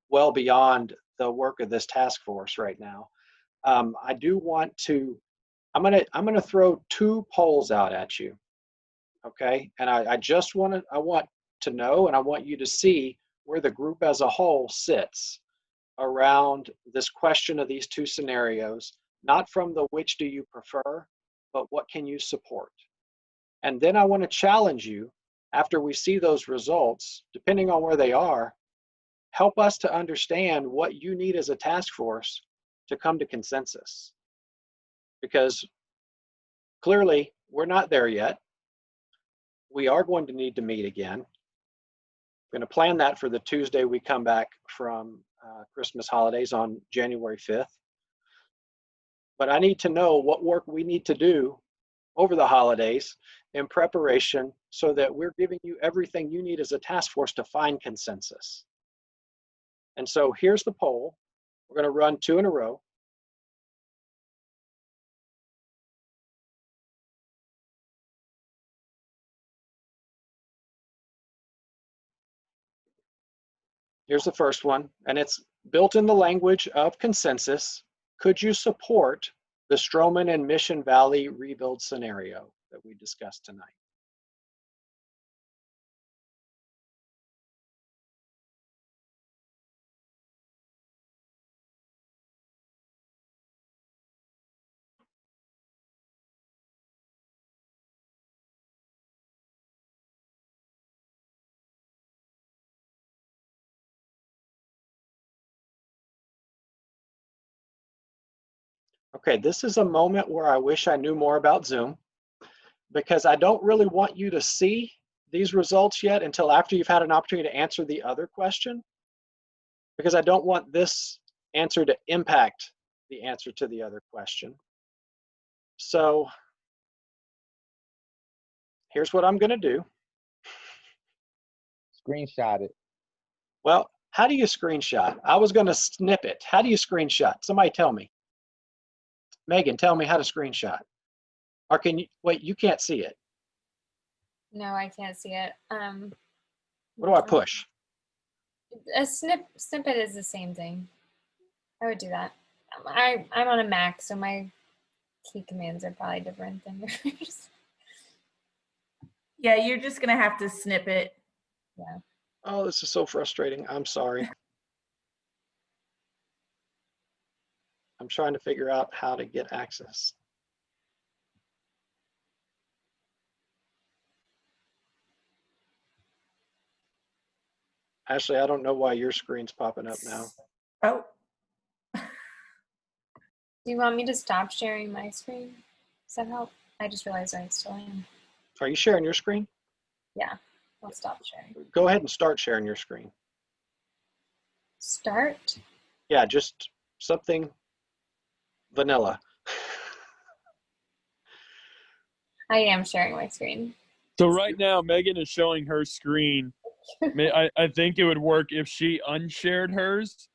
well beyond the work of this task force right now. I do want to, I'm going to throw 2 polls out at you. Okay. And I want to know, and I want you to see where the group as a whole sits around this question of these 2 scenarios, not from the which do you prefer, but what can you support? And then I want to challenge you, after we see those results, depending on where they are, help us to understand what you need as a task force to come to consensus. Because clearly we're not there yet. We are going to need to meet again. We're going to plan that for the Tuesday we come back from Christmas holidays on January 5th. But I need to know what work we need to do over the holidays in preparation so that we're giving you everything you need as a task force to find consensus. And so here's the poll. We're going to run 2 in a row. Here's the first one, and it's built in the language of consensus. Could you support the Stroman and Mission Valley rebuild scenario that we discussed tonight? Okay, this is a moment where I wish I knew more about Zoom, because I don't really want you to see these results yet until after you've had an opportunity to answer the other question, because I don't want this answer to impact the answer to the other question. So here's what I'm going to do. Screenshot it. Well, how do you screenshot? I was going to snip it. How do you screenshot? Somebody tell me. Megan, tell me how to screenshot. Or can you, wait, you can't see it. No, I can't see it. What do I push? A snippet is the same thing. I would do that. I'm on a Mac, so my key commands are probably different than yours. Yeah, you're just gonna have to snip it. Yeah. Oh, this is so frustrating. I'm sorry. I'm trying to figure out how to get access. Ashley, I don't know why your screen's popping up now. Oh. Do you want me to stop sharing my screen? Does that help? I just realized I still am. Are you sharing your screen? Yeah, I'll stop sharing. Go ahead and start sharing your screen. Start? Yeah, just something vanilla. I am sharing my screen. So right now, Megan is showing her screen. I think it would work if she unshared hers.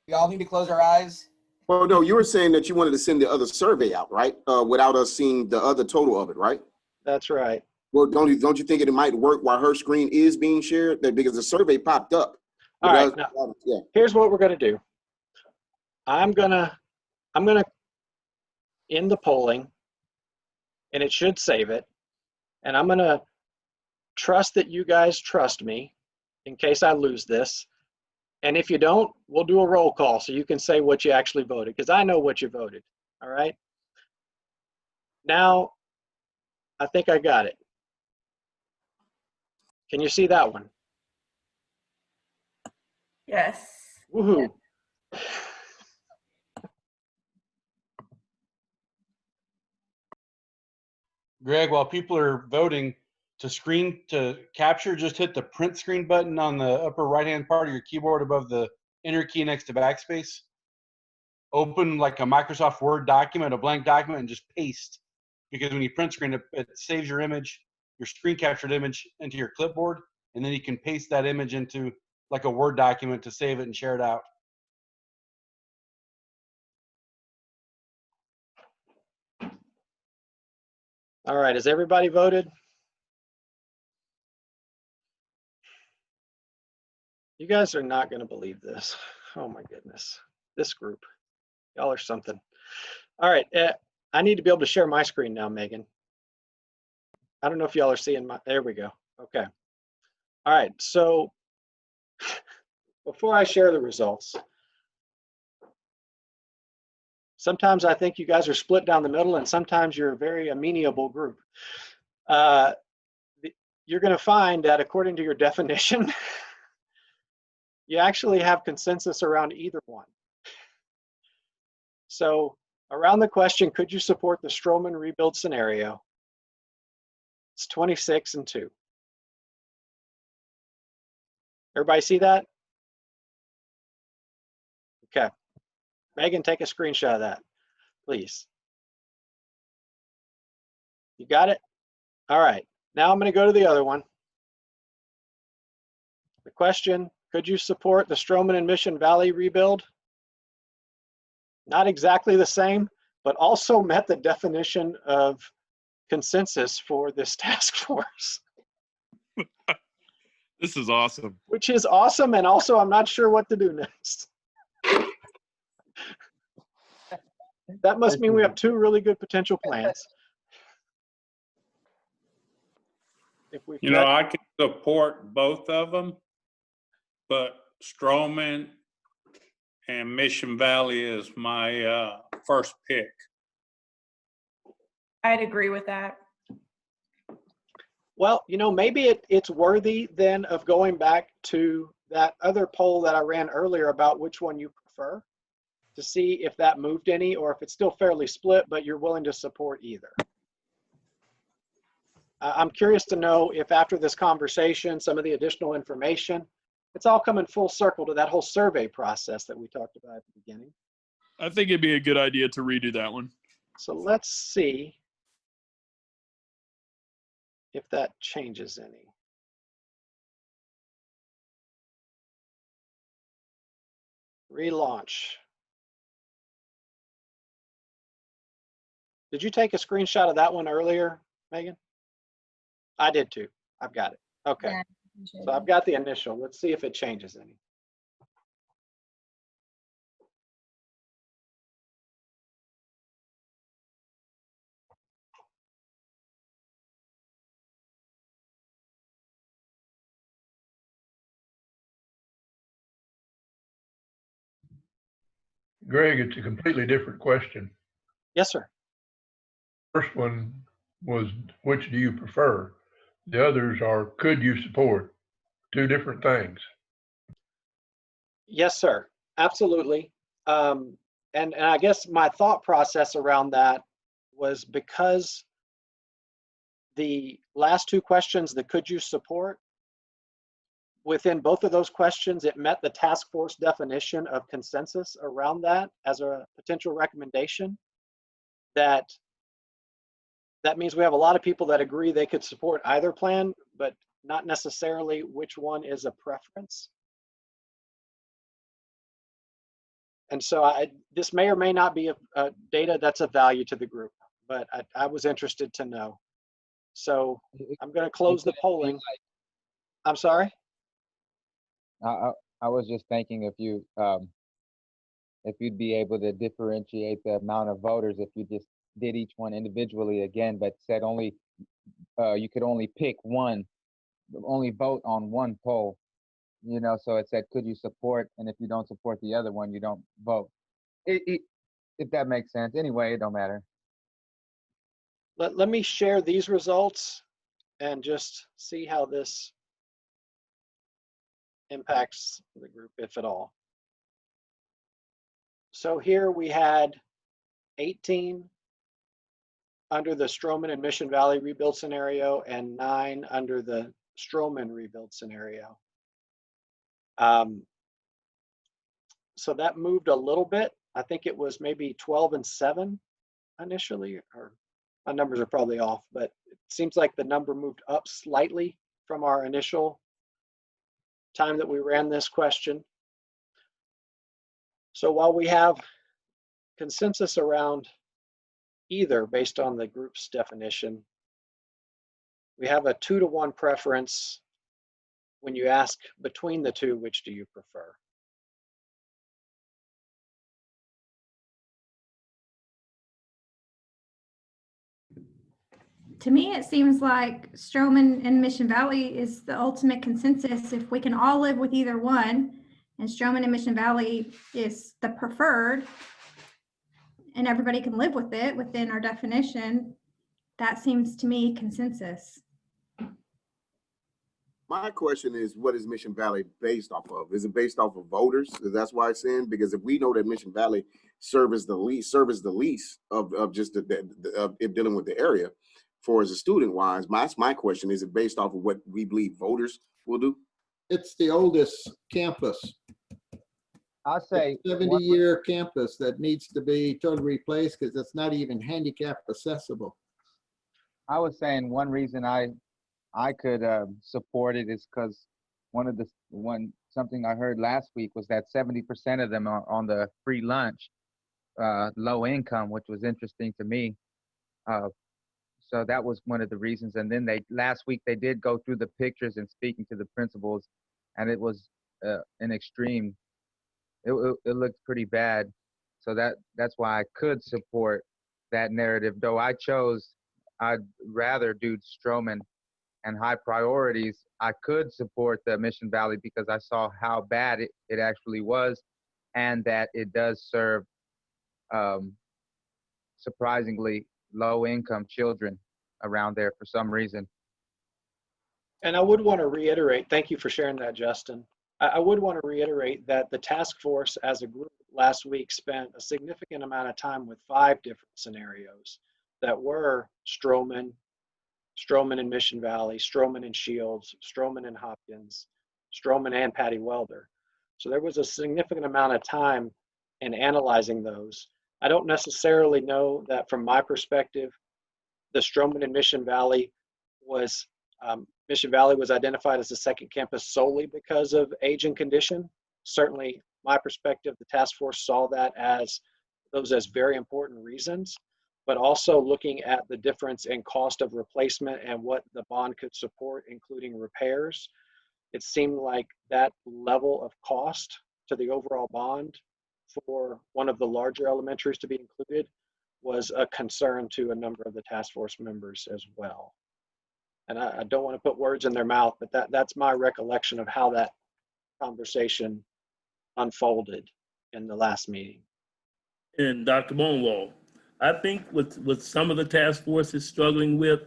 We all need to close our eyes. Well, no, you were saying that you wanted to send the other survey out, right? Without us seeing the other total of it, right? That's right. Well, don't you think it might work while her screen is being shared? That because the survey popped up. All right. Now, yeah. Here's what we're going to do. I'm gonna end the polling, and it should save it. And I'm going to trust that you guys trust me in case I lose this. And if you don't, we'll do a roll call so you can say what you actually voted, because I know what you voted. All right. Now, I think I got it. Can you see that one? Yes. Woohoo. Greg, while people are voting, to capture, just hit the print screen button on the upper right-hand part of your keyboard above the enter key next to backspace. Open like a Microsoft Word document, a blank document, and just paste. Because when you print screen, it saves your image, your screen captured image into your clipboard, and then you can paste that image into like a Word document to save it and share it out. All right, has everybody voted? You guys are not going to believe this. Oh my goodness. This group, y'all are something. All right, I need to be able to share my screen now, Megan. I don't know if y'all are seeing my, there we go. Okay. All right, so before I share the results, sometimes I think you guys are split down the middle and sometimes you're a very amenable group. You're going to find that according to your definition, you actually have consensus around either one. So around the question, could you support the Stroman rebuild scenario? It's 26 and 2. Everybody see that? Okay. Megan, take a screenshot of that, please. You got it? All right. Now I'm going to go to the other one. The question, could you support the Stroman and Mission Valley rebuild? Not exactly the same, but also met the definition of consensus for this task force. This is awesome. Which is awesome, and also I'm not sure what to do next. That must mean we have two really good potential plans. If we've You know, I can support both of them, but Stroman and Mission Valley is my first pick. I'd agree with that. Well, you know, maybe it's worthy then of going back to that other poll that I ran earlier about which one you prefer, to see if that moved any or if it's still fairly split, but you're willing to support either. I'm curious to know if after this conversation, some of the additional information, it's all coming full circle to that whole survey process that we talked about at the beginning. I think it'd be a good idea to redo that one. So let's see if that changes any. Relaunch. Did you take a screenshot of that one earlier, Megan? I did too. I've got it. Okay. Yeah, So I've got the initial. Let's see if it changes any. Greg, it's a completely different question. Yes, sir. First one was, which do you prefer? The others are, could you support? Two different things. Yes, sir. Absolutely. And I guess my thought process around that was because the last two questions, the could you support, within both of those questions, it met the task force definition of consensus around that as a potential recommendation. That means we have a lot of people that agree they could support either plan, but not necessarily which one is a preference. And so this may or may not be a data that's of value to the group, but I was interested to know. So I'm going to close the polling. I'm sorry? I was just thinking if you'd be able to differentiate the amount of voters if you just did each one individually again, but said only you could only pick one, only vote on one poll. You know, so it said, could you support? And if you don't support the other one, you don't vote. If that makes sense. Anyway, it don't matter. Let me share these results and just see how this impacts the group, if at all. So here we had 18 under the Stroman and Mission Valley rebuild scenario and 9 under the Stroman rebuild scenario. So that moved a little bit. I think it was maybe 12 and 7 initially, or my numbers are probably off, but it seems like the number moved up slightly from our initial time that we ran this question. So while we have consensus around either based on the group's definition, we have a 2-to-1 preference when you ask between the two, which do you prefer? To me, it seems like Stroman and Mission Valley is the ultimate consensus. If we can all live with either one, and Stroman and Mission Valley is the preferred, and everybody can live with it within our definition, that seems to me consensus. My question is, what is Mission Valley based off of? Is it based off of voters? That's why it's in, because if we know that Mission Valley serves the least of just if dealing with the area for as a student wise, that's my question. Is it based off of what we believe voters will do? It's the oldest campus. I'll say 70-year campus that needs to be totally replaced because it's not even handicap accessible. I was saying one reason I could support it is because something I heard last week was that 70% of them are on the free lunch, low income, which was interesting to me. So that was one of the reasons. And then last week they did go through the pictures and speaking to the principals, and it was an extreme. It looked pretty bad. So that's why I could support that narrative. Though I'd rather do Stroman and high priorities, I could support the Mission Valley because I saw how bad it actually was, and that it does serve surprisingly low-income children around there for some reason. And I would want to reiterate, thank you for sharing that, Justin. I would want to reiterate that the task force as a group last week spent a significant amount of time with 5 different scenarios that were Stroman and Mission Valley, Stroman and Shields, Stroman and Hopkins, Stroman and Patty Welder. So there was a significant amount of time in analyzing those. I don't necessarily know that from my perspective, the Stroman and Mission Valley was identified as the second campus solely because of age and condition. Certainly, my perspective, the task force saw that as very important reasons, but also looking at the difference in cost of replacement and what the bond could support, including repairs. It seemed like that level of cost to the overall bond for one of the larger elementaries to be included was a concern to a number of the task force members as well. And I don't want to put words in their mouth, but that's my recollection of how that conversation unfolded in the last meeting. And Dr. Bonewall, I think what some of the task force is struggling with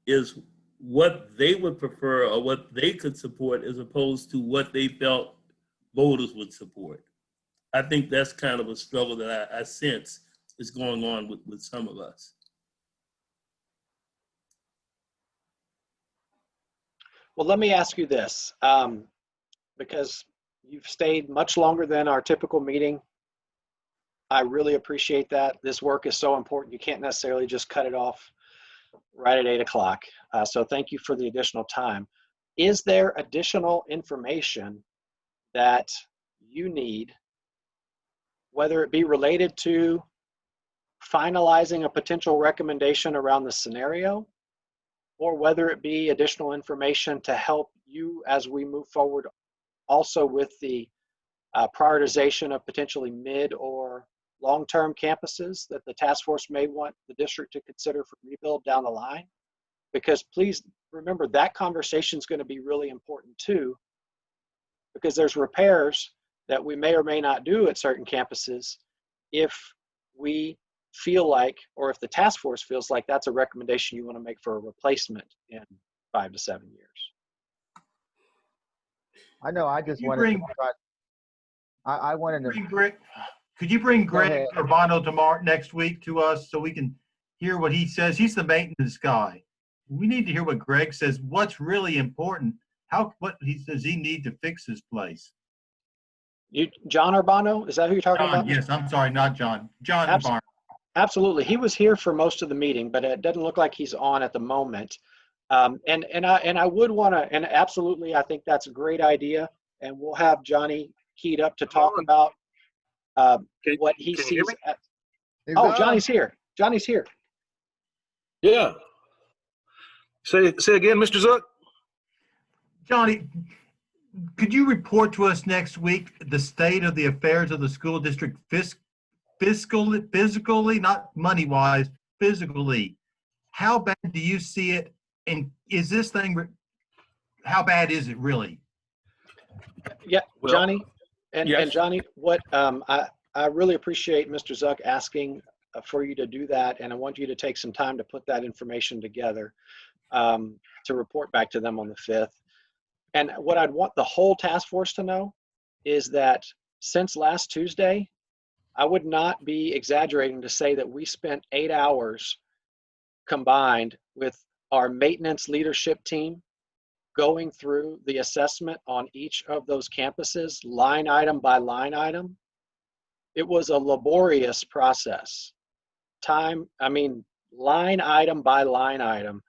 is what they would prefer or what they could support as opposed to what they felt voters would support. I think that's kind of a struggle that I sense is going on with some of us. Well, let me ask you this, because you've stayed much longer than our typical meeting. I really appreciate that. This work is so important. You can't necessarily just cut it off right at 8 o'clock. So thank you for the additional time. Is there additional information that you need, whether it be related to finalizing a potential recommendation around the scenario, or whether it be additional information to help you as we move forward also with the prioritization of potentially mid or long-term campuses that the task force may want the district to consider for rebuild down the line? because please remember that conversation is going to be really important too, because there's repairs that we may or may not do at certain campuses if we feel like, or if the task force feels like that's a recommendation you want to make for a replacement in 5 to 7 years. I know. I just wanted to try. I wanted to. Could you bring Go Greg ahead. Urbano tomorrow next week to us so we can hear what he says? He's the maintenance guy. We need to hear what Greg says. What's really important? What he says he need to fix this place. John Urbano, is that who you're talking John, about? yes, I'm sorry, not John. John Urbano. Absolutely. He was here for most of the meeting, but it doesn't look like he's on at the moment. And I would want to, and absolutely, I think that's a great idea. And we'll have Johnny keyed up to talk about what he sees. Oh, Johnny's here. Johnny's here. Yeah. Say again, Mr. Zuck. Johnny, could you report to us next week the state of the affairs of the school district physically, not money-wise, physically? How bad do you see it? And is this thing, how bad is it really? Yeah, Johnny, and Johnny, what I really appreciate Mr. Zuck asking for you to do that, and I want you to take some time to put that information together to report back to them on the 5th. And what I'd want the whole task force to know is that since last Tuesday, I would not be exaggerating to say that we spent 8 hours combined with our maintenance leadership team going through the assessment on each of those campuses, line item by line item. It was a laborious process. Line item by line item,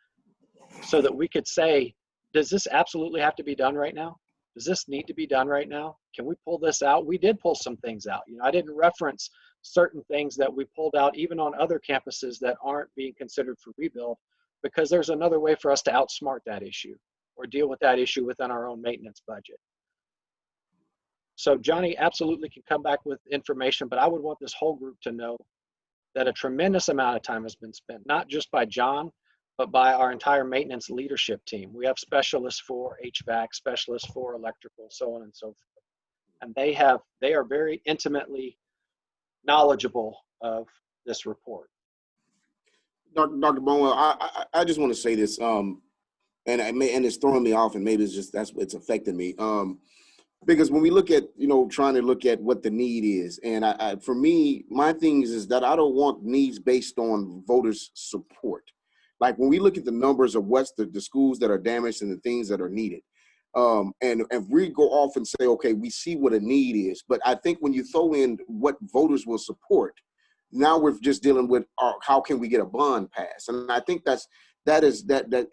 so that we could say, does this absolutely have to be done right now? Does this need to be done right now? Can we pull this out? We did pull some things out. I didn't reference certain things that we pulled out even on other campuses that aren't being considered for rebuild, because there's another way for us to outsmart that issue or deal with that issue within our own maintenance budget. So Johnny absolutely can come back with information, but I would want this whole group to know that a tremendous amount of time has been spent, not just by John, but by our entire maintenance leadership team. We have specialists for HVAC, specialists for electrical, so on and so forth. And they are very intimately knowledgeable of this report. Dr. Bonwell, I just want to say this, and it's throwing me off, and maybe it's just it's affecting me. Because when we look at, trying to look at what the need is, and for me, my thing is that I don't want needs based on voters' support. Like when we look at the numbers of what's the schools that are damaged and the things that are needed, and if we go off and say, okay, we see what a need is, but I think when you throw in what voters will support, now we're just dealing with how can we get a bond passed, and I think that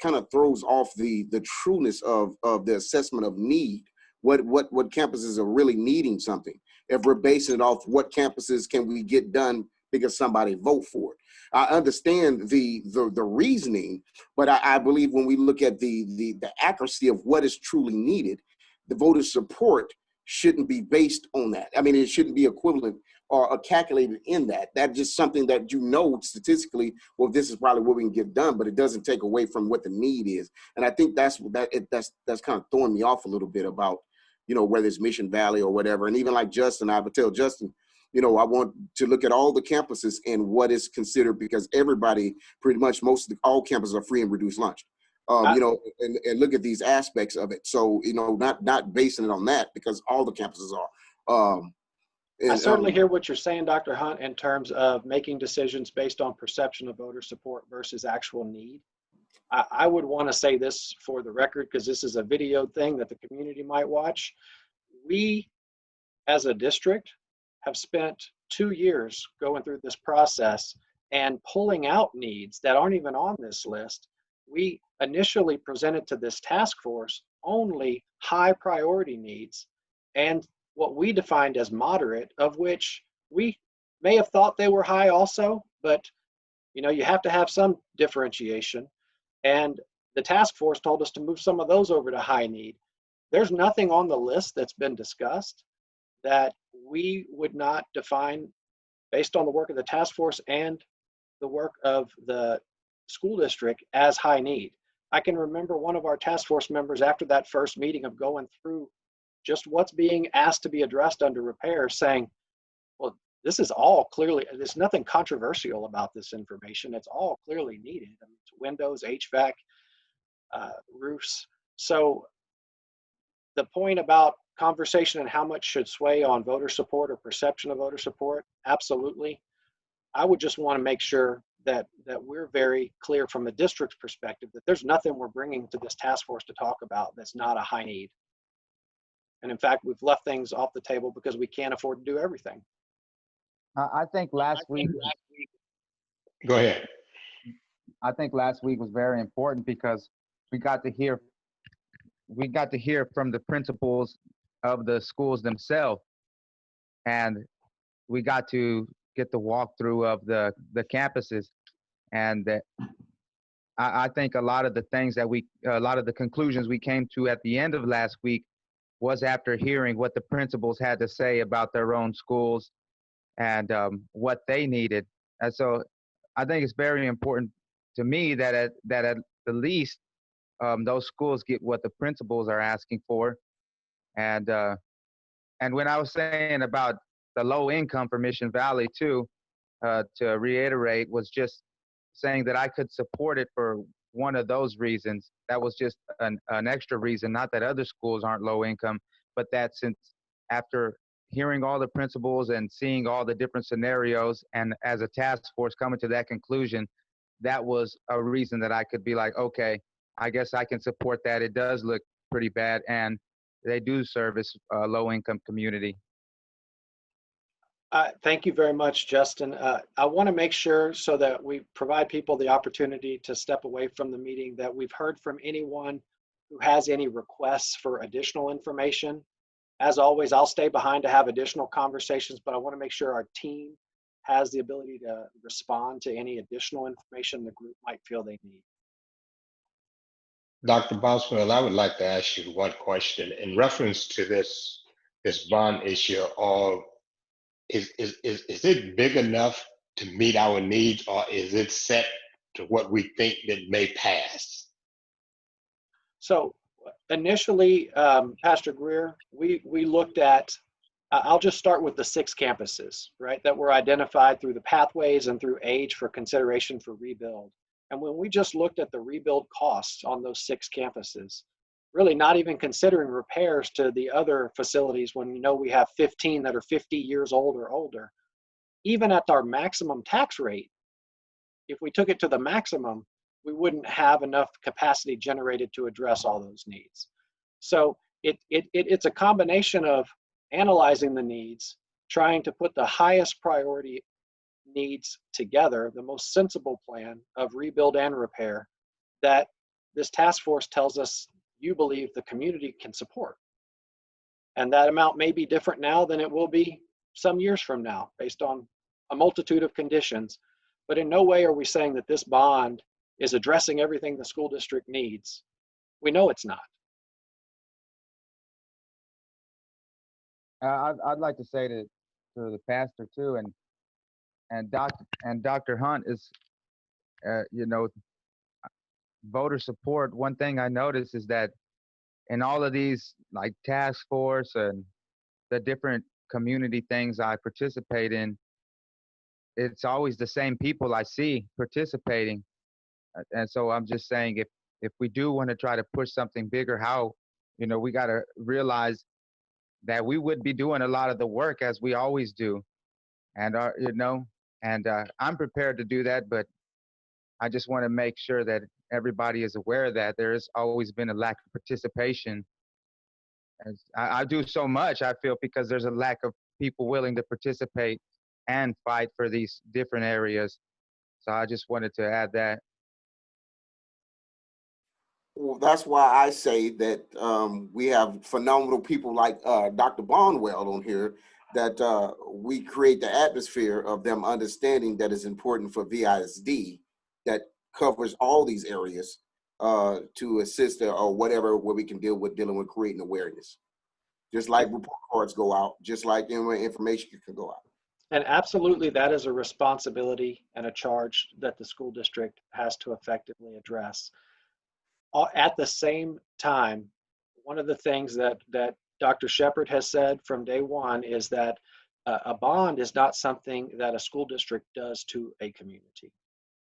kind of throws off the trueness of the assessment of need. What campuses are really needing something, if we're basing it off what campuses can we get done because somebody vote for it. I understand the reasoning, but I believe when we look at the accuracy of what is truly needed, the voter support shouldn't be based on that. I mean, it shouldn't be equivalent or calculated in that. That's just something that statistically, well, this is probably what we can get done, but it doesn't take away from what the need is. And I think that's kind of throwing me off a little bit about, whether it's Mission Valley or whatever. And even like Justin, I would tell Justin, I want to look at all the campuses and what is considered, because everybody, pretty much all campuses are free and reduced lunch. And look at these aspects of it. So, not basing it on that, because all the campuses are. I certainly hear what you're saying, Dr. Hunt, in terms of making decisions based on perception of voter support versus actual need. I would want to say this for the record, because this is a video thing that the community might watch. We, as a district, have spent 2 years going through this process and pulling out needs that aren't even on this list. We initially presented to this task force only high priority needs and what we defined as moderate, of which we may have thought they were high also, but you have to have some differentiation. And the task force told us to move some of those over to high need. There's nothing on the list that's been discussed that we would not define based on the work of the task force and the work of the school district as high need. I can remember one of our task force members after that first meeting of going through just what's being asked to be addressed under repair saying, well, this is all clearly, there's nothing controversial about this information. It's all clearly needed. I mean, it's windows, HVAC, roofs. So the point about conversation and how much should sway on voter support or perception of voter support, absolutely. I would just want to make sure that we're very clear from the district's perspective that there's nothing we're bringing to this task force to talk about that's not a high need. And in fact, we've left things off the table because we can't afford to do everything. I think last week. Go ahead. I think last week was very important because we got to hear from the principals of the schools themselves, and we got to get the walkthrough of the campuses. And I think a lot of the things that a lot of the conclusions we came to at the end of last week was after hearing what the principals had to say about their own schools and what they needed. And so I think it's very important to me that at the least those schools get what the principals are asking for. And when I was saying about the low income for Mission Valley too, to reiterate, was just saying that I could support it for one of those reasons. That was just an extra reason, not that other schools aren't low income, but that since after hearing all the principals and seeing all the different scenarios, and as a task force coming to that conclusion, that was a reason that I could be like, okay, I guess I can support that. It does look pretty bad, and they do service a low-income community. Thank you very much, Justin. I want to make sure so that we provide people the opportunity to step away from the meeting that we've heard from anyone who has any requests for additional information. As always, I'll stay behind to have additional conversations, but I want to make sure our team has the ability to respond to any additional information the group might feel they need. Dr. Boswell, I would like to ask you one question in reference to this bond issue. Or is it big enough to meet our needs, or is it set to what we think that may pass? So initially, Pastor Greer, we looked at, I'll just start with the 6 campuses, right, that were identified through the pathways and through age for consideration for rebuild. And when we just looked at the rebuild costs on those 6 campuses, really not even considering repairs to the other facilities when we know we have 15 that are 50 years old or older, even at our maximum tax rate, if we took it to the maximum, we wouldn't have enough capacity generated to address all those needs. So it's a combination of analyzing the needs, trying to put the highest priority needs together, the most sensible plan of rebuild and repair that this task force tells us you believe the community can support. And that amount may be different now than it will be some years from now, based on a multitude of conditions. But in no way are we saying that this bond is addressing everything the school district needs. We know it's not. I'd like to say to the pastor too, and Dr. Hunt is, voter support. One thing I noticed is that in all of these like task force and the different community things I participate in, it's always the same people I see participating. And so I'm just saying, if we do want to try to push something bigger, how, we got to realize that we would be doing a lot of the work as we always do. And, I'm prepared to do that, but I just want to make sure that everybody is aware that there has always been a lack of participation. And I do so much, I feel, because there's a lack of people willing to participate and fight for these different areas. So I just wanted to add that. Well, that's why I say that we have phenomenal people like Dr. Bonwell on here, that we create the atmosphere of them understanding that it's important for VISD that covers all these areas to assist or whatever, where we can dealing with creating awareness. Just like report cards go out, just like information can go out. And absolutely, that is a responsibility and a charge that the school district has to effectively address. At the same time, one of the things that Dr. Shepard has said from day one is that a bond is not something that a school district does to a community.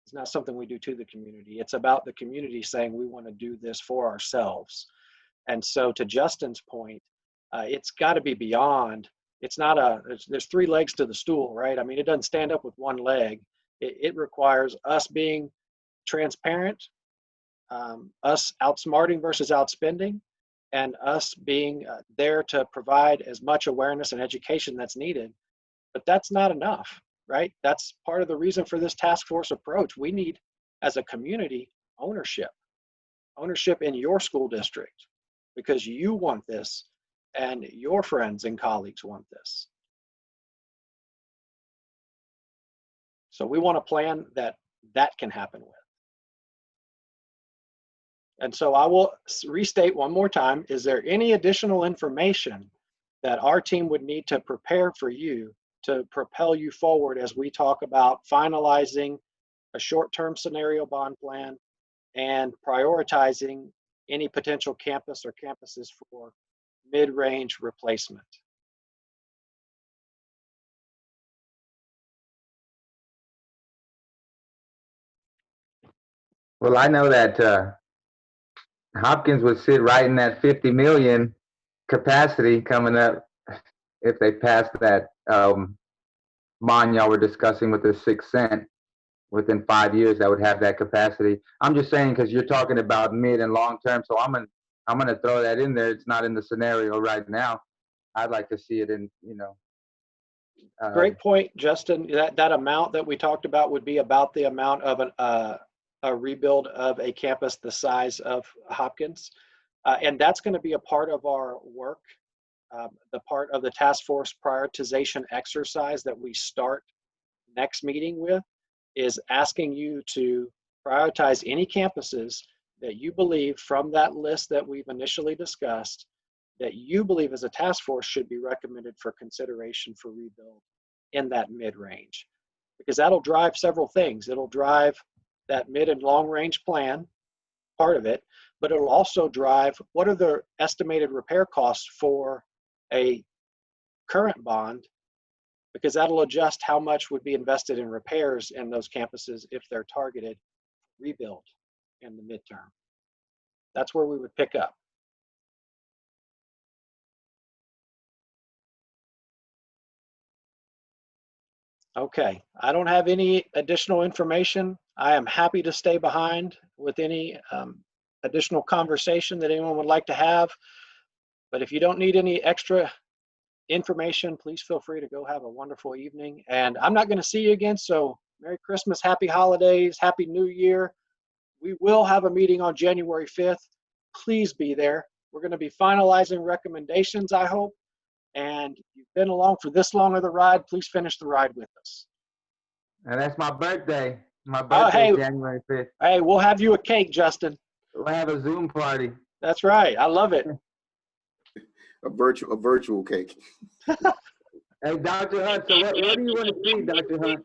It's not something we do to the community. It's about the community saying we want to do this for ourselves. And so to Justin's point, it's got to be beyond. It's not there's three legs to the stool, right? I mean, it doesn't stand up with one leg. It requires us being transparent, us outsmarting versus outspending, and us being there to provide as much awareness and education that's needed. But that's not enough, right? That's part of the reason for this task force approach. We need, as a community, ownership in your school district, because you want this and your friends and colleagues want this. So we want a plan that can happen with. And so I will restate one more time, is there any additional information that our team would need to prepare for you to propel you forward as we talk about finalizing a short-term scenario bond plan and prioritizing any potential campus or campuses for mid-range replacement? Well, I know that Hopkins would sit right in that 50 million capacity coming up if they pass that bond y'all were discussing with the 6 cent. Within 5 years, that would have that capacity. I'm just saying, because you're talking about mid and long term, so I'm gonna throw that in there. It's not in the scenario right now. I'd like to see it in, Great point, Justin. That amount that we talked about would be about the amount of a rebuild of a campus the size of Hopkins. And that's going to be a part of our work, the part of the task force prioritization exercise that we start next meeting with, is asking you to prioritize any campuses that you believe from that list that we've initially discussed, that you believe as a task force should be recommended for consideration for rebuild in that mid-range. Because that'll drive several things. It'll drive that mid and long range plan, part of it, but it'll also drive what are the estimated repair costs for a current bond, because that'll adjust how much would be invested in repairs in those campuses if they're targeted rebuild in the midterm. That's where we would pick up. Okay, I don't have any additional information. I am happy to stay behind with any additional conversation that anyone would like to have. But if you don't need any extra information, please feel free to go have a wonderful evening. And I'm not going to see you again, so Merry Christmas, Happy Holidays, Happy New Year. We will have a meeting on January 5th. Please be there. We're going to be finalizing recommendations, I hope. And you've been along for this long of the ride, please finish the ride with us. And that's my birthday. My birthday, hey, January 5th. Hey, we'll have you a cake, Justin. We'll have a Zoom party. That's right. I love it. A virtual cake. Hey, Dr. Hunt, so what do you want to see, Dr. Hunt?